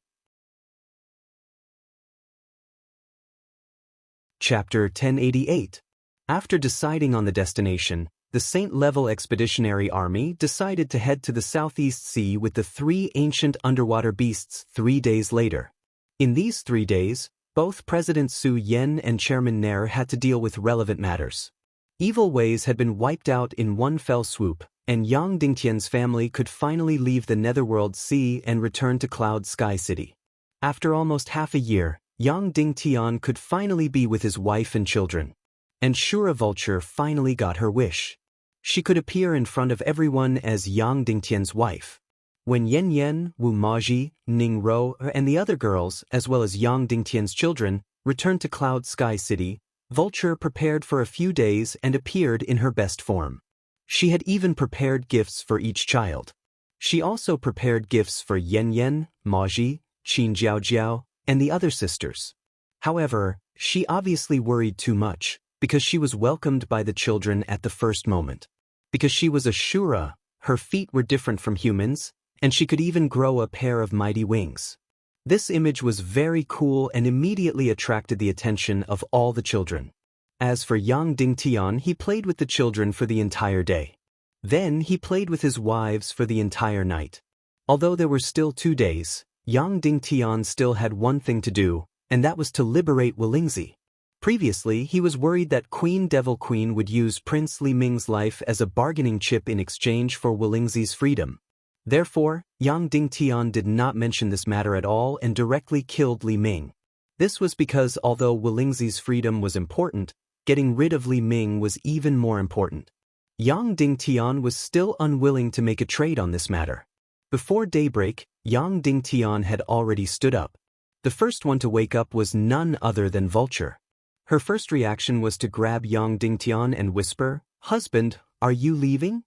Chapter 1088. After deciding on the destination, the Saint-level expeditionary army decided to head to the Southeast Sea with the 3 ancient underwater beasts 3 days later. In these 3 days, both President Su Yen and Chairman Nair had to deal with relevant matters. Evil ways had been wiped out in one fell swoop, and Yang Dingtian's family could finally leave the Netherworld Sea and return to Cloud Sky City. After almost half a year, Yang Dingtian could finally be with his wife and children. And Shura Vulture finally got her wish. She could appear in front of everyone as Yang Dingtian's wife. When Yen Yen, Wu Maji, Ning Ro, and the other girls, as well as Yang Dingtian's children, returned to Cloud Sky City, Vulture prepared for a few days and appeared in her best form. She had even prepared gifts for each child. She also prepared gifts for Yen Yen, Maji, Qin Jiao Jiao, and the other sisters. However, she obviously worried too much, because she was welcomed by the children at the first moment. Because she was a Shura, her feet were different from humans, and she could even grow a pair of mighty wings. This image was very cool and immediately attracted the attention of all the children. As for Yang Dingtian, he played with the children for the entire day. Then he played with his wives for the entire night. Although there were still 2 days, Yang Dingtian still had one thing to do, and that was to liberate Wolingzi. Previously, he was worried that Queen Devil Queen would use Prince Li Ming's life as a bargaining chip in exchange for Wolingzi's freedom. Therefore, Yang Dingtian did not mention this matter at all and directly killed Li Ming. This was because although Wolingzi's freedom was important, getting rid of Li Ming was even more important. Yang Dingtian was still unwilling to make a trade on this matter. Before daybreak, Yang Dingtian had already stood up. The first one to wake up was none other than Vulture. Her first reaction was to grab Yang Dingtian and whisper, "Husband, are you leaving?"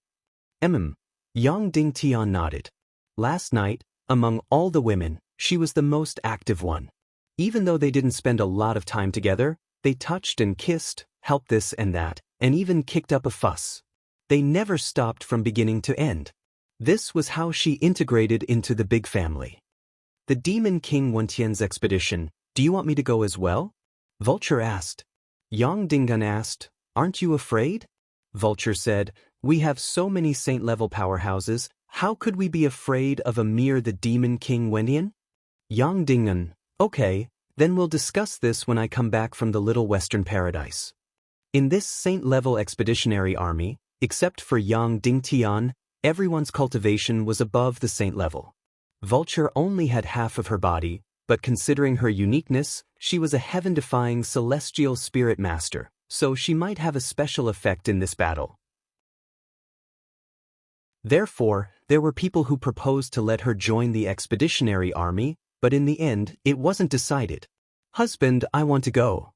Yang Dingtian nodded. Last night, among all the women, she was the most active one. Even though they didn't spend a lot of time together, they touched and kissed, helped this and that, and even kicked up a fuss. They never stopped from beginning to end. This was how she integrated into the big family. The Demon King Wentian's expedition, do you want me to go as well? Vulture asked. Yang Dingan asked, aren't you afraid? Vulture said, we have so many saint-level powerhouses, how could we be afraid of a mere the Demon King Wentian? Yang Dingan, okay, then we'll discuss this when I come back from the Little Western Paradise. In this saint-level expeditionary army, except for Yang Dingtian, everyone's cultivation was above the saint level. Vulture only had half of her body, but considering her uniqueness, she was a heaven-defying celestial spirit master, so she might have a special effect in this battle. Therefore, there were people who proposed to let her join the expeditionary army, but in the end, it wasn't decided. "Husband, I want to go."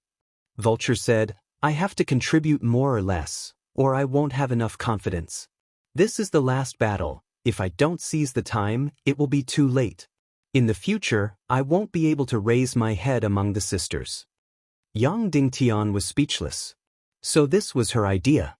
Vulture said, "I have to contribute more or less, or I won't have enough confidence. This is the last battle. If I don't seize the time, it will be too late. In the future, I won't be able to raise my head among the sisters." Yang Dingtian was speechless. So this was her idea.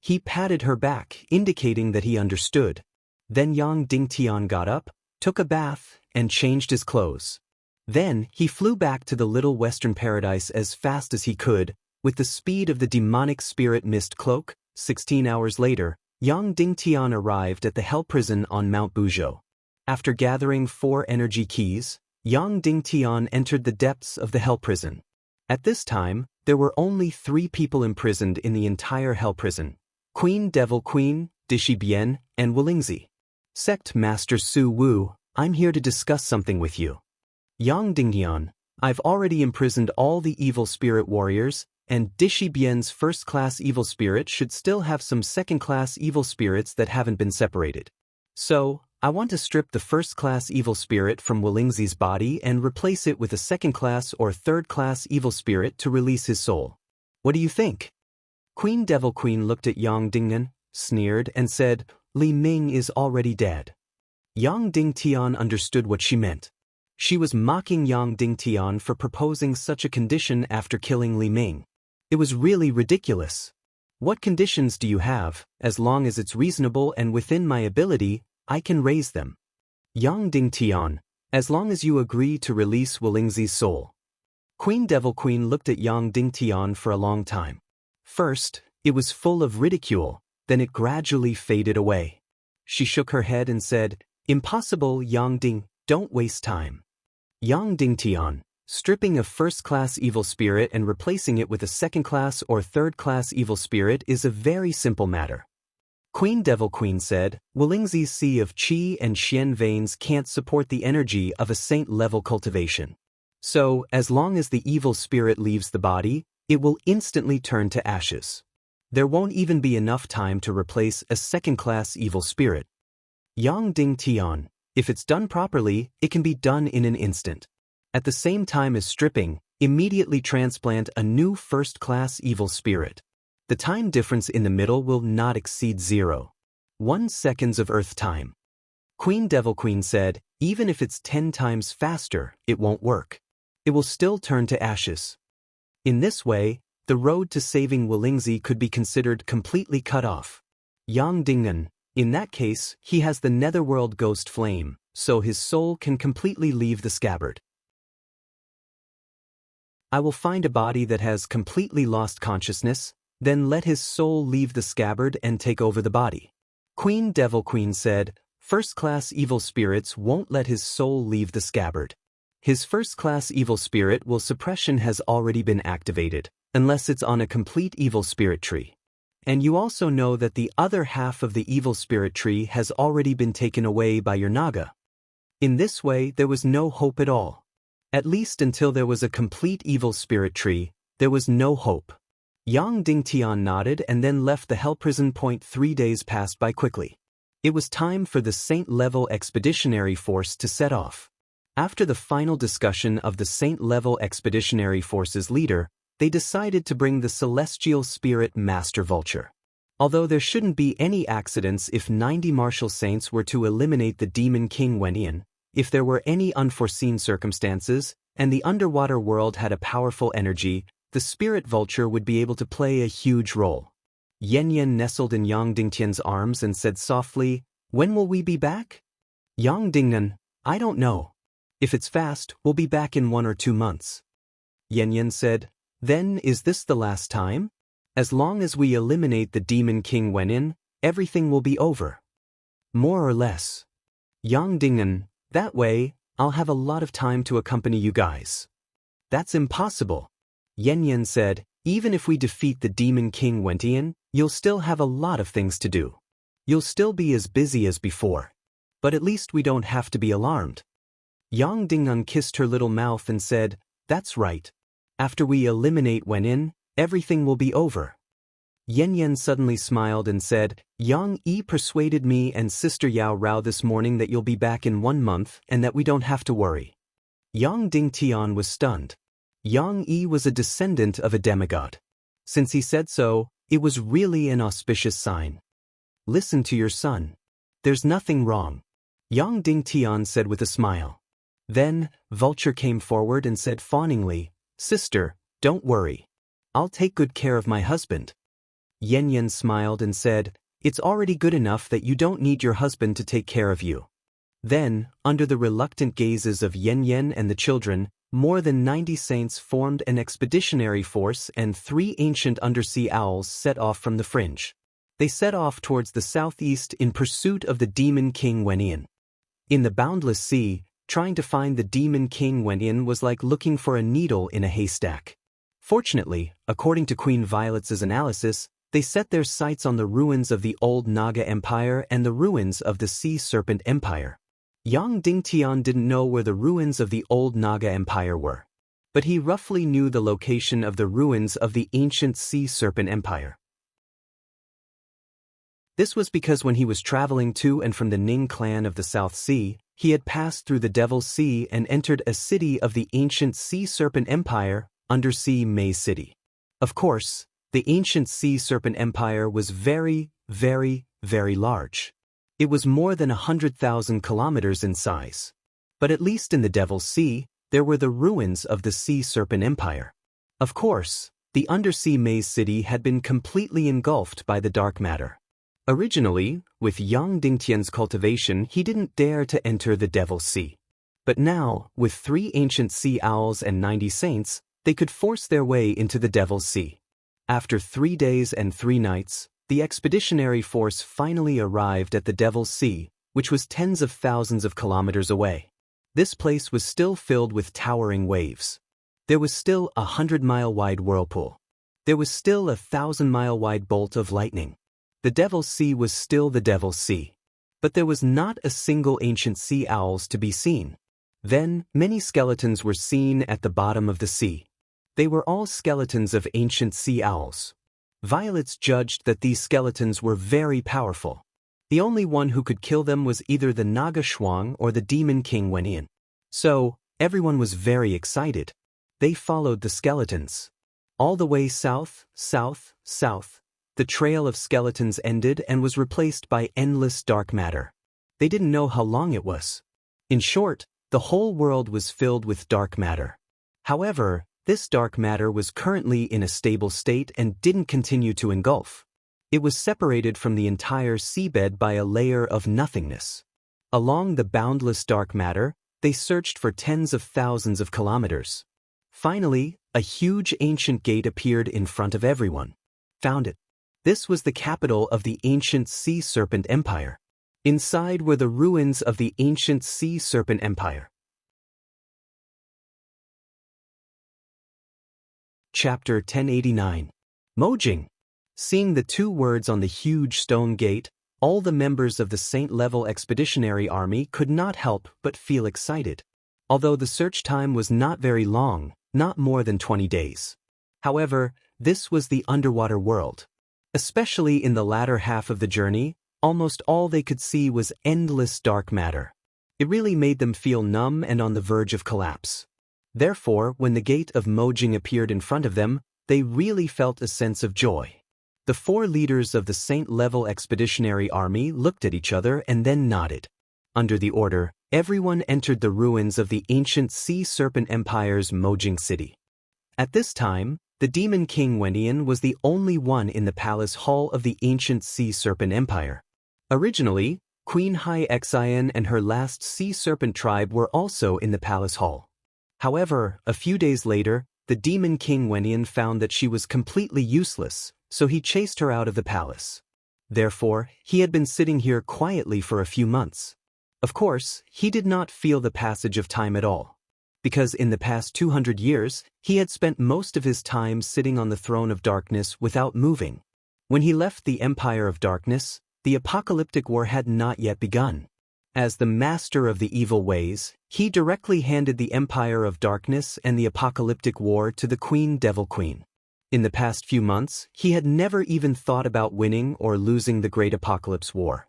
He patted her back, indicating that he understood. Then Yang Dingtian got up, took a bath, and changed his clothes. Then he flew back to the little western paradise as fast as he could, with the speed of the demonic spirit mist cloak. 16 hours later, Yang Dingtian arrived at the hell prison on Mount Buzhou. After gathering 4 energy keys, Yang Dingtian entered the depths of the hell prison. At this time, there were only 3 people imprisoned in the entire hell prison: Queen Devil Queen, Dishi Bian, and Wulingzi. Sect Master Su Wu, I'm here to discuss something with you. Yang Dingtian, I've already imprisoned all the evil spirit warriors, and Dishi Bian's first-class evil spirit should still have some second-class evil spirits that haven't been separated. So, I want to strip the first-class evil spirit from Wulingzi's body and replace it with a second-class or third-class evil spirit to release his soul. What do you think? Queen Devil Queen looked at Yang Dingtian, sneered, and said, "Li Ming is already dead." Yang Dingtian understood what she meant. She was mocking Yang Dingtian for proposing such a condition after killing Li Ming. It was really ridiculous. "What conditions do you have? As long as it's reasonable and within my ability, I can raise them." Yang Dingtian, as long as you agree to release Wulingzi's soul. Queen Devil Queen looked at Yang Dingtian for a long time. First, it was full of ridicule, then it gradually faded away. She shook her head and said, "Impossible, Yang Ding, don't waste time." Yang Dingtian, stripping a first-class evil spirit and replacing it with a second-class or third-class evil spirit is a very simple matter. Queen Devil Queen said, "Wulingzi's sea of qi and xian veins can't support the energy of a saint-level cultivation. So, as long as the evil spirit leaves the body, it will instantly turn to ashes. There won't even be enough time to replace a second-class evil spirit." Yang Dingtian, if it's done properly, it can be done in an instant. At the same time as stripping, immediately transplant a new first-class evil spirit. The time difference in the middle will not exceed 0.1 seconds of Earth time. Queen Devil Queen said, "Even if it's 10 times faster, it won't work. It will still turn to ashes." In this way, the road to saving Wulingzi could be considered completely cut off. Yang Dingtian, in that case, he has the netherworld ghost flame, so his soul can completely leave the scabbard. I will find a body that has completely lost consciousness, then let his soul leave the scabbard and take over the body. Queen Devil Queen said, "First-class evil spirits won't let his soul leave the scabbard. His first-class evil spirit will suppression has already been activated, unless it's on a complete evil spirit tree. And you also know that the other half of the evil spirit tree has already been taken away by your Naga. In this way, there was no hope at all. At least until there was a complete evil spirit tree, there was no hope." Yang Dingtian nodded and then left the hell prison. 3 days passed by quickly. It was time for the Saint-level expeditionary force to set off. After the final discussion of the Saint-level expeditionary force's leader, they decided to bring the celestial spirit Master Vulture. Although there shouldn't be any accidents if 90 martial saints were to eliminate the demon king Wenian, if there were any unforeseen circumstances, and the underwater world had a powerful energy, the spirit vulture would be able to play a huge role. Yen Yen nestled in Yang Dingtian's arms and said softly, "When will we be back?" Yang Dingtian, "I don't know. If it's fast, we'll be back in 1 or 2 months." Yen Yen said, "Then is this the last time? As long as we eliminate the demon king Wenin, everything will be over." "More or less." Yang Dingtian, "That way, I'll have a lot of time to accompany you guys." "That's impossible." Yen Yen said, "Even if we defeat the demon king Wentian, you'll still have a lot of things to do. You'll still be as busy as before. But at least we don't have to be alarmed." Yang Dingtian kissed her little mouth and said, "That's right. After we eliminate Wenin, everything will be over." Yen Yen suddenly smiled and said, Yang Yi persuaded me and Sister Yao Rao this morning that you'll be back in 1 month and that we don't have to worry. Yang Ding Tian was stunned. Yang Yi was a descendant of a demigod. Since he said so, it was really an auspicious sign. Listen to your son. There's nothing wrong, Yang Ding Tian said with a smile. Then, Vulture came forward and said fawningly, Sister, don't worry. I'll take good care of my husband. Yen Yen smiled and said, It's already good enough that you don't need your husband to take care of you. Then, under the reluctant gazes of Yen Yen and the children, more than 90 saints formed an expeditionary force and 3 ancient undersea owls set off from the fringe. They set off towards the southeast in pursuit of the Demon King Wenyan. In the boundless sea, trying to find the Demon King Wenyan was like looking for a needle in a haystack. Fortunately, according to Queen Violet's analysis, they set their sights on the ruins of the old Naga Empire and the ruins of the Sea Serpent Empire. Yang Dingtian didn't know where the ruins of the old Naga Empire were, but he roughly knew the location of the ruins of the ancient Sea Serpent Empire. This was because when he was traveling to and from the Ning clan of the South Sea, he had passed through the Devil's Sea and entered a city of the ancient Sea Serpent Empire, Undersea May City. Of course, the ancient Sea Serpent Empire was very, very, very large. It was more than 100,000 kilometers in size. But at least in the Devil's Sea, there were the ruins of the Sea Serpent Empire. Of course, the Undersea Maze City had been completely engulfed by the dark matter. Originally, with Yang Dingtian's cultivation, he didn't dare to enter the Devil's Sea. But now, with 3 ancient sea owls and 90 saints, they could force their way into the Devil's Sea. After 3 days and 3 nights, the expeditionary force finally arrived at the Devil's Sea, which was tens of thousands of kilometers away. This place was still filled with towering waves. There was still a 100-mile-wide whirlpool. There was still a 1,000-mile-wide bolt of lightning. The Devil's Sea was still the Devil's Sea. But there was not a single ancient sea owls to be seen. Then, many skeletons were seen at the bottom of the sea. They were all skeletons of ancient sea owls. Violets judged that these skeletons were very powerful. The only one who could kill them was either the Naga Shuang or the Demon King Wenyan. So, everyone was very excited. They followed the skeletons. All the way south, south, south, the trail of skeletons ended and was replaced by endless dark matter. They didn't know how long it was. In short, the whole world was filled with dark matter. However, this dark matter was currently in a stable state and didn't continue to engulf. It was separated from the entire seabed by a layer of nothingness. Along the boundless dark matter, they searched for tens of thousands of kilometers. Finally, a huge ancient gate appeared in front of everyone. Found it. This was the capital of the ancient Sea Serpent Empire. Inside were the ruins of the ancient Sea Serpent Empire. Chapter 1089. Mojing. Seeing the 2 words on the huge stone gate, all the members of the Saint-level expeditionary army could not help but feel excited. Although the search time was not very long, not more than 20 days. However, this was the underwater world. Especially in the latter half of the journey, almost all they could see was endless dark matter. It really made them feel numb and on the verge of collapse. Therefore, when the gate of Mojing appeared in front of them, they really felt a sense of joy. The 4 leaders of the Saint-level expeditionary army looked at each other and then nodded. Under the order, everyone entered the ruins of the ancient Sea Serpent Empire's Mojing city. At this time, the Demon King Wenyan was the only one in the palace hall of the ancient Sea Serpent Empire. Originally, Queen Hai Xian and her last Sea Serpent tribe were also in the palace hall. However, a few days later, the Demon King Wenyan found that she was completely useless, so he chased her out of the palace. Therefore, he had been sitting here quietly for a few months. Of course, he did not feel the passage of time at all. Because in the past 200 years, he had spent most of his time sitting on the throne of darkness without moving. When he left the Empire of Darkness, the apocalyptic war had not yet begun. As the master of the evil ways, he directly handed the Empire of Darkness and the apocalyptic war to the Queen Devil Queen. In the past few months, he had never even thought about winning or losing the Great Apocalypse War.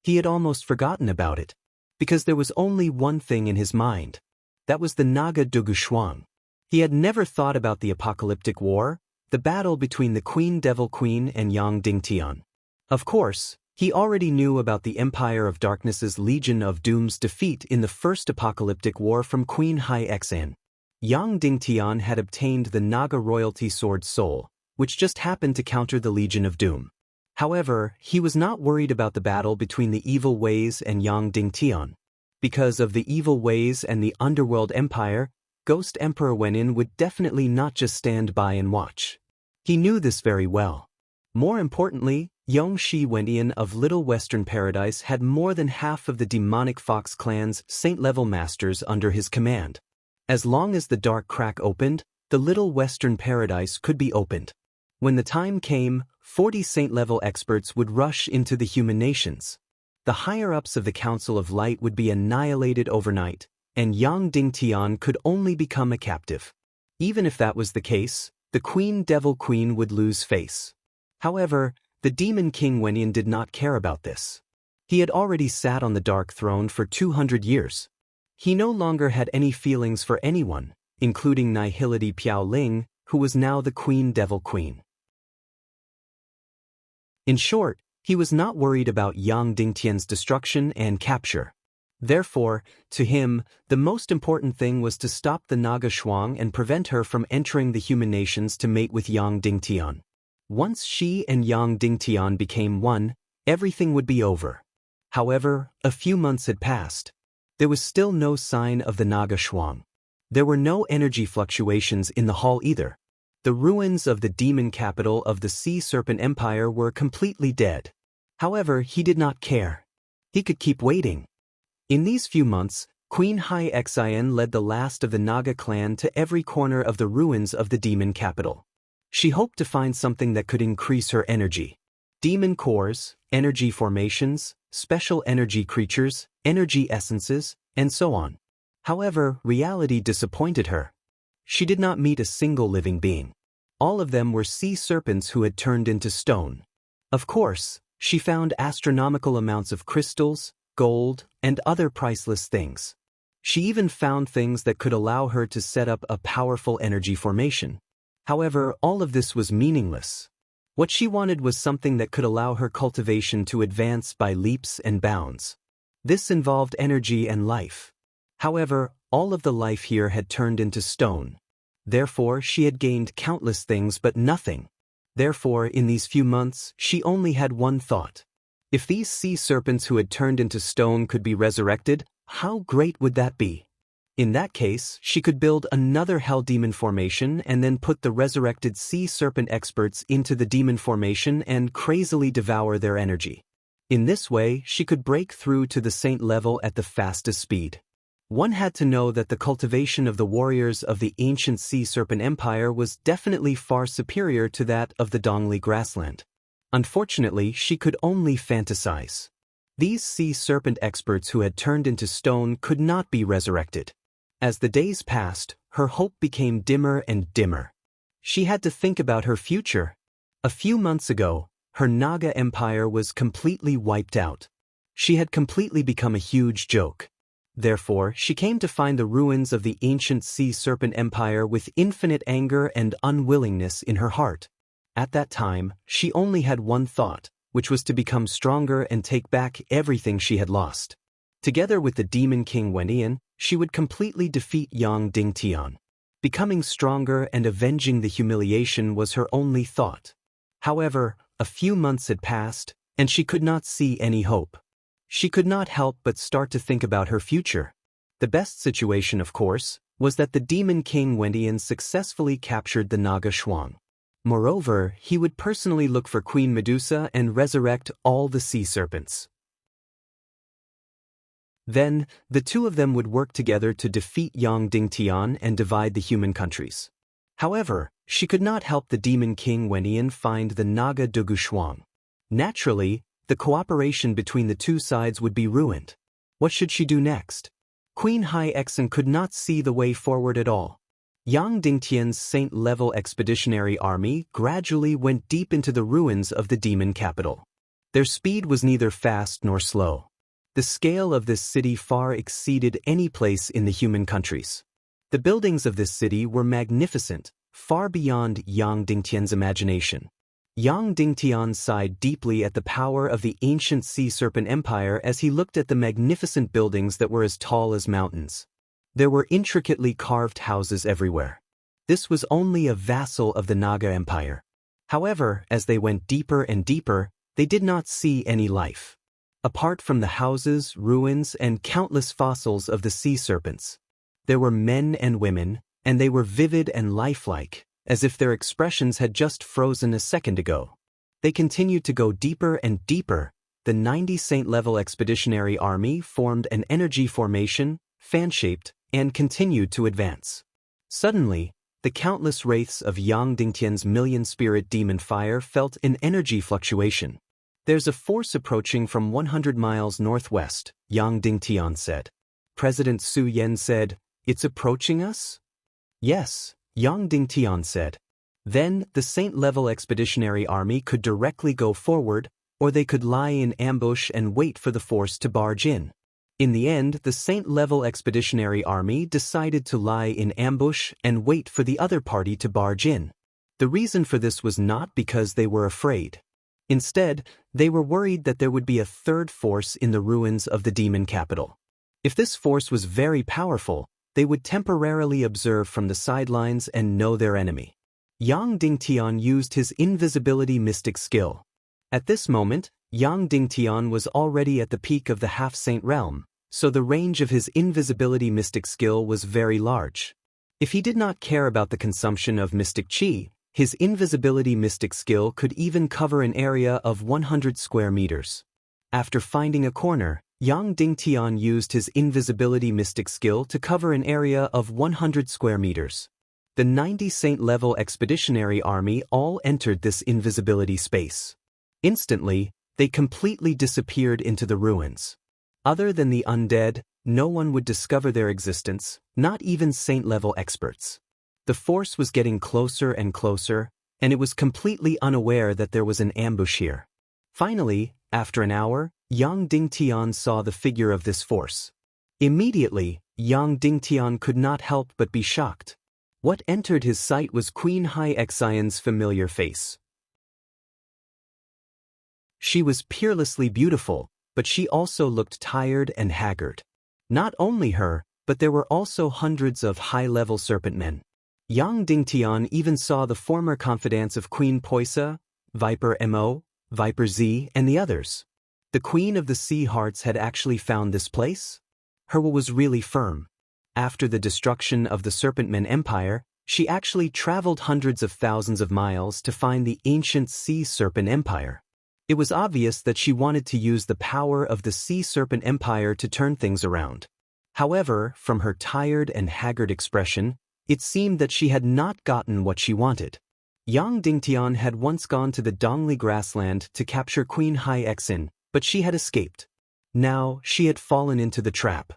He had almost forgotten about it, because there was only one thing in his mind. That was the Naga Dogushuang. He had never thought about the apocalyptic war, the battle between the Queen Devil Queen and Yang Dingtian. Of course, he already knew about the Empire of Darkness's Legion of Doom's defeat in the first apocalyptic war from Queen Hai Xan. Yang Dingtian had obtained the Naga royalty sword Soul, which just happened to counter the Legion of Doom. However, he was not worried about the battle between the evil Ways and Yang Dingtian. Because of the evil Ways and the Underworld Empire, Ghost Emperor Wenin would definitely not just stand by and watch. He knew this very well. More importantly, Yongshi Wendian of Little Western Paradise had more than half of the demonic Fox clan's Saint-level masters under his command. As long as the Dark Crack opened, the Little Western Paradise could be opened. When the time came, 40 Saint-level experts would rush into the human nations. The higher-ups of the Council of Light would be annihilated overnight, and Yang Dingtian could only become a captive. Even if that was the case, the Queen Devil Queen would lose face. However, the Demon King Wenyan did not care about this. He had already sat on the Dark Throne for 200 years. He no longer had any feelings for anyone, including Nihility Piao Ling, who was now the Queen Devil Queen. In short, he was not worried about Yang Dingtian's destruction and capture. Therefore, to him, the most important thing was to stop the Naga Shuang and prevent her from entering the human nations to mate with Yang Dingtian. Once she and Yang Dingtian became one, everything would be over. However, a few months had passed. There was still no sign of the Naga Shuang. There were no energy fluctuations in the hall either. The ruins of the demon capital of the Sea Serpent Empire were completely dead. However, he did not care. He could keep waiting. In these few months, Queen Hai Xian led the last of the Naga clan to every corner of the ruins of the demon capital. She hoped to find something that could increase her energy. Demon cores, energy formations, special energy creatures, energy essences, and so on. However, reality disappointed her. She did not meet a single living being. All of them were sea serpents who had turned into stone. Of course, she found astronomical amounts of crystals, gold, and other priceless things. She even found things that could allow her to set up a powerful energy formation. However, all of this was meaningless. What she wanted was something that could allow her cultivation to advance by leaps and bounds. This involved energy and life. However, all of the life here had turned into stone. Therefore, she had gained countless things but nothing. Therefore, in these few months, she only had one thought. If these sea serpents who had turned into stone could be resurrected, how great would that be? In that case, she could build another hell demon formation and then put the resurrected sea serpent experts into the demon formation and crazily devour their energy. In this way, she could break through to the saint level at the fastest speed. One had to know that the cultivation of the warriors of the ancient Sea Serpent Empire was definitely far superior to that of the Dongli grassland. Unfortunately, she could only fantasize. These Sea Serpent experts who had turned into stone could not be resurrected. As the days passed, her hope became dimmer and dimmer. She had to think about her future. A few months ago, her Naga empire was completely wiped out. She had completely become a huge joke. Therefore, she came to find the ruins of the ancient Sea Serpent Empire with infinite anger and unwillingness in her heart. At that time, she only had one thought, which was to become stronger and take back everything she had lost. Together with the Demon King Wendian, she would completely defeat Yang Dingtian. Becoming stronger and avenging the humiliation was her only thought. However, a few months had passed, and she could not see any hope. She could not help but start to think about her future. The best situation, of course, was that the Demon King Wendian successfully captured the Naga Shuang. Moreover, he would personally look for Queen Medusa and resurrect all the sea serpents. Then, the two of them would work together to defeat Yang Dingtian and divide the human countries. However, she could not help the Demon King Wendian find the Naga Dogushuang. Naturally, the cooperation between the two sides would be ruined. What should she do next? Queen Hai Xen could not see the way forward at all. Yang Dingtian's Saint-level expeditionary army gradually went deep into the ruins of the demon capital. Their speed was neither fast nor slow. The scale of this city far exceeded any place in the human countries. The buildings of this city were magnificent, far beyond Yang Dingtian's imagination. Yang Dingtian sighed deeply at the power of the ancient sea serpent empire as he looked at the magnificent buildings that were as tall as mountains. There were intricately carved houses everywhere. This was only a vassal of the Naga Empire. However, as they went deeper and deeper, they did not see any life. Apart from the houses, ruins, and countless fossils of the sea serpents, there were men and women, and they were vivid and lifelike, as if their expressions had just frozen a second ago. They continued to go deeper and deeper. The 90 Saint-level expeditionary army formed an energy formation, fan-shaped, and continued to advance. Suddenly, the countless wraiths of Yang Dingtian's million-spirit demon fire felt an energy fluctuation. "There's a force approaching from 100 miles northwest," Yang Dingtian said. President Su Yan said, "It's approaching us?" "Yes," Yang Dingtian said. Then, the Saint-level expeditionary army could directly go forward, or they could lie in ambush and wait for the force to barge in. In the end, the Saint-level expeditionary army decided to lie in ambush and wait for the other party to barge in. The reason for this was not because they were afraid. Instead, they were worried that there would be a third force in the ruins of the demon capital. If this force was very powerful, they would temporarily observe from the sidelines and know their enemy. Yang Dingtian used his invisibility mystic skill. At this moment, Yang Dingtian was already at the peak of the half-saint realm, so the range of his invisibility mystic skill was very large. If he did not care about the consumption of mystic chi, his invisibility mystic skill could even cover an area of 100 square meters. After finding a corner, Yang Dingtian used his invisibility mystic skill to cover an area of 100 square meters. The 90 Saint-level expeditionary army all entered this invisibility space. Instantly, they completely disappeared into the ruins. Other than the undead, no one would discover their existence, not even Saint-level experts. The force was getting closer and closer, and it was completely unaware that there was an ambush here. Finally, after an hour, Yang Dingtian saw the figure of this force. Immediately, Yang Dingtian could not help but be shocked. What entered his sight was Queen Hai Xian's familiar face. She was peerlessly beautiful, but she also looked tired and haggard. Not only her, but there were also hundreds of high-level serpent men. Yang Dingtian even saw the former confidants of Queen Poisa, Viper Mo, Viper Z, and the others. The Queen of the Sea Hearts had actually found this place? Her will was really firm. After the destruction of the Serpentmen Empire, she actually traveled hundreds of thousands of miles to find the ancient Sea Serpent Empire. It was obvious that she wanted to use the power of the Sea Serpent Empire to turn things around. However, from her tired and haggard expression, it seemed that she had not gotten what she wanted. Yang Dingtian had once gone to the Dongli grassland to capture Queen Hai Xin, but she had escaped. Now, she had fallen into the trap.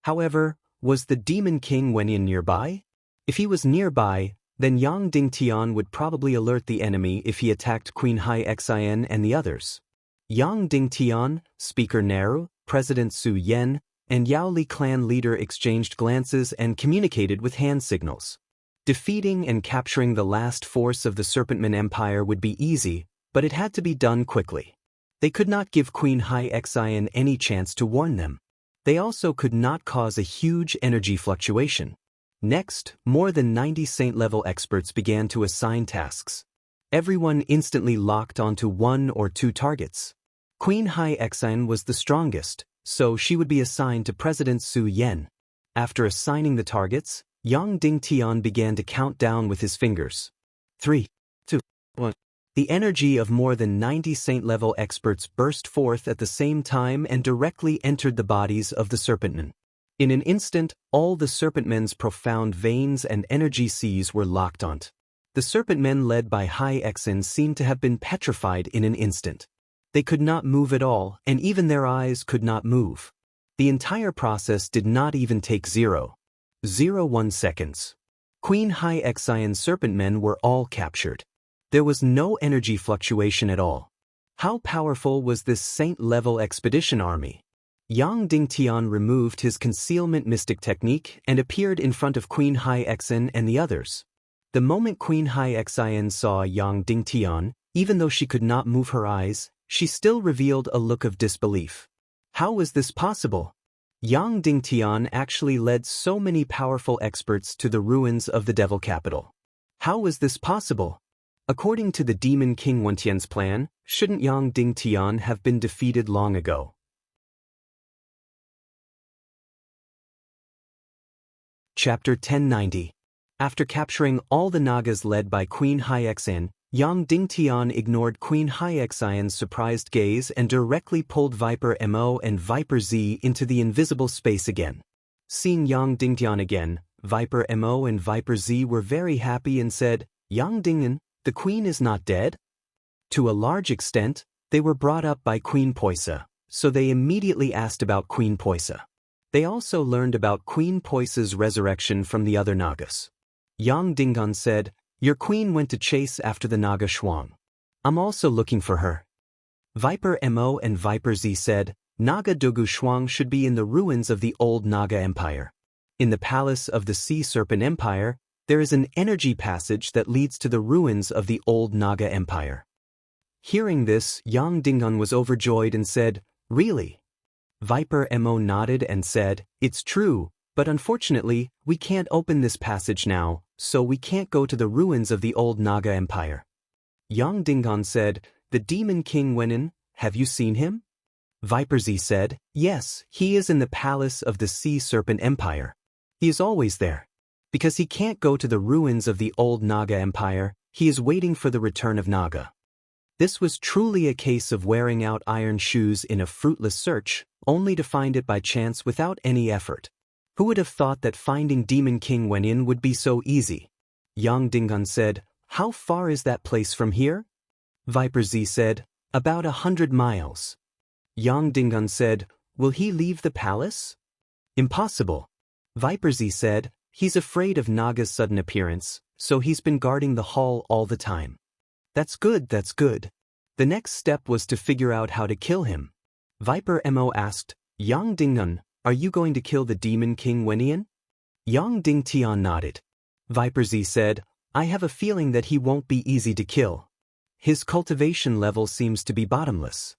However, was the Demon King Wenyan nearby? If he was nearby, then Yang Dingtian would probably alert the enemy if he attacked Queen Hai Xin and the others. Yang Dingtian, Speaker Naru, President Su Yan, and Yao Li clan leader exchanged glances and communicated with hand signals. Defeating and capturing the last force of the Serpentman Empire would be easy, but it had to be done quickly. They could not give Queen Hai Xin any chance to warn them. They also could not cause a huge energy fluctuation. Next, more than 90 Saint-level experts began to assign tasks. Everyone instantly locked onto one or two targets. Queen Hai Xin was the strongest, so she would be assigned to President Su Yan. After assigning the targets, Yang Dingtian began to count down with his fingers. 3, 2, 1. The energy of more than 90 Saint-level experts burst forth at the same time and directly entered the bodies of the Serpentmen. In an instant, all the Serpentmen's profound veins and energy seas were locked onto. The Serpentmen led by Hai Xin seemed to have been petrified in an instant. They could not move at all, and even their eyes could not move. The entire process did not even take 0.01 seconds. Queen High Exian serpent men were all captured. There was no energy fluctuation at all. How powerful was this saint-level expedition army? Yang Dingtian removed his concealment mystic technique and appeared in front of Queen High Exin and the others. The moment Queen High Exian saw Yang Dingtian, even though she could not move her eyes, she still revealed a look of disbelief. How was this possible? Yang Dingtian actually led so many powerful experts to the ruins of the Devil Capital. How was this possible? According to the Demon King Wentian's plan, shouldn't Yang Dingtian have been defeated long ago? Chapter 1090. After capturing all the Nagas led by Queen High Exin, Yang Dingtian ignored Queen High Exian's surprised gaze and directly pulled Viper Mo and Viper Z into the invisible space again. Seeing Yang Dingtian again, Viper Mo and Viper Z were very happy and said, "Yang Dingen, the queen is not dead?" To a large extent, they were brought up by Queen Poisa, so they immediately asked about Queen Poisa. They also learned about Queen Poisa's resurrection from the other Nagas. Yang Dingan said, "Your queen went to chase after the Naga Shuang. I'm also looking for her." Viper Mo and Viper Z said, "Naga Dogu Shuang should be in the ruins of the old Naga Empire. In the palace of the Sea Serpent Empire, there is an energy passage that leads to the ruins of the old Naga Empire." Hearing this, Yang Dingan was overjoyed and said, "Really?" Viper Mo nodded and said, "It's true, but unfortunately, we can't open this passage now, so we can't go to the ruins of the old Naga Empire." Yang Dingan said, "The Demon King Wenin, have you seen him?" Viper Z said, "Yes, he is in the palace of the Sea Serpent Empire. He is always there. Because he can't go to the ruins of the old Naga Empire, he is waiting for the return of Naga." This was truly a case of wearing out iron shoes in a fruitless search, only to find it by chance without any effort. Who would have thought that finding Demon King Wenin would be so easy? Yang Dingan said, "How far is that place from here?" Viper Z said, "About 100 miles. Yang Dingan said, "Will he leave the palace?" "Impossible." Viper Z said, "He's afraid of Naga's sudden appearance, so he's been guarding the hall all the time." That's good, that's good. The next step was to figure out how to kill him. Viper Mo asked, "Yang Dingan, are you going to kill the Demon King Wenian?" Yang Dingtian nodded. Viper Z said, "I have a feeling that he won't be easy to kill. His cultivation level seems to be bottomless."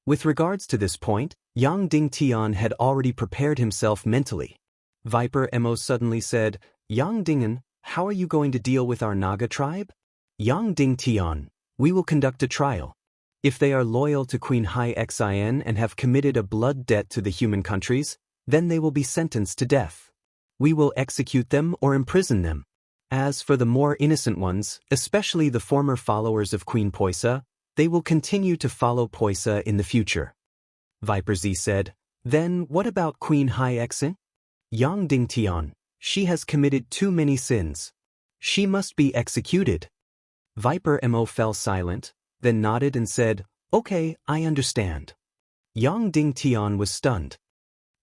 With regards to this point, Yang Dingtian had already prepared himself mentally. Viper Mo suddenly said, "Yang Dingan, how are you going to deal with our Naga tribe?" Yang Dingtian, "We will conduct a trial. If they are loyal to Queen High Xin and have committed a blood debt to the human countries, then they will be sentenced to death. We will execute them or imprison them. As for the more innocent ones, especially the former followers of Queen Poisa, they will continue to follow Poisa in the future." Viper Z said, "Then what about Queen High Xin?" Yang Dingtian, "She has committed too many sins. She must be executed." Viper Mo fell silent, then nodded and said, "Okay, I understand." Yang Dingtian was stunned.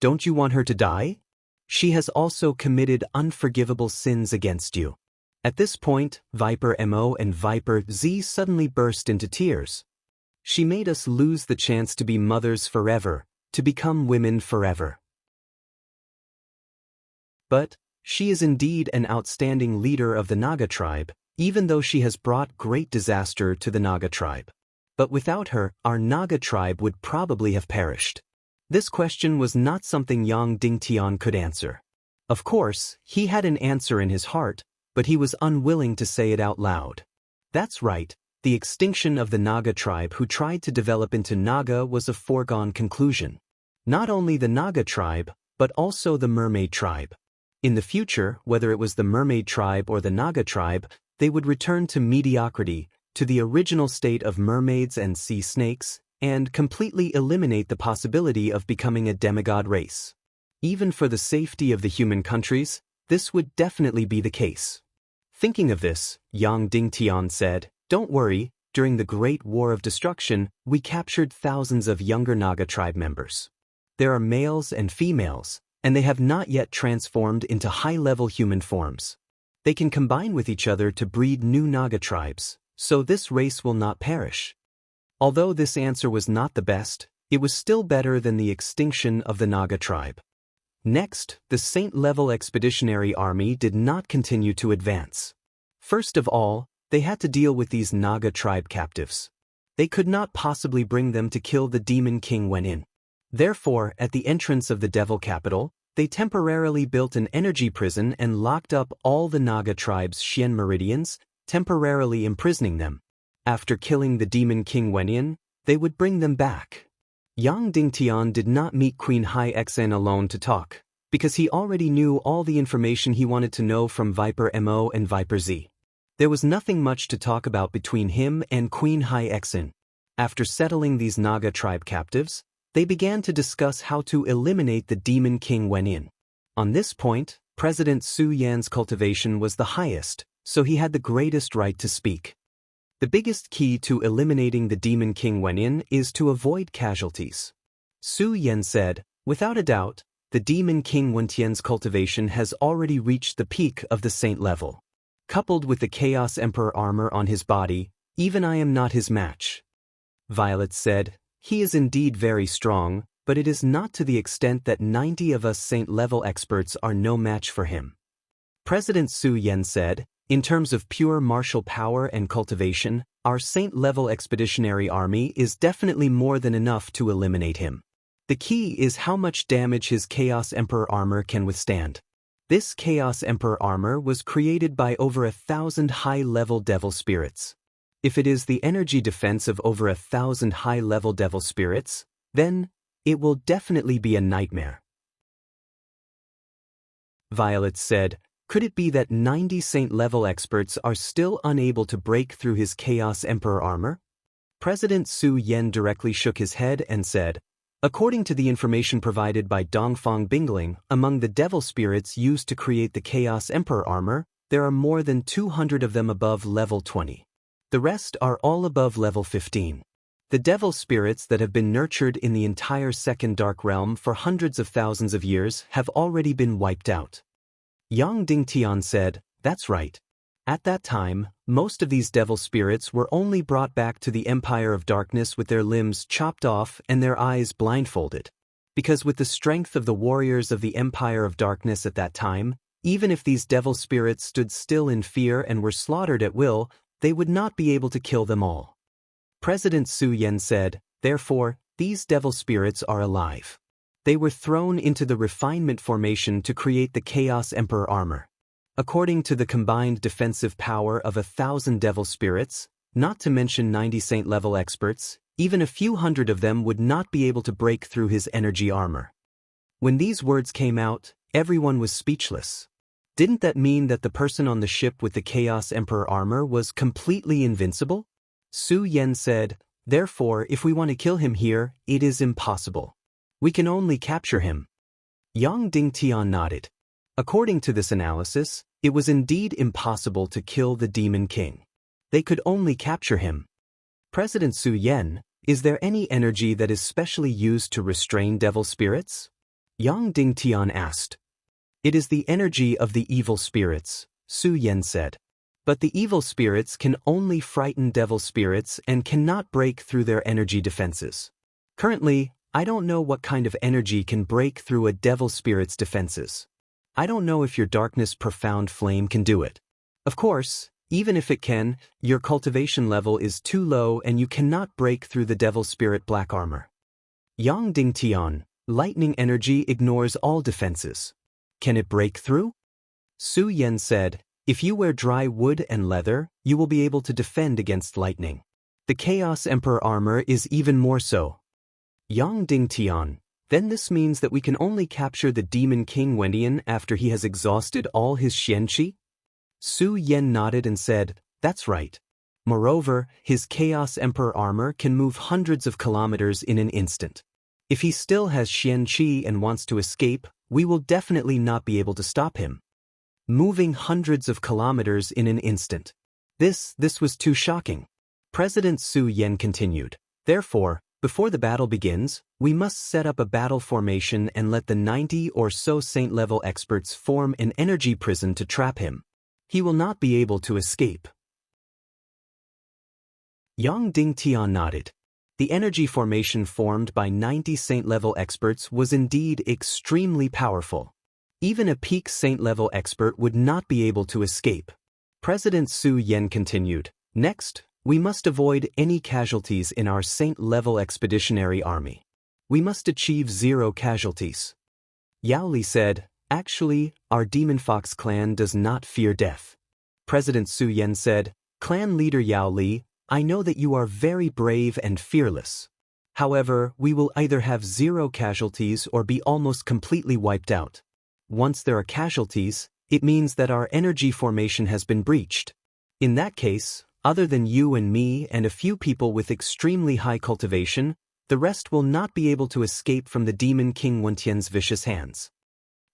"Don't you want her to die? She has also committed unforgivable sins against you." At this point, Viper Mo and Viper Z suddenly burst into tears. "She made us lose the chance to be mothers forever, to become women forever. But she is indeed an outstanding leader of the Naga tribe, even though she has brought great disaster to the Naga tribe. But without her, our Naga tribe would probably have perished." This question was not something Yang Dingtian could answer. Of course, he had an answer in his heart, but he was unwilling to say it out loud. That's right, the extinction of the Naga tribe who tried to develop into Naga was a foregone conclusion. Not only the Naga tribe, but also the Mermaid tribe. In the future, whether it was the Mermaid tribe or the Naga tribe, they would return to mediocrity, to the original state of mermaids and sea snakes, and completely eliminate the possibility of becoming a demigod race. Even for the safety of the human countries, this would definitely be the case. Thinking of this, Yang Dingtian said, "Don't worry, during the Great War of Destruction, we captured thousands of younger Naga tribe members. There are males and females, and they have not yet transformed into high-level human forms. They can combine with each other to breed new Naga tribes, so this race will not perish. Although this answer was not the best, it was still better than the extinction of the Naga tribe. Next, the Saint-level expeditionary army did not continue to advance. First of all, they had to deal with these Naga tribe captives. They could not possibly bring them to kill the demon king Wenin. Therefore, at the entrance of the devil capital, they temporarily built an energy prison and locked up all the Naga tribe's Xian meridians, temporarily imprisoning them. After killing the demon king Wenin, they would bring them back. Yang Dingtian did not meet Queen Hai Xen alone to talk, because he already knew all the information he wanted to know from Viper Mo and Viper Z. There was nothing much to talk about between him and Queen Hai Xen. After settling these Naga tribe captives, they began to discuss how to eliminate the demon king Wenin. On this point, President Su Yan's cultivation was the highest, so he had the greatest right to speak. The biggest key to eliminating the demon king Wenin is to avoid casualties. Su Yan said, without a doubt, the demon king Wentian's cultivation has already reached the peak of the saint level. Coupled with the Chaos Emperor armor on his body, even I am not his match. Violet said, he is indeed very strong, but it is not to the extent that 90 of us saint-level experts are no match for him. President Su Yan said, in terms of pure martial power and cultivation, our saint-level expeditionary army is definitely more than enough to eliminate him. The key is how much damage his Chaos Emperor armor can withstand. This Chaos Emperor armor was created by over 1,000 high-level devil spirits. If it is the energy defense of over 1,000 high-level devil spirits, then it will definitely be a nightmare. Violet said, could it be that 90 saint-level experts are still unable to break through his Chaos Emperor armor? President Su Yan directly shook his head and said, according to the information provided by Dongfang Bingling, among the devil spirits used to create the Chaos Emperor armor, there are more than 200 of them above level 20. The rest are all above level 15. The devil spirits that have been nurtured in the entire Second Dark Realm for hundreds of thousands of years have already been wiped out. Yang Dingtian said, that's right. At that time, most of these devil spirits were only brought back to the Empire of Darkness with their limbs chopped off and their eyes blindfolded. Because with the strength of the warriors of the Empire of Darkness at that time, even if these devil spirits stood still in fear and were slaughtered at will, they would not be able to kill them all. President Su Yan said, therefore, these devil spirits are alive. They were thrown into the refinement formation to create the Chaos Emperor armor. According to the combined defensive power of 1,000 devil spirits, not to mention 90 saint-level experts, even a few hundred of them would not be able to break through his energy armor. When these words came out, everyone was speechless. Didn't that mean that the person on the ship with the Chaos Emperor armor was completely invincible? Su Yan said, therefore, if we want to kill him here, it is impossible. We can only capture him. Yang Dingtian nodded. According to this analysis, it was indeed impossible to kill the Demon King. They could only capture him. President Su Yan, is there any energy that is specially used to restrain devil spirits? Yang Dingtian asked. It is the energy of the evil spirits, Su Yan said. But the evil spirits can only frighten devil spirits and cannot break through their energy defenses. Currently, I don't know what kind of energy can break through a devil spirit's defenses. I don't know if your darkness profound flame can do it. Of course, even if it can, your cultivation level is too low and you cannot break through the devil spirit black armor. Yang Dingtian, lightning energy ignores all defenses. Can it break through? Su Yan said, if you wear dry wood and leather, you will be able to defend against lightning. The Chaos Emperor armor is even more so. Yang Dingtian, then this means that we can only capture the Demon King Wendian after he has exhausted all his Xianqi? Su Yan nodded and said, that's right. Moreover, his Chaos Emperor armor can move hundreds of kilometers in an instant. If he still has Xianqi and wants to escape, we will definitely not be able to stop him. Moving hundreds of kilometers in an instant. This was too shocking. President Su Yan continued, therefore, before the battle begins, we must set up a battle formation and let the 90 or so saint-level experts form an energy prison to trap him. he will not be able to escape. Yang Dingtian nodded. The energy formation formed by 90 Saint-level experts was indeed extremely powerful. Even a peak Saint-level expert would not be able to escape. President Su Yan continued, "Next, we must avoid any casualties in our Saint-level expeditionary army. We must achieve 0 casualties." Yao Li said, "Actually, our Demon Fox clan does not fear death." President Su Yan said, "Clan leader Yao Li, I know that you are very brave and fearless. However, we will either have 0 casualties or be almost completely wiped out. Once there are casualties, it means that our energy formation has been breached. In that case, other than you and me and a few people with extremely high cultivation, the rest will not be able to escape from the Demon King Wentian's vicious hands."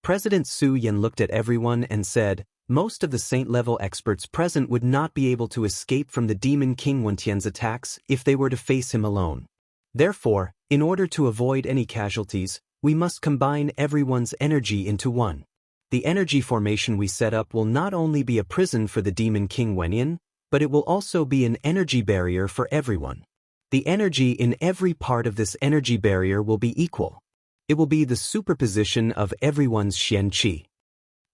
President Su Yan looked at everyone and said, "Most of the Saint-level experts present would not be able to escape from the Demon King Wentian's attacks if they were to face him alone. Therefore, in order to avoid any casualties, we must combine everyone's energy into one. The energy formation we set up will not only be a prison for the Demon King Wentian, but it will also be an energy barrier for everyone. The energy in every part of this energy barrier will be equal. It will be the superposition of everyone's Xian Qi."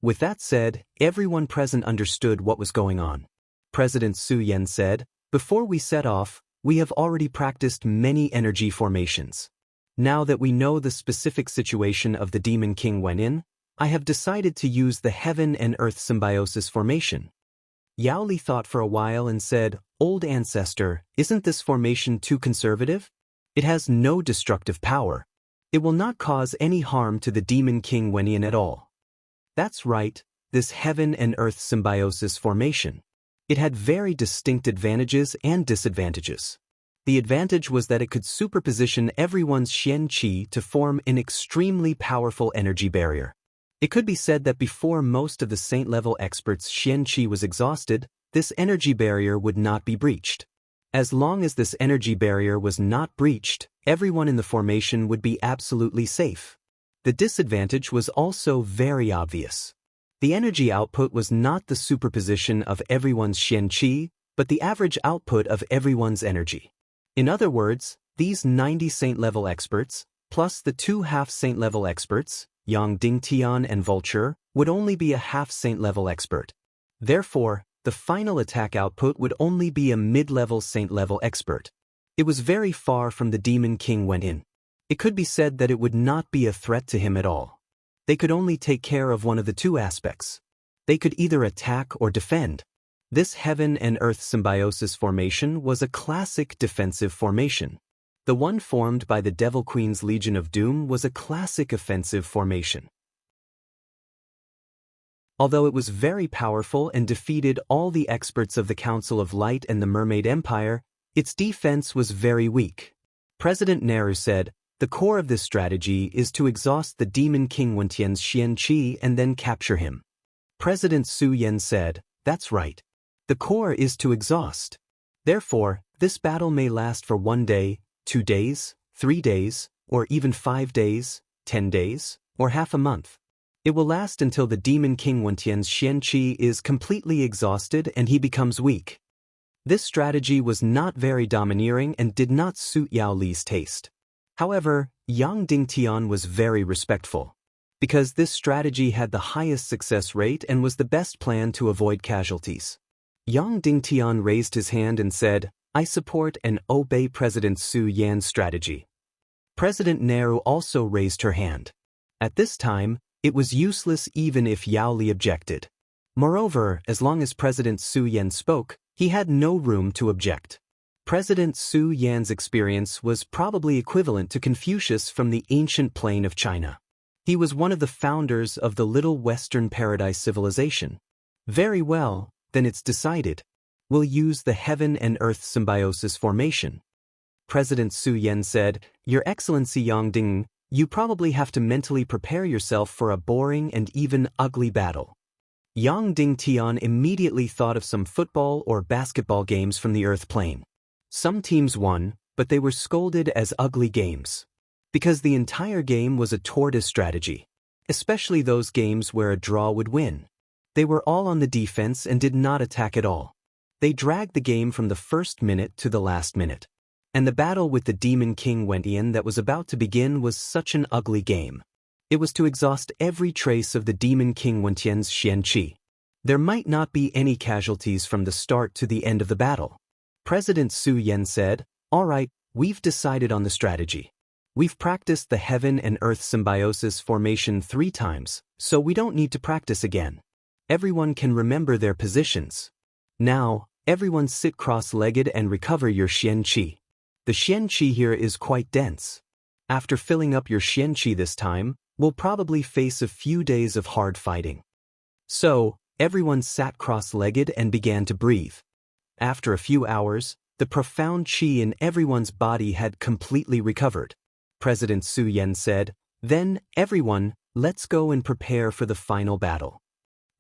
With that said, everyone present understood what was going on. President Su Yan said, "Before we set off, we have already practiced many energy formations. Now that we know the specific situation of the Demon King Wentian, I have decided to use the Heaven and Earth Symbiosis formation." Yao Li thought for a while and said, "Old ancestor, isn't this formation too conservative? It has no destructive power. It will not cause any harm to the Demon King Wentian at all." That's right, this Heaven and Earth Symbiosis formation. It had very distinct advantages and disadvantages. The advantage was that it could superposition everyone's Xian Qi to form an extremely powerful energy barrier. It could be said that before most of the Saint-level experts' Xian Qi was exhausted, this energy barrier would not be breached. As long as this energy barrier was not breached, everyone in the formation would be absolutely safe. The disadvantage was also very obvious. The energy output was not the superposition of everyone's Xian Qi, but the average output of everyone's energy. In other words, these 90 Saint-level experts, plus the 2 half-Saint-level experts, Yang Dingtian and Vulture, would only be a half-Saint-level expert. Therefore, the final attack output would only be a mid-level Saint-level expert. It was very far from the Demon King Wentian. It could be said that it would not be a threat to him at all. They could only take care of one of the 2 aspects. They could either attack or defend. This Heaven and Earth Symbiosis formation was a classic defensive formation. The one formed by the Devil Queen's Legion of Doom was a classic offensive formation. Although it was very powerful and defeated all the experts of the Council of Light and the Mermaid Empire, its defense was very weak. President Nehru said, "The core of this strategy is to exhaust the Demon King Wentian's Xian Qi and then capture him." President Su Yan said, "That's right. The core is to exhaust. Therefore, this battle may last for 1 day, 2 days, 3 days, or even 5 days, 10 days, or half a month. It will last until the Demon King Wentian's Xian Qi is completely exhausted and he becomes weak." This strategy was not very domineering and did not suit Yao Li's taste. However, Yang Dingtian was very respectful. Because this strategy had the highest success rate and was the best plan to avoid casualties. Yang Dingtian raised his hand and said, "I support and obey President Su Yan's strategy." President Nehru also raised her hand. At this time, it was useless even if Yao Li objected. Moreover, as long as President Su Yan spoke, he had no room to object. President Su Yan's experience was probably equivalent to Confucius from the ancient plain of China. He was one of the founders of the Little Western Paradise civilization. Very well, then it's decided. We'll use the Heaven and Earth Symbiosis formation. President Su Yan said, "Your Excellency Yang Ding, you probably have to mentally prepare yourself for a boring and even ugly battle." Yang Dingtian immediately thought of some football or basketball games from the Earth plane. Some teams won, but they were scolded as ugly games. Because the entire game was a tortoise strategy, especially those games where a draw would win. They were all on the defense and did not attack at all. They dragged the game from the first minute to the last minute. And the battle with the Demon King Wentian that was about to begin was such an ugly game. It was to exhaust every trace of the Demon King Wentian's Xianqi. There might not be any casualties from the start to the end of the battle. President Su Yan said, "All right, we've decided on the strategy. We've practiced the heaven and earth symbiosis formation 3 times, so we don't need to practice again. Everyone can remember their positions. Now, everyone sit cross-legged and recover your Xianqi. The Xianqi here is quite dense. After filling up your Xianqi this time, we'll probably face a few days of hard fighting." So, everyone sat cross-legged and began to breathe. After a few hours, the profound qi in everyone's body had completely recovered. President Su Yan said, "Then, everyone, let's go and prepare for the final battle."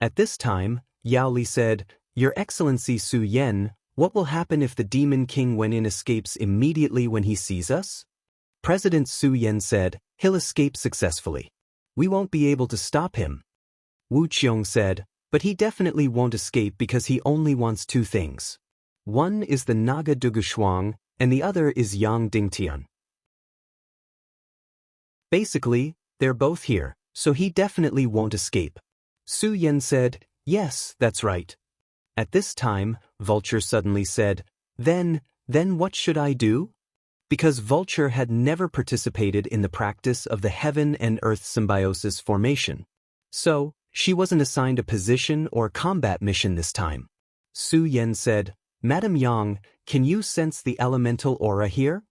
At this time, Yao Li said, "Your Excellency Su Yan, what will happen if the Demon King Wenin escapes immediately when he sees us?" President Su Yan said, "He'll escape successfully. We won't be able to stop him." Wu Qiong said, "But he definitely won't escape because he only wants 2 things. One is the Naga Dugushuang, and the other is Yang Dingtian. Basically, they're both here, so he definitely won't escape." Su Yan said, "Yes, that's right." At this time, Vulture suddenly said, Then what should I do?" Because Vulture had never participated in the practice of the heaven and earth symbiosis formation. So, she wasn't assigned a position or combat mission this time. Su Yan said, "Madam Yang, can you sense the elemental aura here?"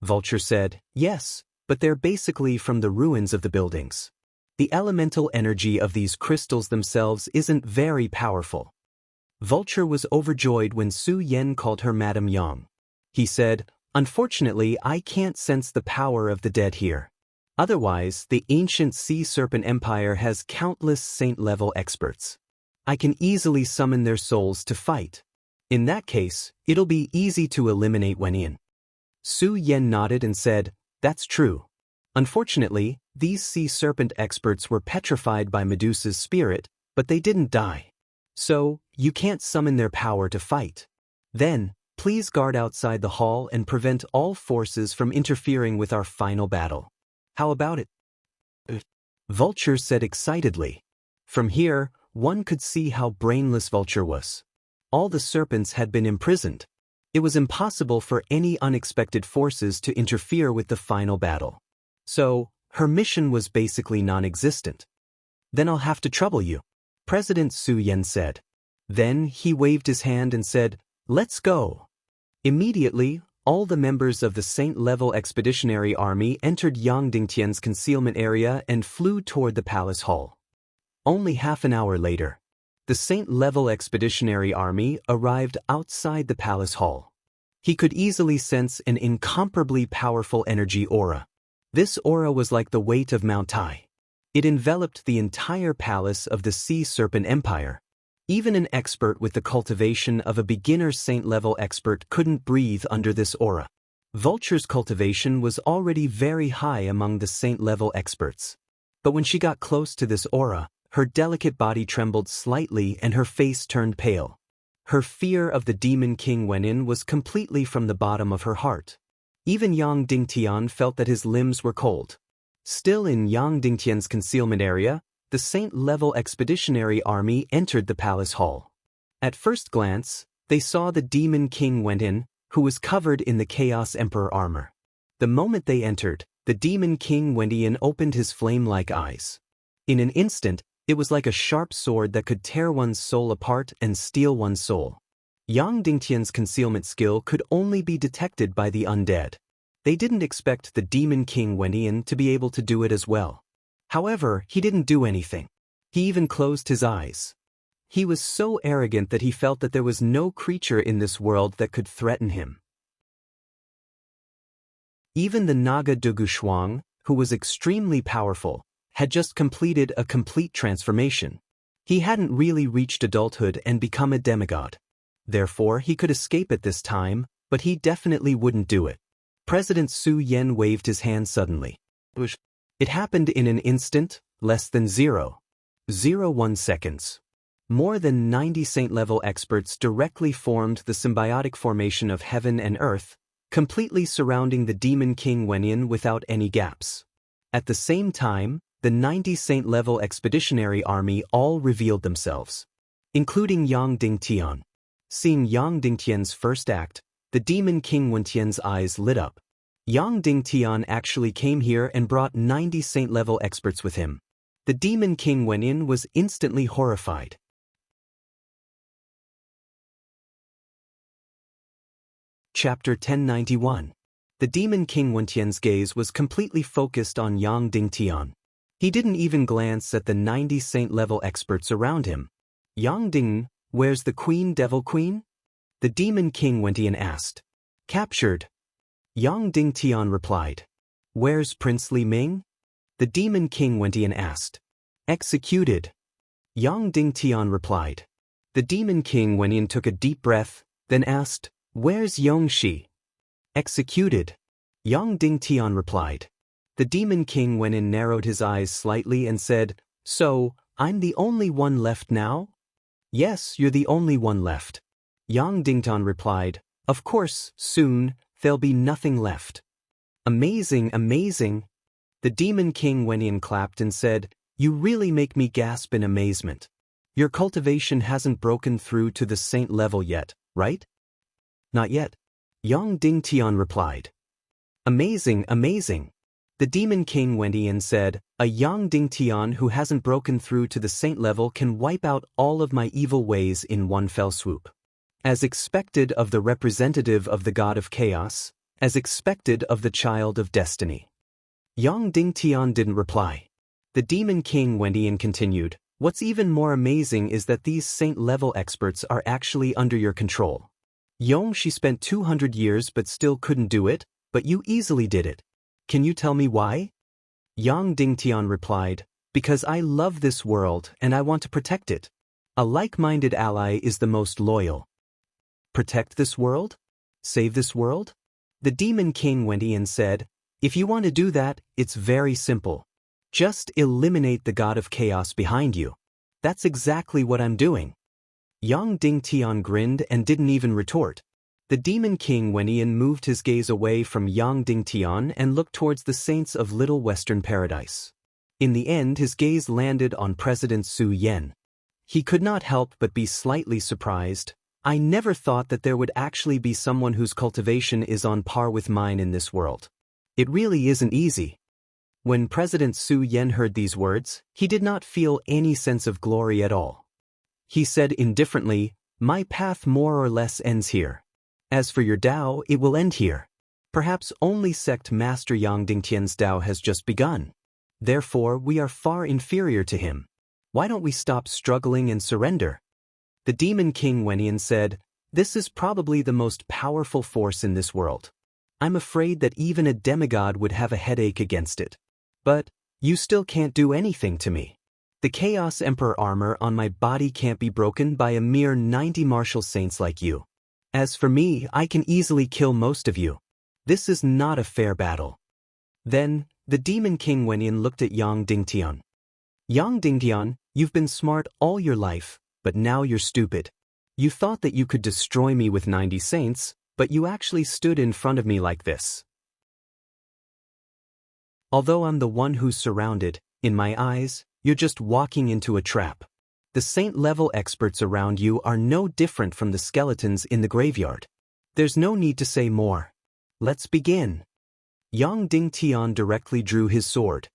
Vulture said, "Yes, but they're basically from the ruins of the buildings. The elemental energy of these crystals themselves isn't very powerful." Vulture was overjoyed when Su Yan called her Madam Yang. He said, "Unfortunately, I can't sense the power of the dead here. Otherwise, the ancient Sea Serpent Empire has countless saint-level experts. I can easily summon their souls to fight. In that case, it'll be easy to eliminate Wenian." Su Yan nodded and said, "That's true. Unfortunately, these Sea Serpent experts were petrified by Medusa's spirit, but they didn't die. So, you can't summon their power to fight. Then, please guard outside the hall and prevent all forces from interfering with our final battle. How about it?" Vulture said excitedly. From here, one could see how brainless Vulture was. All the serpents had been imprisoned. It was impossible for any unexpected forces to interfere with the final battle. So, her mission was basically non-existent. "Then I'll have to trouble you," President Su Yan said. Then he waved his hand and said, "Let's go." Immediately, all the members of the Saint-level Expeditionary Army entered Yang Dingtian's concealment area and flew toward the palace hall. Only half an hour later, the Saint-level Expeditionary Army arrived outside the palace hall. He could easily sense an incomparably powerful energy aura. This aura was like the weight of Mount Tai. It enveloped the entire palace of the Sea Serpent Empire. Even an expert with the cultivation of a beginner saint-level expert couldn't breathe under this aura. Vulture's cultivation was already very high among the saint-level experts. But when she got close to this aura, her delicate body trembled slightly and her face turned pale. Her fear of the Demon King Wenin was completely from the bottom of her heart. Even Yang Dingtian felt that his limbs were cold. Still in Yang Dingtian's concealment area, the Saint-level Expeditionary Army entered the palace hall. At first glance, they saw the Demon King Wenin, who was covered in the Chaos Emperor armor. The moment they entered, the Demon King Wentian opened his flame-like eyes. In an instant, it was like a sharp sword that could tear one's soul apart and steal one's soul. Yang Dingtian's concealment skill could only be detected by the undead. They didn't expect the Demon King Wentian to be able to do it as well. However, he didn't do anything. He even closed his eyes. He was so arrogant that he felt that there was no creature in this world that could threaten him. Even the Naga Dugushuang, who was extremely powerful, had just completed a complete transformation. He hadn't really reached adulthood and become a demigod. Therefore, he could escape at this time, but he definitely wouldn't do it. President Su Yan waved his hand suddenly. It happened in an instant, less than 0.01 seconds. More than 90 saint-level experts directly formed the symbiotic formation of heaven and earth, completely surrounding the demon king Wenyan without any gaps. At the same time, the 90 saint-level expeditionary army all revealed themselves, including Yang Dingtian. Seeing Yang Dingtian's first act, the demon king Wenyan's eyes lit up. Yang Dingtian actually came here and brought 90 saint-level experts with him. The demon king Wenyan was instantly horrified. Chapter 1091. The demon king Wenyan's gaze was completely focused on Yang Dingtian. He didn't even glance at the 90 saint-level experts around him. Yang Ding, where's the queen devil queen? The demon king Wenyan asked. Captured. Yang Dingtian replied. Where's Prince Li Ming? The demon king Wenyan asked. Executed. Yang Dingtian replied. The demon king Wenyan took a deep breath, then asked, Where's Yongxi? Executed. Yang Dingtian replied. The demon king Wenyan narrowed his eyes slightly and said, So, I'm the only one left now? Yes, you're the only one left. Yang Dingtian replied, Of course, soon, there'll be nothing left. Amazing, amazing. The demon king Wenyan clapped and said, You really make me gasp in amazement. Your cultivation hasn't broken through to the saint level yet, right? Not yet. Yang Dingtian replied. Amazing, amazing. The demon king Wenyan said, A Yang Dingtian who hasn't broken through to the saint level can wipe out all of my evil ways in one fell swoop. As expected of the representative of the god of chaos, as expected of the child of destiny. Yang Dingtian didn't reply. The demon king Wenyan continued, What's even more amazing is that these saint-level experts are actually under your control. Yongxi spent 200 years but still couldn't do it, but you easily did it. Can you tell me why? Yang Dingtian replied, Because I love this world and I want to protect it. A like-minded ally is the most loyal. Protect this world? Save this world? The demon king Wenyan said, If you want to do that, it's very simple. Just eliminate the god of chaos behind you. That's exactly what I'm doing. Yang Dingtian grinned and didn't even retort. The demon king Wenyan moved his gaze away from Yang Dingtian and looked towards the saints of Little Western Paradise. In the end, his gaze landed on President Su Yan. He could not help but be slightly surprised. I never thought that there would actually be someone whose cultivation is on par with mine in this world. It really isn't easy. When President Su Yan heard these words, he did not feel any sense of glory at all. He said indifferently, My path more or less ends here. As for your Tao, it will end here. Perhaps only sect Master Yang Dingtian's Tao has just begun. Therefore, we are far inferior to him. Why don't we stop struggling and surrender? The demon king Wenyan said, This is probably the most powerful force in this world. I'm afraid that even a demigod would have a headache against it. But, you still can't do anything to me. The Chaos Emperor armor on my body can't be broken by a mere 90 martial saints like you. As for me, I can easily kill most of you. This is not a fair battle. Then, the demon king Wenyan looked at Yang Dingtian. Yang Dingtian, you've been smart all your life, but now you're stupid. You thought that you could destroy me with 90 saints, but you actually stood in front of me like this. Although I'm the one who's surrounded, in my eyes, you're just walking into a trap. The saint-level experts around you are no different from the skeletons in the graveyard. There's no need to say more. Let's begin. Yang Dingtian directly drew his sword.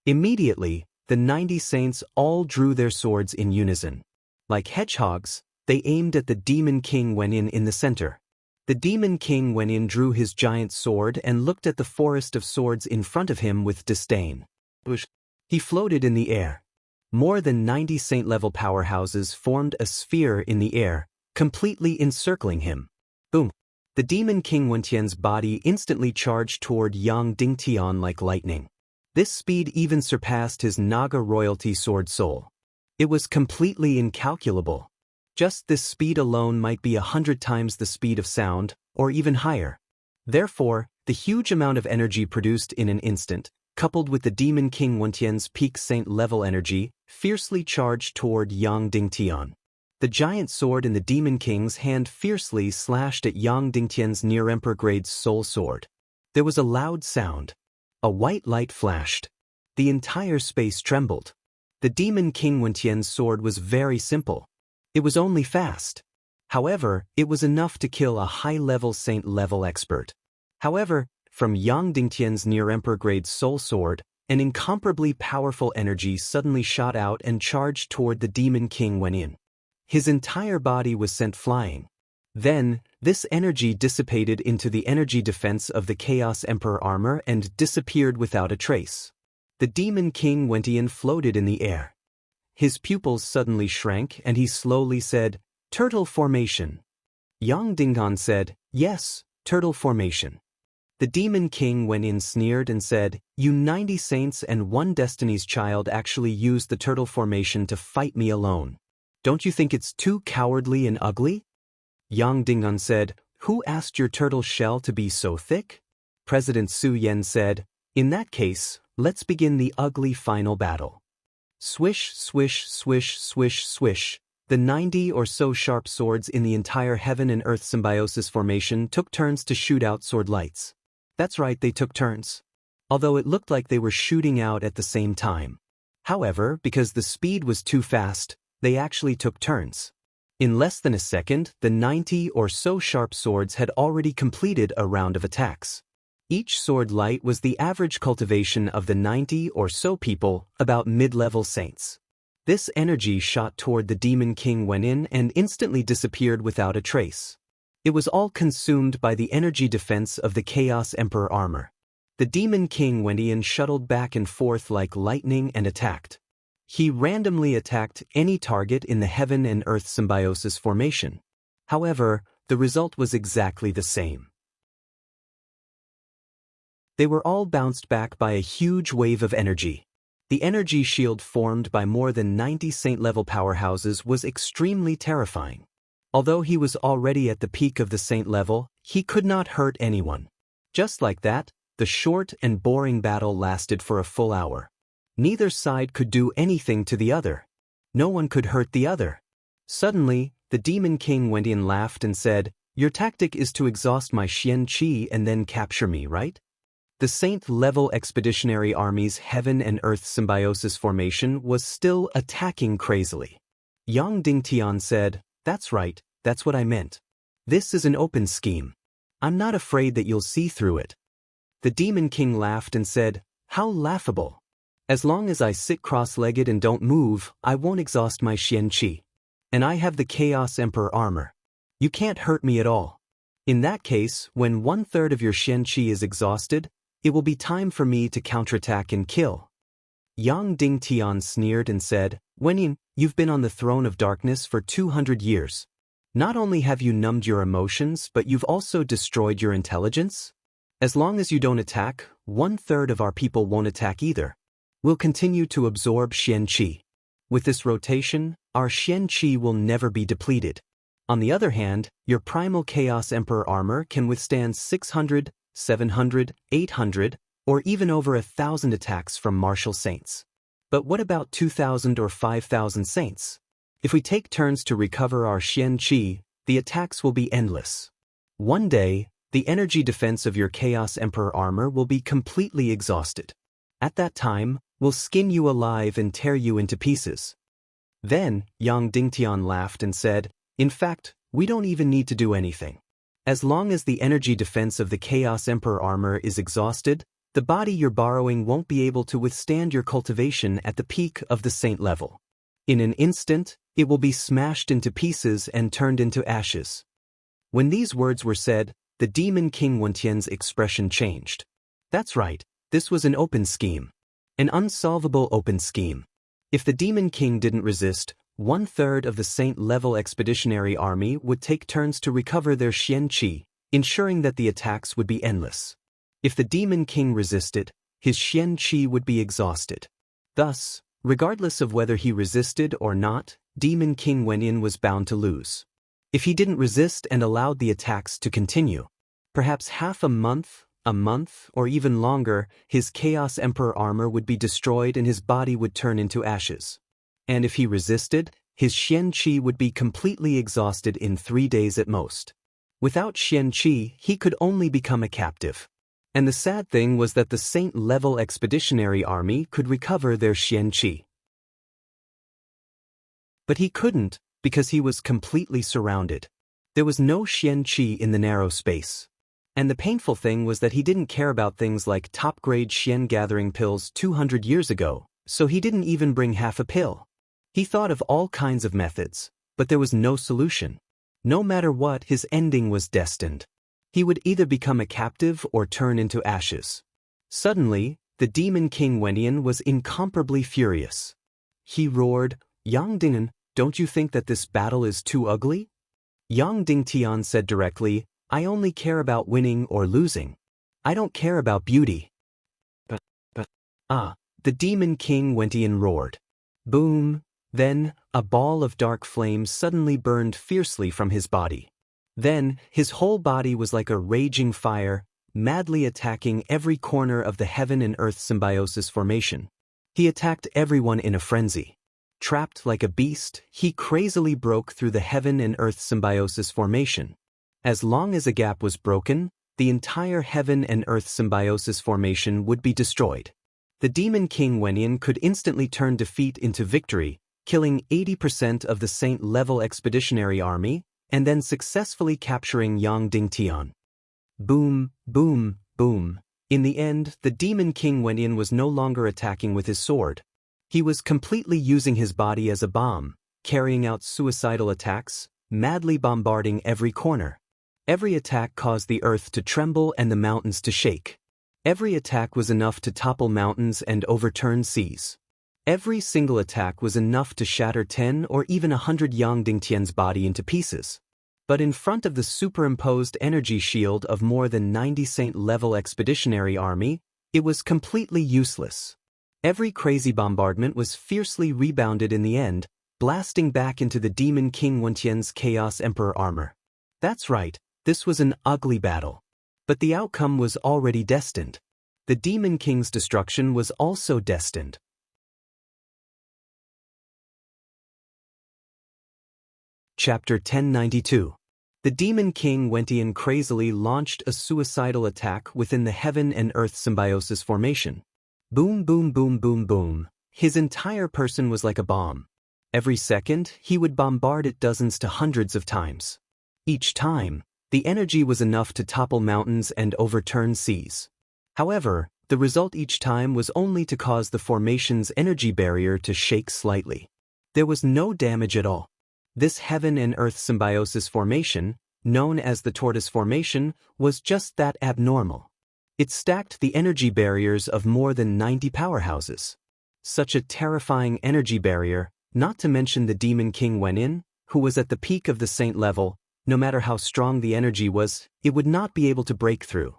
Immediately, the 90 saints all drew their swords in unison. Like hedgehogs, they aimed at the demon king Wenyan in the center. The demon king Wenyan drew his giant sword and looked at the forest of swords in front of him with disdain. He floated in the air. More than 90 saint-level powerhouses formed a sphere in the air, completely encircling him. Boom! The demon king Wenyan's body instantly charged toward Yang Dingtian like lightning. This speed even surpassed his Naga royalty sword soul. It was completely incalculable. Just this speed alone might be 100 times the speed of sound, or even higher. Therefore, the huge amount of energy produced in an instant, coupled with the demon king Wenyan's peak saint-level energy, fiercely charged toward Yang Dingtian. The giant sword in the Demon King's hand fiercely slashed at Yang Dingtian's near-emperor-grade soul sword. There was a loud sound. A white light flashed. The entire space trembled. The Demon King Wentian's sword was very simple. It was only fast. However, it was enough to kill a high-level saint-level expert. However, from Yang Dingtian's near-emperor-grade soul sword, an incomparably powerful energy suddenly shot out and charged toward the Demon King Wenin. His entire body was sent flying. Then, this energy dissipated into the energy defense of the Chaos Emperor armor and disappeared without a trace. The Demon King Wentian floated in the air. His pupils suddenly shrank and he slowly said, "Turtle formation." Yang Dinghan said, "Yes, turtle formation." The Demon King Wenin sneered and said, "You 90 saints and 1 Destiny's Child actually used the turtle formation to fight me alone. Don't you think it's too cowardly and ugly?" Yang Dinghan said, "Who asked your turtle shell to be so thick?" President Su Yen said, "In that case, let's begin the ugly final battle." Swish, swish, swish, swish, swish. The 90 or so sharp swords in the entire heaven and earth symbiosis formation took turns to shoot out sword lights. That's right, they took turns. Although it looked like they were shooting out at the same time. However, because the speed was too fast, they actually took turns. In less than a second, the 90 or so sharp swords had already completed a round of attacks. Each sword light was the average cultivation of the 90 or so people, about mid-level saints. This energy shot toward the Demon King Wenin and instantly disappeared without a trace. It was all consumed by the energy defense of the Chaos Emperor armor. The Demon King Wenin shuttled back and forth like lightning and attacked. He randomly attacked any target in the heaven and earth symbiosis formation. However, the result was exactly the same. They were all bounced back by a huge wave of energy. The energy shield formed by more than 90 saint-level powerhouses was extremely terrifying. Although he was already at the peak of the saint level, he could not hurt anyone. Just like that, the short and boring battle lasted for a full hour. Neither side could do anything to the other. No one could hurt the other. Suddenly, the Demon King Wentian laughed and said, "Your tactic is to exhaust my Xian Qi and then capture me, right?" The Saint-level Expeditionary Army's Heaven and Earth Symbiosis formation was still attacking crazily. Yang Dingtian said, "That's right, that's what I meant. This is an open scheme. I'm not afraid that you'll see through it." The Demon King laughed and said, "How laughable. As long as I sit cross-legged and don't move, I won't exhaust my Xian Qi. And I have the Chaos Emperor armor. You can't hurt me at all. In that case, when 1/3 of your Xian Qi is exhausted, it will be time for me to counterattack and kill." Yang Dingtian sneered and said, "Wenin, you've been on the throne of darkness for 200 years. Not only have you numbed your emotions, but you've also destroyed your intelligence? As long as you don't attack, 1/3 of our people won't attack either. We'll continue to absorb Xian Qi. With this rotation, our Xian Qi will never be depleted. On the other hand, your primal Chaos Emperor armor can withstand 600, 700, 800, or even over 1,000 attacks from martial saints. But what about 2,000 or 5,000 saints? If we take turns to recover our Xian Qi, the attacks will be endless. One day, the energy defense of your Chaos Emperor armor will be completely exhausted. At that time, we'll skin you alive and tear you into pieces." Then, Yang Dingtian laughed and said, "In fact, we don't even need to do anything. As long as the energy defense of the Chaos Emperor armor is exhausted, the body you're borrowing won't be able to withstand your cultivation at the peak of the saint level. In an instant, it will be smashed into pieces and turned into ashes." When these words were said, the Demon King Wentian's expression changed. That's right, this was an open scheme. An unsolvable open scheme. If the Demon King didn't resist, 1/3 of the Saint-level Expeditionary Army would take turns to recover their Xian Qi, ensuring that the attacks would be endless. If the Demon King resisted, his Xian Qi would be exhausted. Thus, regardless of whether he resisted or not, Demon King Wenin was bound to lose. If he didn't resist and allowed the attacks to continue, perhaps half a month, or even longer, his Chaos Emperor armor would be destroyed and his body would turn into ashes. And if he resisted, his Xian Qi would be completely exhausted in 3 days at most. Without Xian Qi, he could only become a captive. And the sad thing was that the Saint-level expeditionary army could recover their Xian Qi. But he couldn't, because he was completely surrounded. There was no Xian Qi in the narrow space. And the painful thing was that he didn't care about things like top-grade Xian gathering pills 200 years ago, so he didn't even bring half a pill. He thought of all kinds of methods, but there was no solution. No matter what, his ending was destined. He would either become a captive or turn into ashes. Suddenly, the demon king Wenyan was incomparably furious. He roared, "Yang Ding'an, don't you think that this battle is too ugly?" Yang Dingtian said directly, "I only care about winning or losing. I don't care about beauty." But, the demon king Wenyan roared. Boom! Then, a ball of dark flames suddenly burned fiercely from his body. Then, his whole body was like a raging fire, madly attacking every corner of the heaven and earth symbiosis formation. He attacked everyone in a frenzy. Trapped like a beast, he crazily broke through the heaven and earth symbiosis formation. As long as a gap was broken, the entire heaven and earth symbiosis formation would be destroyed. The demon king Wenyan could instantly turn defeat into victory, killing 80% of the Saint-level expeditionary army, and then successfully capturing Yang Dingtian. Boom, boom, boom. In the end, the demon king Wenyan was no longer attacking with his sword. He was completely using his body as a bomb, carrying out suicidal attacks, madly bombarding every corner. Every attack caused the earth to tremble and the mountains to shake. Every attack was enough to topple mountains and overturn seas. Every single attack was enough to shatter 10 or even 100 Yang Dingtian's body into pieces. But in front of the superimposed energy shield of more than 90 Saint-level expeditionary army, it was completely useless. Every crazy bombardment was fiercely rebounded in the end, blasting back into the demon king Wenyan's Chaos Emperor armor. That's right, this was an ugly battle. But the outcome was already destined. The demon king's destruction was also destined. Chapter 1092. The demon king Wenyan crazily launched a suicidal attack within the heaven and earth symbiosis formation. Boom, boom, boom, boom, boom. His entire person was like a bomb. Every second, he would bombard it dozens to hundreds of times. Each time, the energy was enough to topple mountains and overturn seas. However, the result each time was only to cause the formation's energy barrier to shake slightly. There was no damage at all. This heaven and earth symbiosis formation, known as the tortoise formation, was just that abnormal. It stacked the energy barriers of more than 90 powerhouses. Such a terrifying energy barrier, not to mention the demon king Wenyan, who was at the peak of the saint level. No matter how strong the energy was, it would not be able to break through.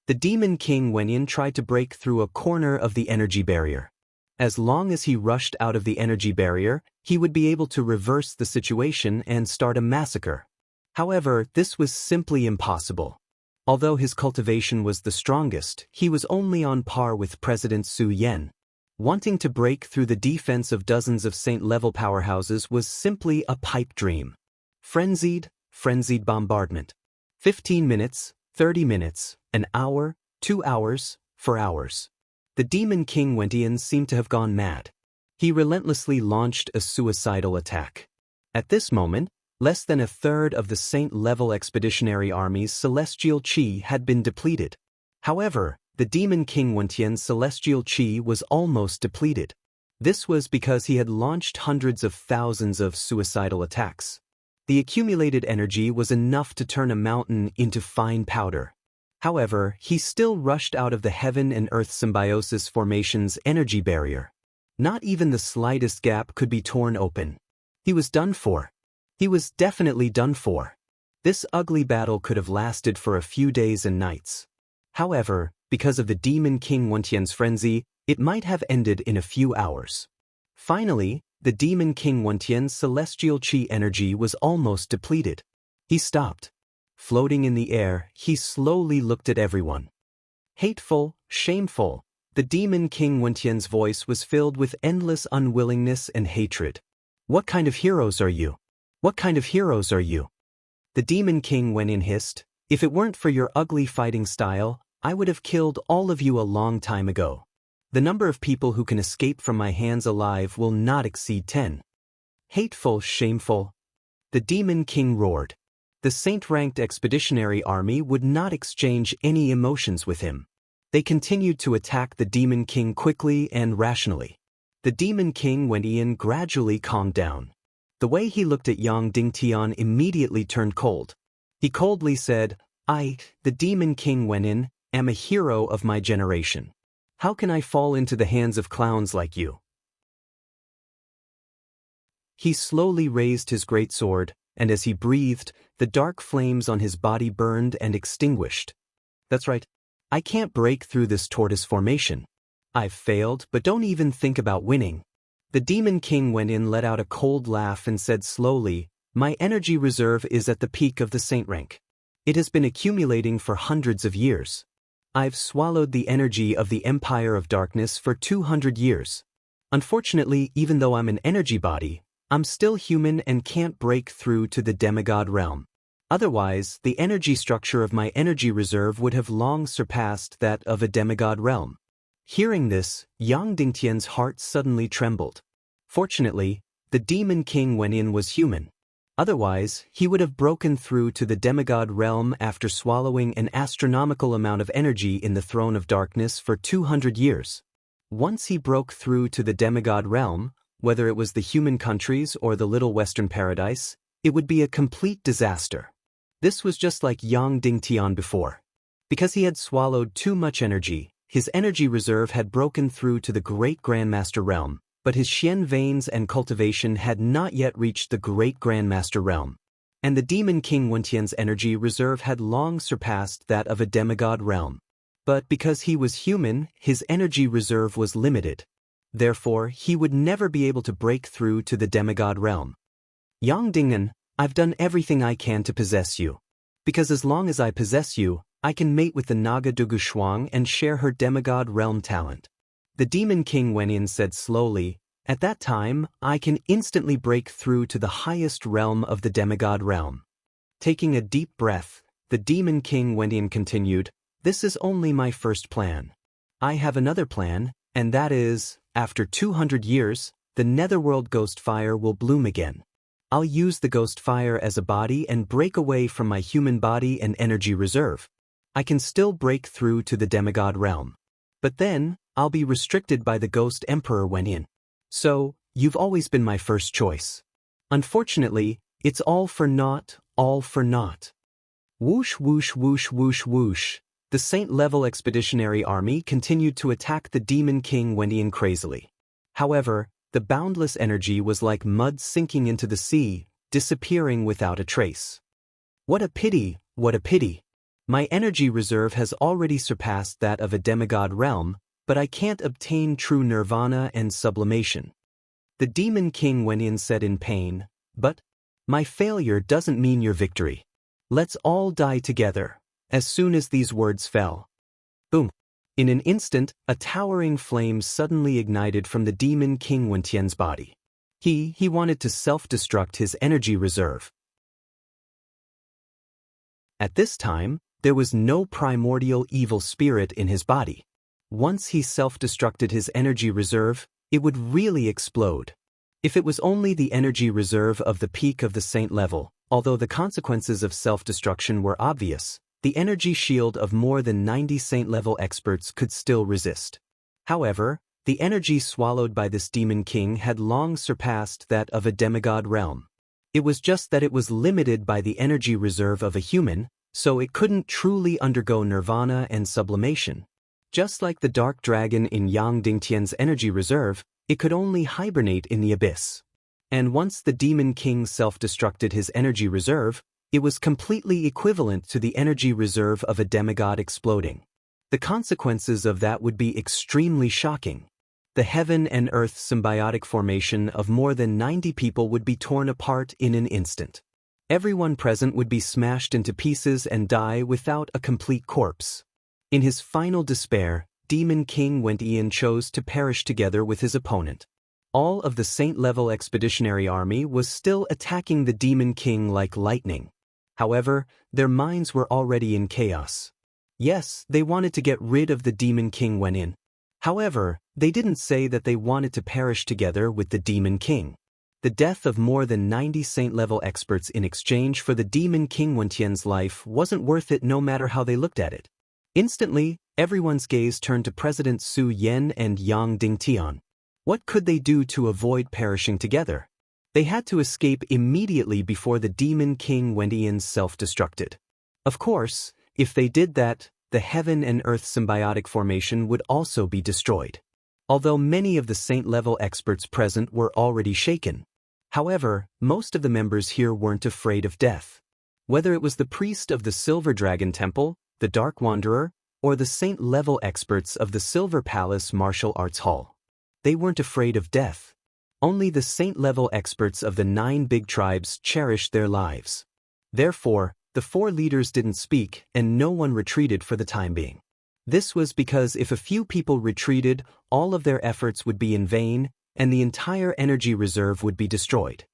The demon king Wenyan tried to break through a corner of the energy barrier. As long as he rushed out of the energy barrier, he would be able to reverse the situation and start a massacre. However, this was simply impossible. Although his cultivation was the strongest, he was only on par with President Su Yan. Wanting to break through the defense of dozens of saint-level powerhouses was simply a pipe dream. Frenzied bombardment. 15 minutes, 30 minutes, an hour, 2 hours, 4 hours. The demon king Wenyan seemed to have gone mad. He relentlessly launched a suicidal attack. At this moment, less than a third of the saint-level expeditionary army's celestial qi had been depleted. However, the demon king Wenyan's celestial qi was almost depleted. This was because he had launched hundreds of thousands of suicidal attacks. The accumulated energy was enough to turn a mountain into fine powder. However, he still rushed out of the heaven and earth symbiosis formation's energy barrier. Not even the slightest gap could be torn open. He was done for. He was definitely done for. This ugly battle could have lasted for a few days and nights. However, because of the demon king Wenyan's frenzy, it might have ended in a few hours. Finally, the demon king Wenyan's celestial qi energy was almost depleted. He stopped. Floating in the air, he slowly looked at everyone. Hateful, shameful, The demon King Wentian's voice was filled with endless unwillingness and hatred. What kind of heroes are you? What kind of heroes are you? The demon king Wenin hissed, if it weren't for your ugly fighting style, I would have killed all of you a long time ago. The number of people who can escape from my hands alive will not exceed 10. Hateful, shameful. The demon king roared. The saint-ranked expeditionary army would not exchange any emotions with him. They continued to attack the demon king quickly and rationally. The demon king Wenin gradually calmed down. The way he looked at Yang Dingtian immediately turned cold. He coldly said, I, the demon king Wenin, am a hero of my generation. How can I fall into the hands of clowns like you? He slowly raised his great sword, and as he breathed, the dark flames on his body burned and extinguished. That's right. I can't break through this tortoise formation. I've failed, but don't even think about winning. The demon king Wenin let out a cold laugh and said slowly, my energy reserve is at the peak of the saint rank. It has been accumulating for hundreds of years. I've swallowed the energy of the Empire of Darkness for 200 years. Unfortunately, even though I'm an energy body, I'm still human and can't break through to the demigod realm. Otherwise, the energy structure of my energy reserve would have long surpassed that of a demigod realm. Hearing this, Yang Dingtian's heart suddenly trembled. Fortunately, the demon king Wenin was human. Otherwise, he would have broken through to the demigod realm after swallowing an astronomical amount of energy in the throne of darkness for 200 years. Once he broke through to the demigod realm, whether it was the human countries or the little western paradise, it would be a complete disaster. This was just like Yang Dingtian before. Because he had swallowed too much energy, his energy reserve had broken through to the great Grandmaster realm, but his Xian veins and cultivation had not yet reached the great Grandmaster realm. And the demon king Wentian's energy reserve had long surpassed that of a demigod realm. But because he was human, his energy reserve was limited. Therefore, he would never be able to break through to the demigod realm. Yang Dingen, I've done everything I can to possess you. Because as long as I possess you, I can mate with the Naga Dugu Shuang and share her demigod realm talent. The demon king Wenin said slowly, at that time, I can instantly break through to the highest realm of the demigod realm. Taking a deep breath, the demon king Wenin continued, this is only my first plan. I have another plan, and that is, after 200 years, the netherworld ghost fire will bloom again. I'll use the ghost fire as a body and break away from my human body and energy reserve. I can still break through to the demigod realm. But then, I'll be restricted by the ghost emperor Wenin. So, you've always been my first choice. Unfortunately, it's all for naught, all for naught. Whoosh whoosh whoosh whoosh whoosh. The saint-level expeditionary army continued to attack the demon king Wenin crazily. However, the boundless energy was like mud sinking into the sea, disappearing without a trace. What a pity, what a pity. My energy reserve has already surpassed that of a demigod realm, but I can't obtain true nirvana and sublimation. The demon king Wenin said in pain, but my failure doesn't mean your victory. Let's all die together. As soon as these words fell, boom. In an instant, a towering flame suddenly ignited from the demon king Wentian's body. He wanted to self-destruct his energy reserve. At this time, there was no primordial evil spirit in his body. Once he self-destructed his energy reserve, it would really explode. If it was only the energy reserve of the peak of the saint level, although the consequences of self-destruction were obvious, the energy shield of more than 90 saint-level experts could still resist. However, the energy swallowed by this demon king had long surpassed that of a demigod realm. It was just that it was limited by the energy reserve of a human, so it couldn't truly undergo nirvana and sublimation. Just like the dark dragon in Yang Dingtian's energy reserve, it could only hibernate in the abyss. And once the demon king self-destructed his energy reserve, it was completely equivalent to the energy reserve of a demigod exploding. The consequences of that would be extremely shocking. The heaven and earth symbiotic formation of more than 90 people would be torn apart in an instant. Everyone present would be smashed into pieces and die without a complete corpse. In his final despair, Demon King Wen chose to perish together with his opponent. All of the Saint-level expeditionary army was still attacking the Demon King like lightning. However, their minds were already in chaos. Yes, they wanted to get rid of the Demon King Wen. However, they didn't say that they wanted to perish together with the Demon King. The death of more than 90 Saint-level experts in exchange for the Demon King Wen's life wasn't worth it no matter how they looked at it. Instantly, everyone's gaze turned to President Su Yan and Yang Dingtian. What could they do to avoid perishing together? They had to escape immediately before the Demon King Wen's self-destructed. Of course, if they did that, the Heaven and Earth symbiotic formation would also be destroyed. Although many of the Saint-level experts present were already shaken. However, most of the members here weren't afraid of death. Whether it was the priest of the Silver Dragon Temple, the Dark Wanderer, or the Saint-level experts of the Silver Palace Martial Arts Hall. They weren't afraid of death. Only the Saint-level experts of the 9 big tribes cherished their lives. Therefore, the 4 leaders didn't speak and no one retreated for the time being. This was because if a few people retreated, all of their efforts would be in vain, and the entire energy reserve would be destroyed.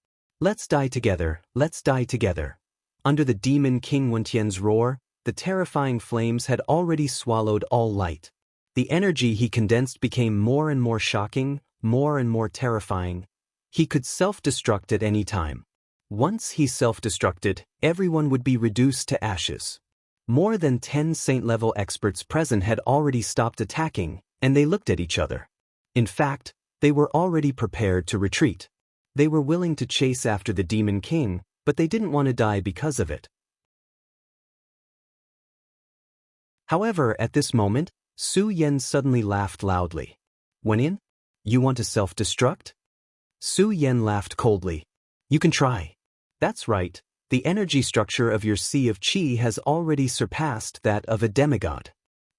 Let's die together, let's die together. Under the Demon King Wen's roar, the terrifying flames had already swallowed all light. The energy he condensed became more and more shocking, more and more terrifying. He could self-destruct at any time. Once he self-destructed, everyone would be reduced to ashes. More than 10 Saint-level experts present had already stopped attacking, and they looked at each other. In fact, they were already prepared to retreat. They were willing to chase after the Demon King, but they didn't want to die because of it. However, at this moment, Su Yan suddenly laughed loudly. Wen, you want to self-destruct? Su Yan laughed coldly. You can try. That's right. The energy structure of your Sea of Qi has already surpassed that of a demigod.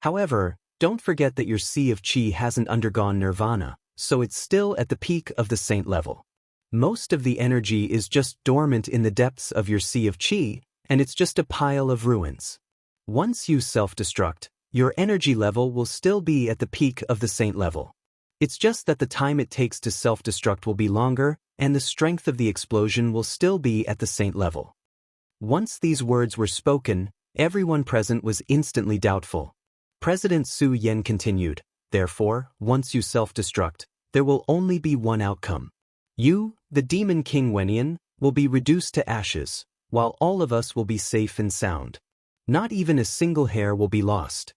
However, don't forget that your Sea of Qi hasn't undergone nirvana, so it's still at the peak of the saint level. Most of the energy is just dormant in the depths of your Sea of Qi, and it's just a pile of ruins. Once you self-destruct, your energy level will still be at the peak of the saint level. It's just that the time it takes to self-destruct will be longer, and the strength of the explosion will still be at the saint level. Once these words were spoken, everyone present was instantly doubtful. President Su Yan continued, therefore, once you self-destruct, there will only be one outcome. You, the Demon King Wen, will be reduced to ashes, while all of us will be safe and sound. Not even a single hair will be lost.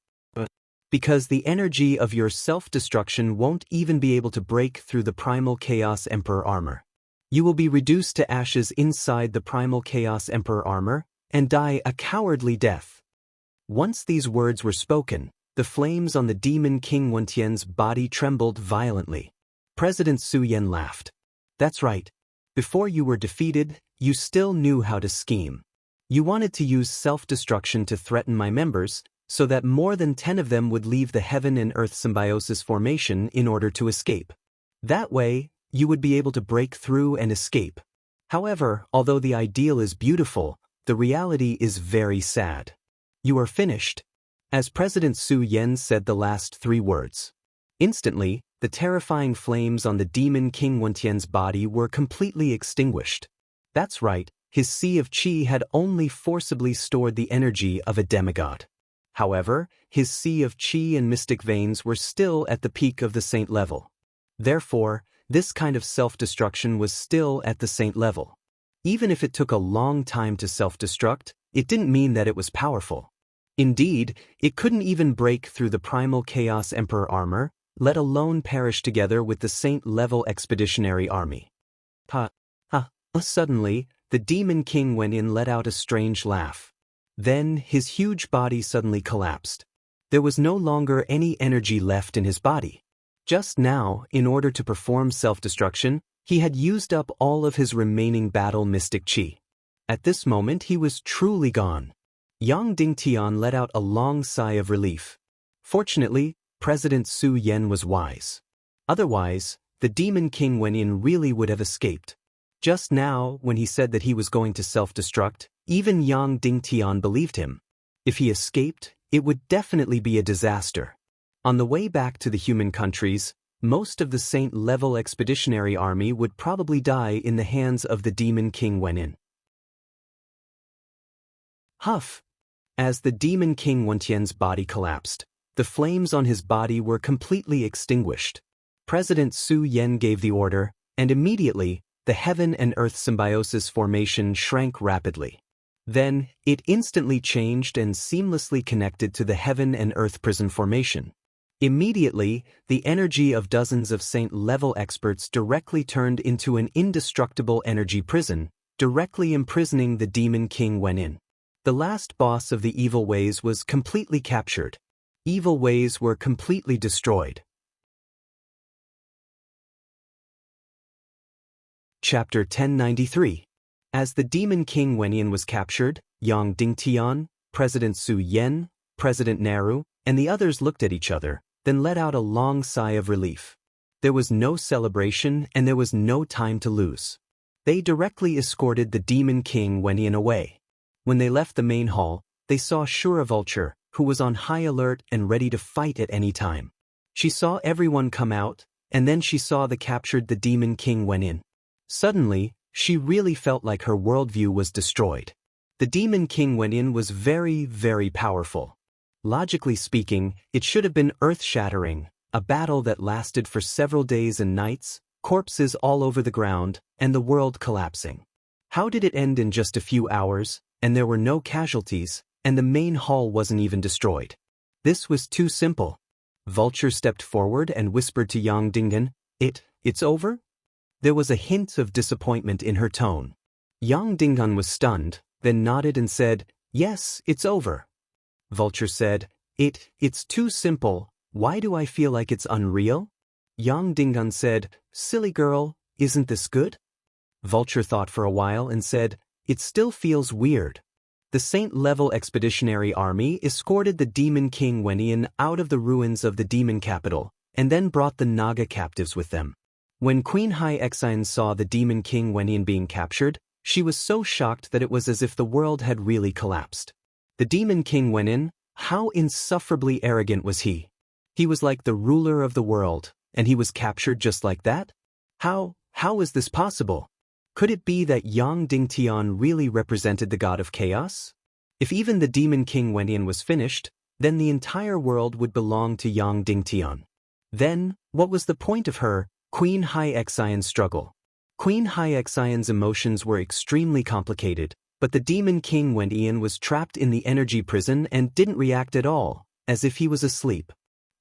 Because the energy of your self-destruction won't even be able to break through the Primal Chaos Emperor armor. You will be reduced to ashes inside the Primal Chaos Emperor armor, and die a cowardly death. Once these words were spoken, the flames on the Demon King Wen's body trembled violently. President Su Yan laughed. That's right. Before you were defeated, you still knew how to scheme. You wanted to use self-destruction to threaten my members, so that more than 10 of them would leave the Heaven and Earth symbiosis formation in order to escape. That way, you would be able to break through and escape. However, although the ideal is beautiful, the reality is very sad. You are finished. As President Su Yan said the last 3 words. Instantly, the terrifying flames on the Demon King Wen's body were completely extinguished. That's right, his Sea of Qi had only forcibly stored the energy of a demigod. However, his Sea of Qi and mystic veins were still at the peak of the saint level. Therefore, this kind of self-destruction was still at the saint level. Even if it took a long time to self-destruct, it didn't mean that it was powerful. Indeed, it couldn't even break through the Primal Chaos Emperor armor, let alone perish together with the saint-level expeditionary army. Suddenly, the Demon King Wen let out a strange laugh. Then, his huge body suddenly collapsed. There was no longer any energy left in his body. Just now, in order to perform self-destruction, he had used up all of his remaining battle mystic qi. At this moment, he was truly gone. Yang Dingtian let out a long sigh of relief. Fortunately, President Su Yan was wise. Otherwise, the Demon King Wen really would have escaped. Just now, when he said that he was going to self-destruct, even Yang Dingtian believed him. If he escaped, it would definitely be a disaster. On the way back to the human countries, most of the Saint-level expeditionary army would probably die in the hands of the demon king Wenin. Huff! As the demon king Wentian's body collapsed, the flames on his body were completely extinguished. President Su Yen gave the order, and immediately, the heaven and earth symbiosis formation shrank rapidly. Then, it instantly changed and seamlessly connected to the heaven and earth prison formation. Immediately, the energy of dozens of Saint-level experts directly turned into an indestructible energy prison, directly imprisoning the demon king Wenin. The last boss of the evil ways was completely captured. Evil ways were completely destroyed. Chapter 1093. As the demon king Wenin was captured, Yang Dingtian, President Su Yen, President Naru, and the others looked at each other, then let out a long sigh of relief. There was no celebration and there was no time to lose. They directly escorted the demon king Wenin away. When they left the main hall, they saw Shura Vulture, who was on high alert and ready to fight at any time. She saw everyone come out, and then she saw the captured the demon king Wenin. Suddenly, she really felt like her worldview was destroyed. The demon king Wenin was very, very powerful. Logically speaking, it should have been earth-shattering, a battle that lasted for several days and nights, corpses all over the ground, and the world collapsing. How did it end in just a few hours, and there were no casualties, and the main hall wasn't even destroyed? This was too simple. Vulture stepped forward and whispered to Yang Dinghan, "It's over?" There was a hint of disappointment in her tone. Yang Dinghan was stunned, then nodded and said, "Yes, it's over." Vulture said, It's too simple. Why do I feel like it's unreal?" Yang Dinghan said, "Silly girl, isn't this good?" Vulture thought for a while and said, "It still feels weird." The Saint-level expeditionary army escorted the demon king Wenin out of the ruins of the demon capital, and then brought the Naga captives with them. When Queen Hai Exine saw the demon king Wenin being captured, she was so shocked that it was as if the world had really collapsed. The demon king Wenin, how insufferably arrogant was he? He was like the ruler of the world, and he was captured just like that? How is this possible? Could it be that Yang Dingtian really represented the god of chaos? If even the demon king Wenin was finished, then the entire world would belong to Yang Dingtian. Then, what was the point of her, Queen Hai Exine's struggle? Queen Hai Exine's emotions were extremely complicated, but the demon king Wenin was trapped in the energy prison and didn't react at all, as if he was asleep.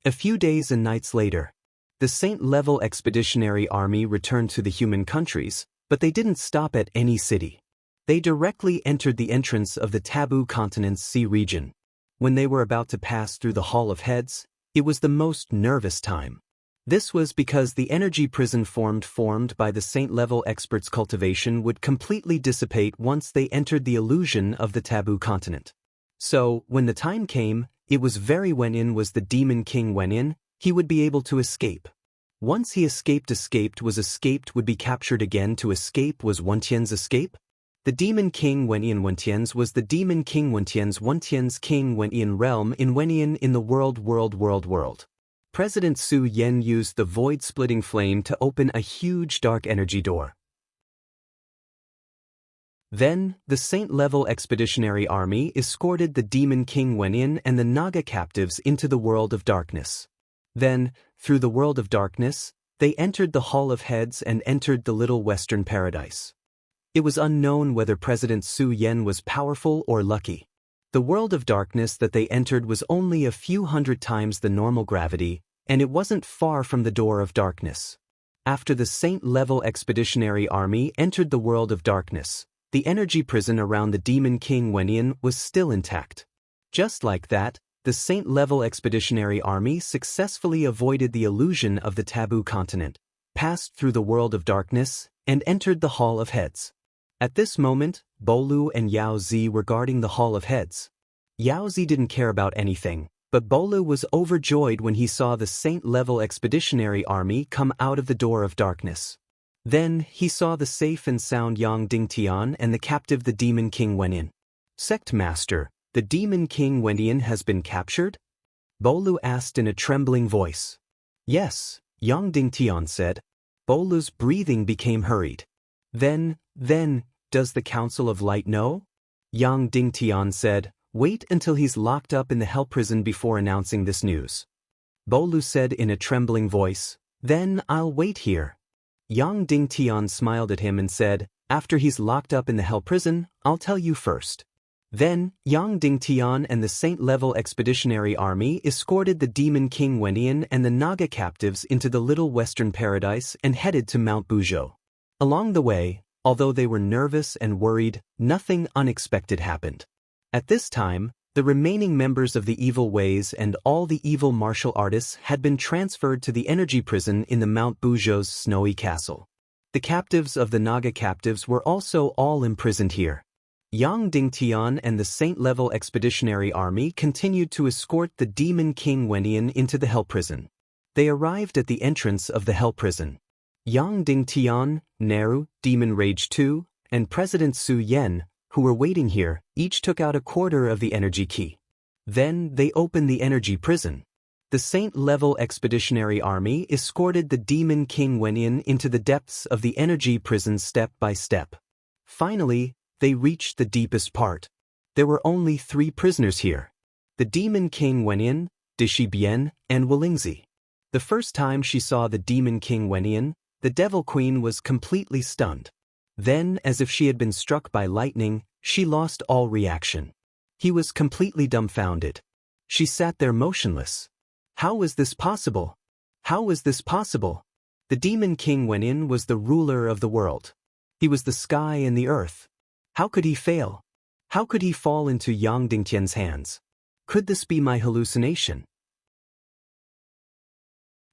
A few days and nights later, the Saint-level expeditionary army returned to the human countries, but they didn't stop at any city. They directly entered the entrance of the Taboo Continent's sea region. When they were about to pass through the Hall of Heads, it was the most nervous time. This was because the energy prison formed by the Saint-level experts' cultivation would completely dissipate once they entered the illusion of the Taboo Continent. So, when the time came, it was very Wenin was the demon king Wenin, he would be able to escape. Once he escaped would be captured again to escape was Wentian's escape? The demon king Wenin Wentian's was the demon king Wentian's king Wenin realm in Wenin in the world. President Su Yen used the void-splitting flame to open a huge dark energy door. Then, the Saint-level expeditionary army escorted the demon king Wenin and the Naga captives into the world of darkness. Then, through the world of darkness, they entered the Hall of Heads and entered the Little Western Paradise. It was unknown whether President Su Yen was powerful or lucky. The world of darkness that they entered was only a few hundred times the normal gravity, and it wasn't far from the door of darkness. After the Saint-level expeditionary army entered the world of darkness, the energy prison around the demon king Wenin was still intact. Just like that, the Saint-level expeditionary army successfully avoided the illusion of the Taboo Continent, passed through the world of darkness, and entered the Hall of Heads. At this moment, Bolu and Yao Zi were guarding the Hall of Heads. Yao Zi didn't care about anything, but Bolu was overjoyed when he saw the Saint-level expeditionary army come out of the door of darkness. Then, he saw the safe and sound Yang Dingtian and the captive the demon king Wenin. Sect Master, the demon king Wenin has been captured? Bolu asked in a trembling voice. Yes, Yang Dingtian said. Bolu's breathing became hurried. Then, does the Council of Light know? Yang Dingtian said, wait until he's locked up in the hell prison before announcing this news. Bolu said in a trembling voice, then I'll wait here. Yang Dingtian smiled at him and said, after he's locked up in the hell prison, I'll tell you first. Then, Yang Dingtian and the Saint-level expeditionary army escorted the demon king Wenian and the Naga captives into the Little Western Paradise and headed to Mount Buzhou. Along the way, although they were nervous and worried, nothing unexpected happened. At this time, the remaining members of the evil ways and all the evil martial artists had been transferred to the energy prison in the Mount Buzhou's snowy castle. The captives of the Naga captives were also all imprisoned here. Yang Dingtian and the Saint-level expeditionary army continued to escort the demon king Wenian into the hell prison. They arrived at the entrance of the hell prison. Yang Dingtian, Neru, Demon Rage 2, and President Su Yen, who were waiting here, each took out a quarter of the energy key. Then they opened the energy prison. The Saint-level expeditionary army escorted the demon king Wenian into the depths of the energy prison step by step. Finally, they reached the deepest part. There were only 3 prisoners here. The demon king Wenian, Dishi Bian, and Wolingzi. The first time she saw the demon king Wenian, the devil queen was completely stunned. Then, as if she had been struck by lightning, she lost all reaction. He was completely dumbfounded. She sat there motionless. How was this possible? How was this possible? The demon king Wenian was the ruler of the world. He was the sky and the earth. How could he fail? How could he fall into Yang Dingtian's hands? Could this be my hallucination?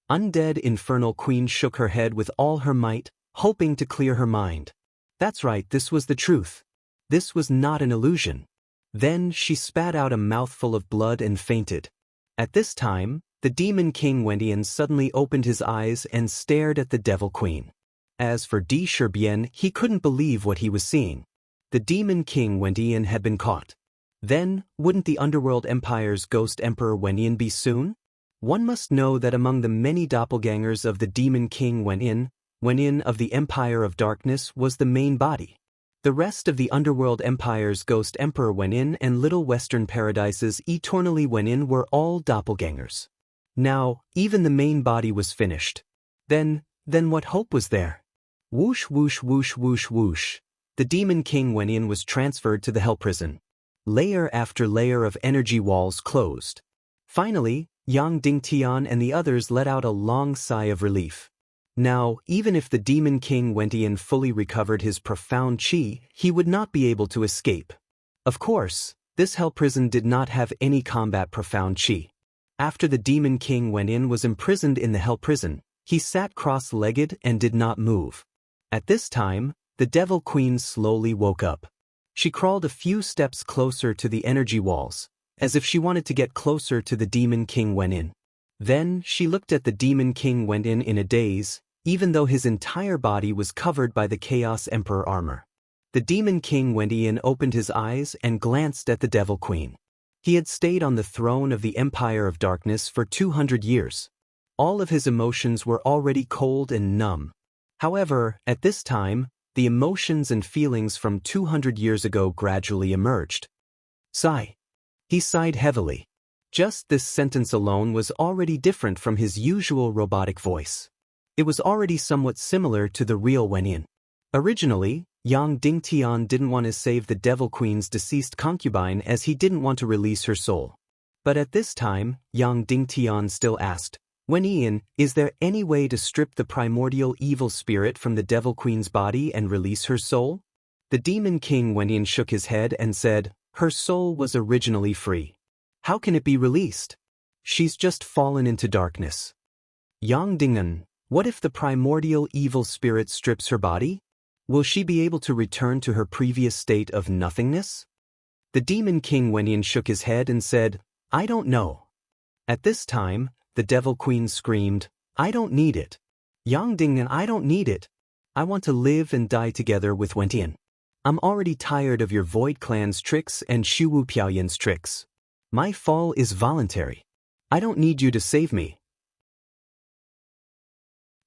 Undead Infernal Queen shook her head with all her might, hoping to clear her mind. That's right, this was the truth. This was not an illusion. Then she spat out a mouthful of blood and fainted. At this time, the demon king Wenian suddenly opened his eyes and stared at the devil queen. As for Di Shirbien, he couldn't believe what he was seeing. The demon king Wenian had been caught. Then, wouldn't the Underworld Empire's ghost emperor Wenian be soon? One must know that among the many doppelgangers of the demon king Wenian of the Empire of Darkness was the main body. The rest of the Underworld Empire's ghost emperor Wenian and Little Western Paradise's eternally Wenian were all doppelgangers. Now, even the main body was finished. Then what hope was there? Whoosh whoosh whoosh whoosh whoosh. The demon king Wenian was transferred to the hell prison. Layer after layer of energy walls closed. Finally, Yang Dingtian and the others let out a long sigh of relief. Now, even if the demon king Wenian fully recovered his profound qi, he would not be able to escape. Of course, this hell prison did not have any combat profound qi. After the demon king Wenian was imprisoned in the hell prison, he sat cross-legged and did not move. At this time, the devil queen slowly woke up. She crawled a few steps closer to the energy walls, as if she wanted to get closer to the demon king Wenian. Then she looked at the demon king Wenian in a daze, even though his entire body was covered by the Chaos Emperor armor. The demon king Wenian opened his eyes and glanced at the devil queen. He had stayed on the throne of the Empire of Darkness for 200 years. All of his emotions were already cold and numb. However, at this time, the emotions and feelings from 200 years ago gradually emerged. Sigh. He sighed heavily. Just this sentence alone was already different from his usual robotic voice. It was already somewhat similar to the real Wenian. Originally, Yang Dingtian didn't want to save the Devil Queen's deceased concubine as he didn't want to release her soul. But at this time, Yang Dingtian still asked, Wenian, is there any way to strip the primordial evil spirit from the Devil Queen's body and release her soul? The Demon King Wenian shook his head and said, her soul was originally free. How can it be released? She's just fallen into darkness. Yang Dingan, what if the primordial evil spirit strips her body? Will she be able to return to her previous state of nothingness? The Demon King Wenian shook his head and said, I don't know. At this time, the Devil Queen screamed, I don't need it. Yang Dingan, I don't need it. I want to live and die together with Wentian. I'm already tired of your Void Clan's tricks and Shuwu Piaoyan's tricks. My fall is voluntary. I don't need you to save me.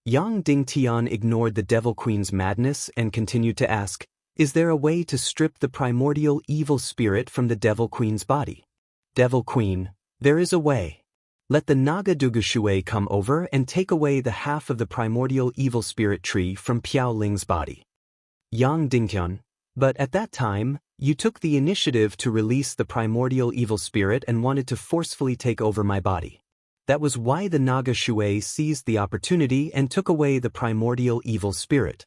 Yang Dingtian ignored the Devil Queen's madness and continued to ask, is there a way to strip the primordial evil spirit from the Devil Queen's body? Devil Queen, there is a way. Let the Naga Dugushui come over and take away the half of the primordial evil spirit tree from Piao Ling's body. Yang Dingtian, but at that time, you took the initiative to release the primordial evil spirit and wanted to forcefully take over my body. That was why the Naga Shui seized the opportunity and took away the primordial evil spirit.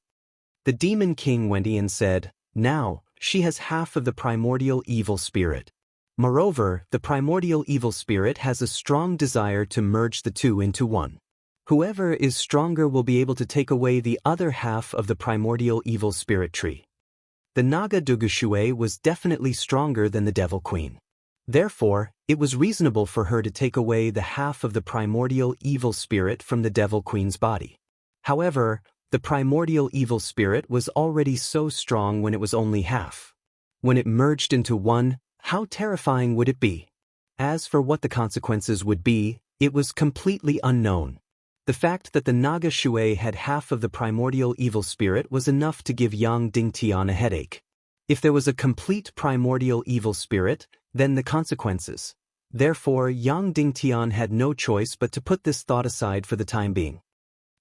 The Demon King went in and said, now, she has half of the primordial evil spirit. Moreover, the primordial evil spirit has a strong desire to merge the two into one. Whoever is stronger will be able to take away the other half of the primordial evil spirit tree. The Naga Dugushui was definitely stronger than the Devil Queen. Therefore, it was reasonable for her to take away the half of the primordial evil spirit from the Devil Queen's body. However, the primordial evil spirit was already so strong when it was only half. When it merged into one, how terrifying would it be? As for what the consequences would be, it was completely unknown. The fact that the Naga Shui had half of the primordial evil spirit was enough to give Yang Dingtian a headache. If there was a complete primordial evil spirit, then the consequences. Therefore, Yang Dingtian had no choice but to put this thought aside for the time being.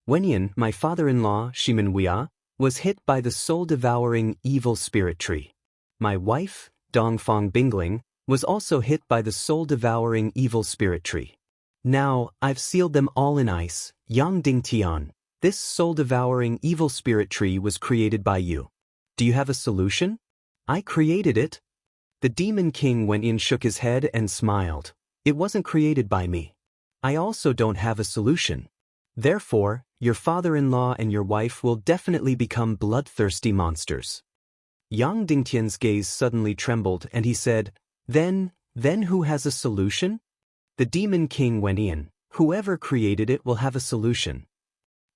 Wenyan, my father-in-law, Shimen Huia, was hit by the soul-devouring evil spirit tree. My wife, Dongfang Bingling, was also hit by the soul-devouring evil spirit tree. Now, I've sealed them all in ice. Yang Dingtian, this soul-devouring evil spirit tree was created by you. Do you have a solution? I created it. The Demon King went in, shook his head and smiled. It wasn't created by me. I also don't have a solution. Therefore, your father-in-law and your wife will definitely become bloodthirsty monsters. Yang Dingtian's gaze suddenly trembled and he said, Then who has a solution? The Demon King went in. Whoever created it will have a solution.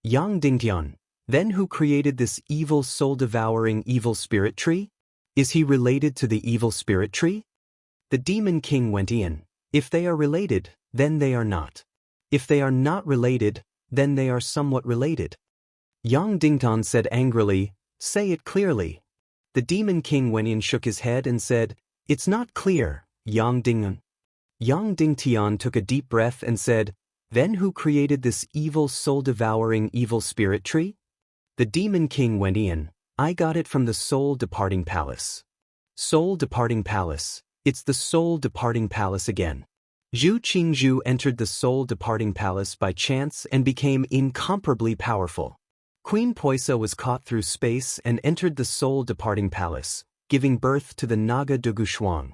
Yang Dingtian, then who created this evil soul-devouring evil spirit tree? Is he related to the evil spirit tree? The Demon King went in. If they are related, then they are not. If they are not related, then they are somewhat related. Yang Dingtian said angrily, Say it clearly. The Demon King went in, shook his head and said, It's not clear, Yang Dingtian. Yang Dingtian took a deep breath and said, Then who created this evil soul-devouring evil spirit tree? The Demon King went in. I got it from the soul-departing palace. Soul-departing palace. It's the soul-departing palace again. Zhu Qingzhu entered the soul-departing palace by chance and became incomparably powerful. Queen Poisa was caught through space and entered the soul-departing palace, giving birth to the Naga Dugushuang.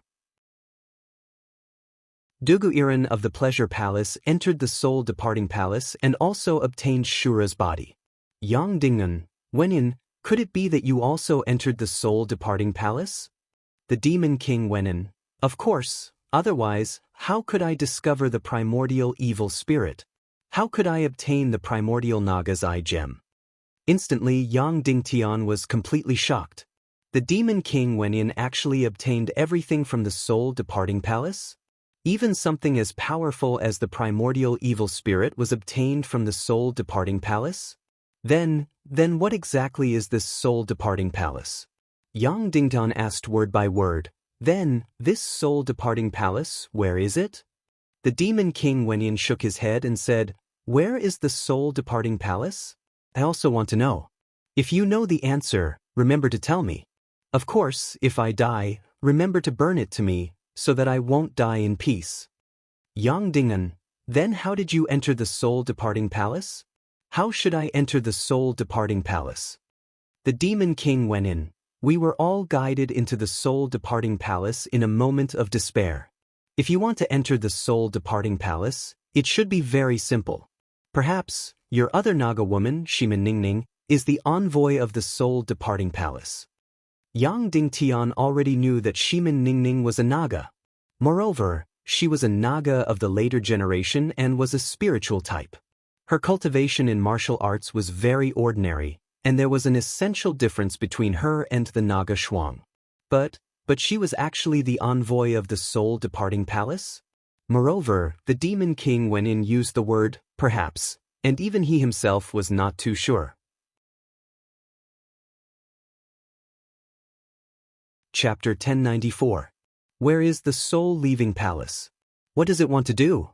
Dugu Iran of the Pleasure Palace entered the soul-departing palace and also obtained Shura's body. Yang Dingnan, Wenin, could it be that you also entered the soul-departing palace? The Demon King Wenin, of course, otherwise, how could I discover the primordial evil spirit? How could I obtain the primordial Naga's eye gem? Instantly, Yang Dingtian was completely shocked. The Demon King Wenin actually obtained everything from the soul-departing palace? Even something as powerful as the primordial evil spirit was obtained from the soul-departing palace? Then what exactly is this soul-departing palace? Yang Dingtian asked word by word. Then, this soul-departing palace, where is it? The Demon King Wenin shook his head and said, Where is the soul-departing palace? I also want to know. If you know the answer, remember to tell me. Of course, if I die, remember to burn it to me, so that I won't die in peace. Yang Dingnan, then how did you enter the soul-departing palace? How should I enter the soul-departing palace? The Demon King went in. We were all guided into the soul-departing palace in a moment of despair. If you want to enter the soul-departing palace, it should be very simple. Perhaps, your other Naga woman, Shimen Ningning, is the envoy of the soul-departing palace. Yang Dingtian already knew that Shimen Ningning was a Naga. Moreover, she was a Naga of the later generation and was a spiritual type. Her cultivation in martial arts was very ordinary, and there was an essential difference between her and the Naga Shuang. But she was actually the envoy of the soul-departing palace? Moreover, the demon king went in used the word, perhaps, and even he himself was not too sure. Chapter 1094. Where is the soul leaving palace? What does it want to do?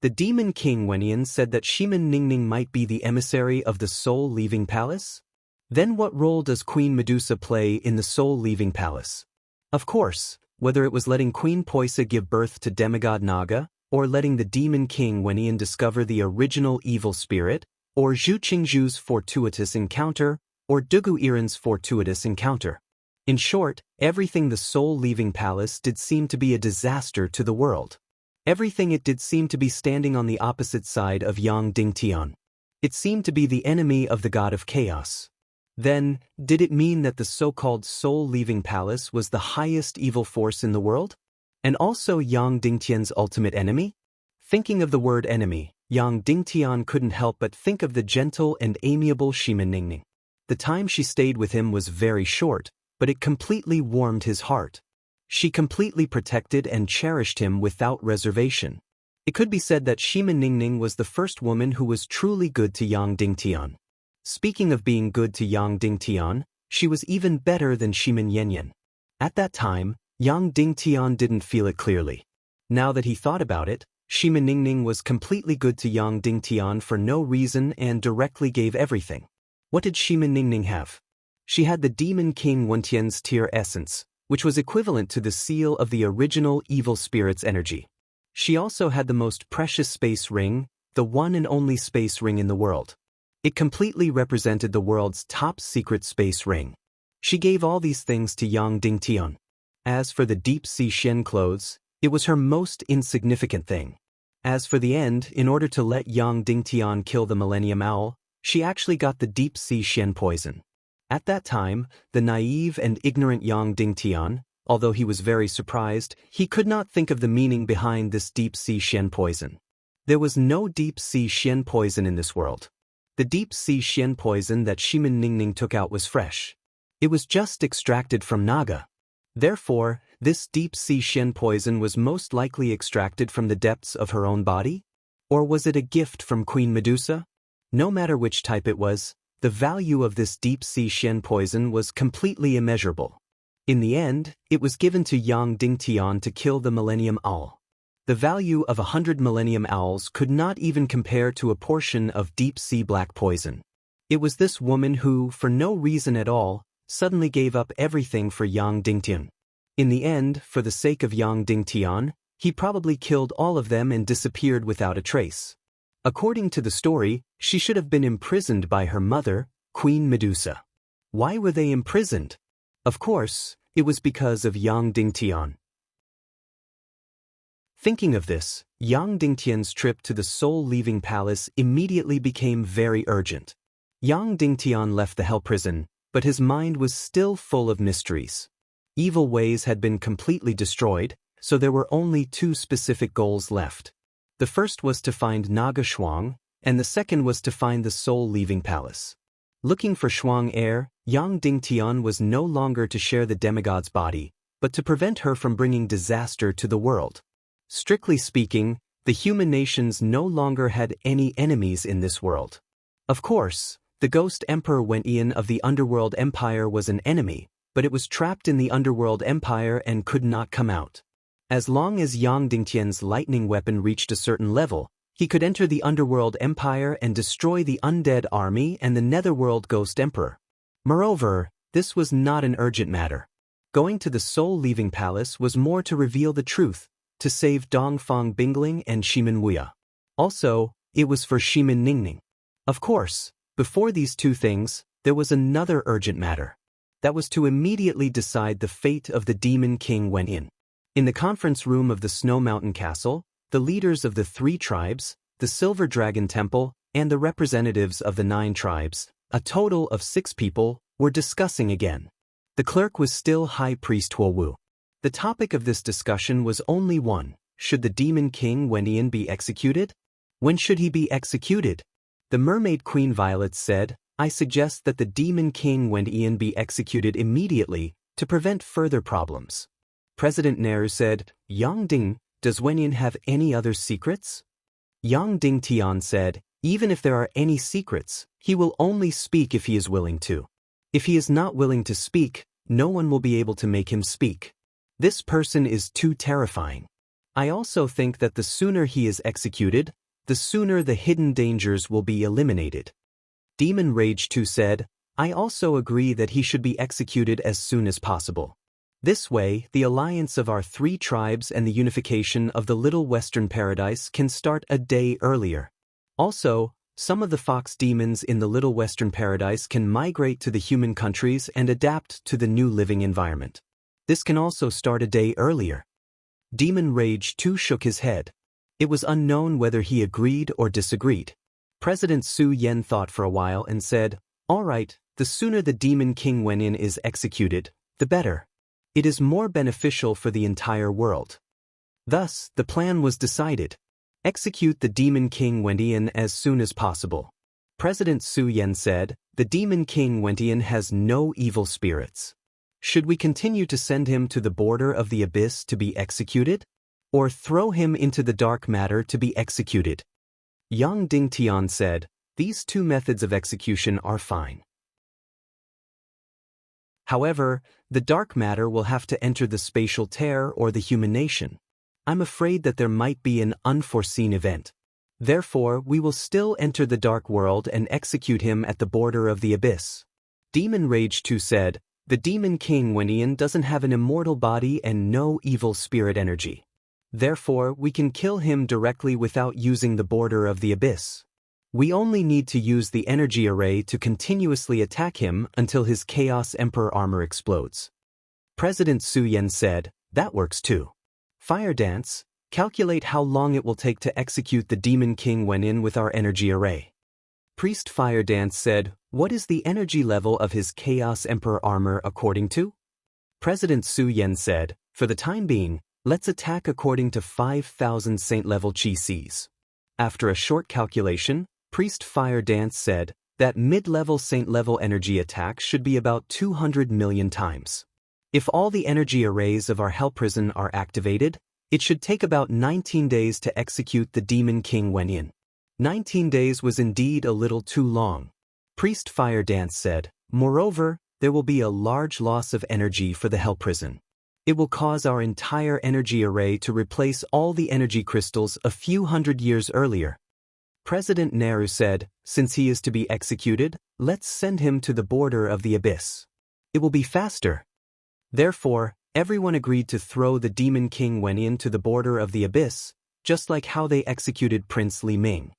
The demon king Wenyan said that Shimin Ningning might be the emissary of the soul leaving palace? Then what role does Queen Medusa play in the soul leaving palace? Of course, whether it was letting Queen Poisa give birth to demigod Naga, or letting the demon king Wenyan discover the original evil spirit, or Zhu Qingzhu's fortuitous encounter, or Dugu Iran's fortuitous encounter. In short, everything the soul-leaving palace did seem to be a disaster to the world. Everything it did seemed to be standing on the opposite side of Yang Dingtian. It seemed to be the enemy of the god of chaos. Then, did it mean that the so-called soul-leaving palace was the highest evil force in the world? And also Yang Dingtian's ultimate enemy? Thinking of the word enemy, Yang Dingtian couldn't help but think of the gentle and amiable Shimin Ningning. The time she stayed with him was very short, but it completely warmed his heart. She completely protected and cherished him without reservation. It could be said that Shimin Ningning was the first woman who was truly good to Yang Dingtian. Speaking of being good to Yang Dingtian, she was even better than Shimin Yanyan. At that time, Yang Dingtian didn't feel it clearly. Now that he thought about it, Shimin Ningning was completely good to Yang Dingtian for no reason and directly gave everything. What did Shimin Ningning have? She had the demon king Wentian's tear essence, which was equivalent to the seal of the original evil spirit's energy. She also had the most precious space ring, the one and only space ring in the world. It completely represented the world's top secret space ring. She gave all these things to Yang Dingtian. As for the deep-sea Shen clothes, it was her most insignificant thing. As for the end, in order to let Yang Dingtian kill the Millennium Owl, she actually got the deep-sea Shen poison. At that time, the naive and ignorant Yang Dingtian, although he was very surprised, he could not think of the meaning behind this deep-sea Shen poison. There was no deep-sea Shen poison in this world. The deep-sea Shen poison that Shimin Ningning took out was fresh. It was just extracted from Naga. Therefore, this deep-sea Shen poison was most likely extracted from the depths of her own body? Or was it a gift from Queen Medusa? No matter which type it was, the value of this deep-sea Shen poison was completely immeasurable. In the end, it was given to Yang Dingtian to kill the Millennium Owl. The value of 100 Millennium Owls could not even compare to a portion of deep-sea black poison. It was this woman who, for no reason at all, suddenly gave up everything for Yang Dingtian. In the end, for the sake of Yang Dingtian, he probably killed all of them and disappeared without a trace. According to the story, she should have been imprisoned by her mother, Queen Medusa. Why were they imprisoned? Of course, it was because of Yang Dingtian. Thinking of this, Yang Dingtian's trip to the soul-leaving palace immediately became very urgent. Yang Dingtian left the hell prison, but his mind was still full of mysteries. Evil ways had been completely destroyed, so there were only two specific goals left. The first was to find Naga Shuang, and the second was to find the soul-leaving palace. Looking for Shuang heir, Yang Dingtian was no longer to share the demigod's body, but to prevent her from bringing disaster to the world. Strictly speaking, the human nations no longer had any enemies in this world. Of course, the ghost emperor Wentian of the Underworld Empire was an enemy, but it was trapped in the Underworld Empire and could not come out. As long as Yang Dingtian's lightning weapon reached a certain level, he could enter the Underworld Empire and destroy the undead army and the Netherworld Ghost Emperor. Moreover, this was not an urgent matter. Going to the soul-leaving palace was more to reveal the truth, to save Dongfang Bingling and Shimin Wuya. Also, it was for Shimin Ningning. Of course, before these two things, there was another urgent matter. That was to immediately decide the fate of the Demon King Wenyin. In the conference room of the Snow Mountain Castle, the leaders of the 3 tribes, the Silver Dragon Temple, and the representatives of the 9 tribes, a total of 6 people, were discussing again. The clerk was still High Priest Huowu. The topic of this discussion was only one: should the Demon King Wenyan be executed? When should he be executed? The Mermaid Queen Violet said, "I suggest that the Demon King Wenyan be executed immediately to prevent further problems." President Neru said, "Yang Ding, does Wenyan have any other secrets? Yang Dingtian said, even if there are any secrets, he will only speak if he is willing to. If he is not willing to speak, no one will be able to make him speak. This person is too terrifying. I also think that the sooner he is executed, the sooner the hidden dangers will be eliminated. Demon Rage 2 said, I also agree that he should be executed as soon as possible. This way, the alliance of our 3 tribes and the unification of the Little Western Paradise can start a day earlier. Also, some of the fox demons in the Little Western Paradise can migrate to the human countries and adapt to the new living environment. This can also start a day earlier. Demon Rage 2 shook his head. It was unknown whether he agreed or disagreed. President Su Yen thought for a while and said, all right, the sooner the Demon King Wenyan is executed, the better. It is more beneficial for the entire world. Thus, the plan was decided. Execute the Demon King Wenyan as soon as possible. President Su Yen said, the Demon King Wenyan has no evil spirits. Should we continue to send him to the border of the abyss to be executed? Or throw him into the dark matter to be executed? Yang Dingtian said, these 2 methods of execution are fine. However, the dark matter will have to enter the spatial tear or the human nation. I'm afraid that there might be an unforeseen event. Therefore, we will still enter the dark world and execute him at the border of the abyss. Demon Rage 2 said, the Demon King Wenyan doesn't have an immortal body and no evil spirit energy. Therefore, we can kill him directly without using the border of the abyss. We only need to use the energy array to continuously attack him until his Chaos Emperor armor explodes. President Su Yen said, that works too. Fire Dance, calculate how long it will take to execute the Demon King Wenyan with our energy array. Priest Fire Dance said, what is the energy level of his Chaos Emperor armor according to? President Su Yen said, for the time being, let's attack according to 5,000 saint-level chi Cs. After a short calculation, Priest Fire Dance said that mid-level saint-level energy attacks should be about 200 million times. If all the energy arrays of our hell prison are activated, it should take about 19 days to execute the Demon King Wenyan. 19 days was indeed a little too long. Priest Fire Dance said, moreover, there will be a large loss of energy for the hell prison. It will cause our entire energy array to replace all the energy crystals a few hundred years earlier. President Nehru said, since he is to be executed, let's send him to the border of the abyss. It will be faster. Therefore, everyone agreed to throw the Demon King Wenyan to the border of the abyss, just like how they executed Prince Li Ming.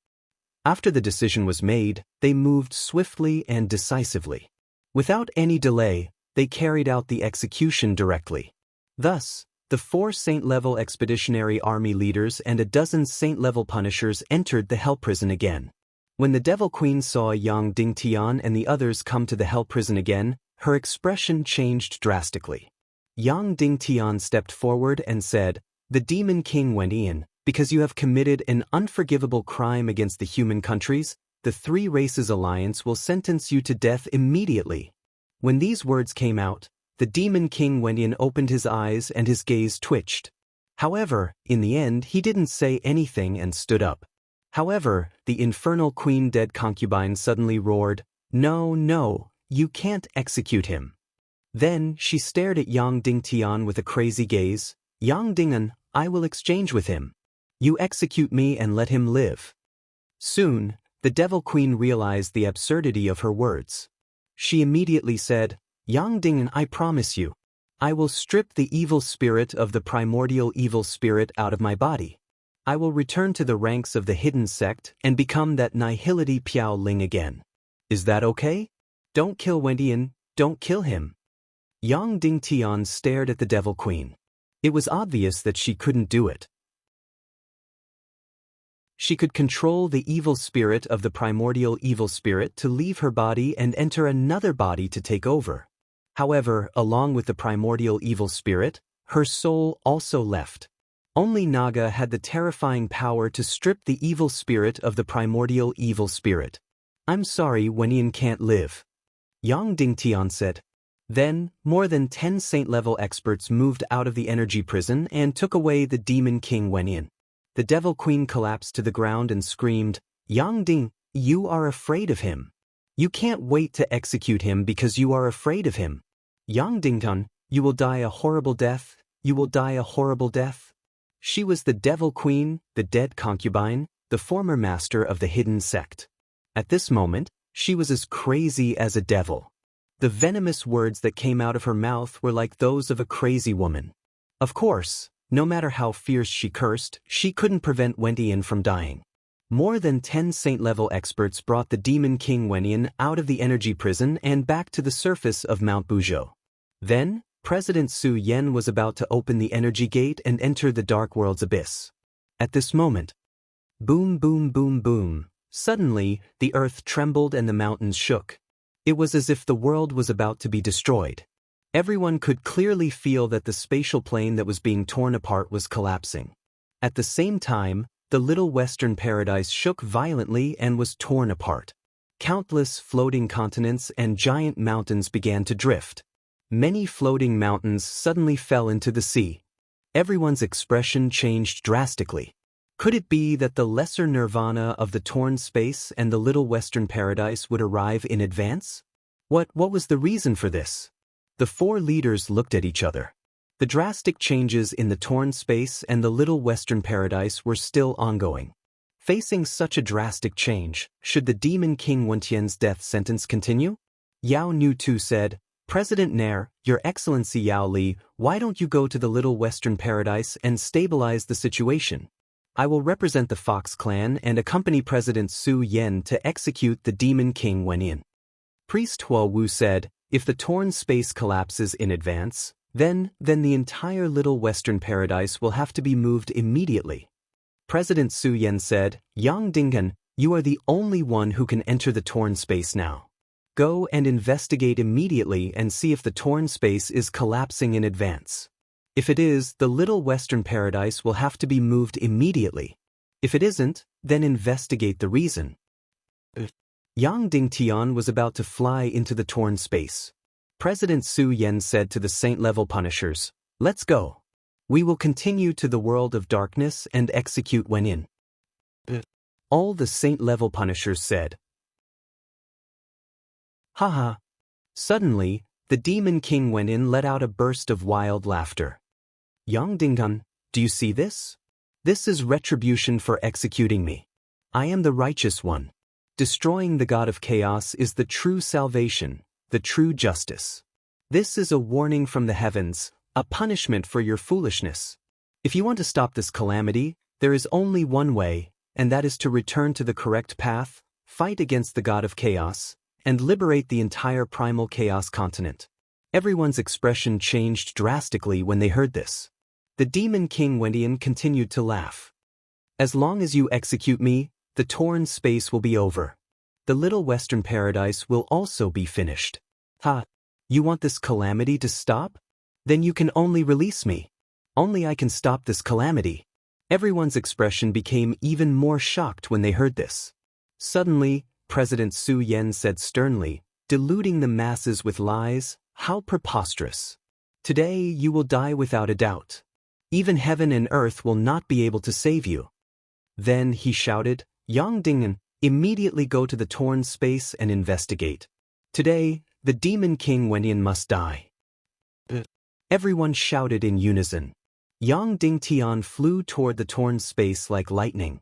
After the decision was made, they moved swiftly and decisively. Without any delay, they carried out the execution directly. Thus, the 4 saint-level expeditionary army leaders and a dozen saint-level punishers entered the hell prison again. When the Devil Queen saw Yang Dingtian and the others come to the hell prison again, her expression changed drastically. Yang Dingtian stepped forward and said, the Demon King Wenyan, because you have committed an unforgivable crime against the human countries, the 3 Races Alliance will sentence you to death immediately. When these words came out, the Demon King Wenyan opened his eyes and his gaze twitched. However, in the end he didn't say anything and stood up. However, the infernal Queen Dead Concubine suddenly roared, no, no, you can't execute him. Then she stared at Yang Dingtian with a crazy gaze. Yang Dingen, I will exchange with him. You execute me and let him live. Soon, the Devil Queen realized the absurdity of her words. She immediately said, Yang Dingen, I promise you, I will strip the evil spirit of the primordial evil spirit out of my body. I will return to the ranks of the hidden sect and become that nihility Piao Ling again. Is that okay? Don't kill Wendian, don't kill him. Yang Dingtian stared at the Devil Queen. It was obvious that she couldn't do it. She could control the evil spirit of the primordial evil spirit to leave her body and enter another body to take over. However, along with the primordial evil spirit, her soul also left. Only Naga had the terrifying power to strip the evil spirit of the primordial evil spirit. I'm sorry, Wenyan can't live. Yang Dingtian said. Then, more than 10 saint-level experts moved out of the energy prison and took away the demon king Wenyan. The devil queen collapsed to the ground and screamed, "Yang Ding, you are afraid of him. You can't wait to execute him because you are afraid of him. Yang Dingtan, you will die a horrible death, you will die a horrible death." She was the devil queen, the dead concubine, the former master of the hidden sect. At this moment, she was as crazy as a devil. The venomous words that came out of her mouth were like those of a crazy woman. Of course, no matter how fierce she cursed, she couldn't prevent Wendian from dying. More than 10 saint-level experts brought the demon king Wenyan out of the energy prison and back to the surface of Mount Buzhou. Then, President Su Yen was about to open the energy gate and enter the dark world's abyss. At this moment, boom, boom, boom, boom, suddenly, the earth trembled and the mountains shook. It was as if the world was about to be destroyed. Everyone could clearly feel that the spatial plane that was being torn apart was collapsing. At the same time, the little western paradise shook violently and was torn apart. Countless floating continents and giant mountains began to drift. Many floating mountains suddenly fell into the sea. Everyone's expression changed drastically. Could it be that the lesser nirvana of the torn space and the little western paradise would arrive in advance? What was the reason for this? The four leaders looked at each other. The drastic changes in the torn space and the little western paradise were still ongoing. Facing such a drastic change, should the demon king Wentian's death sentence continue? Yao Nu said, "President Nair, Your Excellency Yao Li, why don't you go to the little western paradise and stabilize the situation? I will represent the Fox clan and accompany President Su Yen to execute the demon king Wenyan." Priest Hua Wu said, "If the torn space collapses in advance, then the entire little western paradise will have to be moved immediately." President Su Yen said, "Yang Dingan, you are the only one who can enter the torn space now. Go and investigate immediately and see if the torn space is collapsing in advance. If it is, the little western paradise will have to be moved immediately. If it isn't, then investigate the reason." Yang Dingtian was about to fly into the torn space. President Su Yen said to the saint-level punishers, "Let's go. We will continue to the world of darkness and execute Wenyan." All the saint-level punishers said, "Haha." Suddenly, the demon king Wenyan let out a burst of wild laughter. "Yang Dingtan, do you see this? This is retribution for executing me. I am the righteous one. Destroying the god of chaos is the true salvation, the true justice. This is a warning from the heavens, a punishment for your foolishness. If you want to stop this calamity, there is only one way, and that is to return to the correct path, fight against the god of chaos, and liberate the entire primal chaos continent." Everyone's expression changed drastically when they heard this. The demon king Wendian continued to laugh. "As long as you execute me, the torn space will be over. The little western paradise will also be finished. Ha! You want this calamity to stop? Then you can only release me. Only I can stop this calamity." Everyone's expression became even more shocked when they heard this. Suddenly, President Su Yen said sternly, "Deluding the masses with lies, how preposterous. Today you will die without a doubt. Even heaven and earth will not be able to save you." Then he shouted, "Yang Dingen, immediately go to the torn space and investigate. Today, the demon king Wendian must die." Everyone shouted in unison. Yang Dingtian flew toward the torn space like lightning.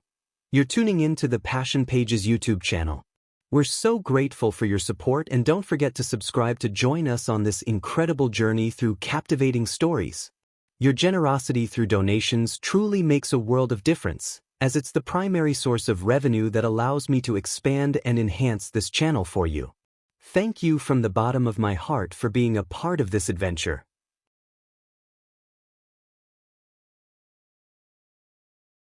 You're tuning in to the Passion Pages YouTube channel. We're so grateful for your support, and don't forget to subscribe to join us on this incredible journey through captivating stories. Your generosity through donations truly makes a world of difference, as it's the primary source of revenue that allows me to expand and enhance this channel for you. Thank you from the bottom of my heart for being a part of this adventure.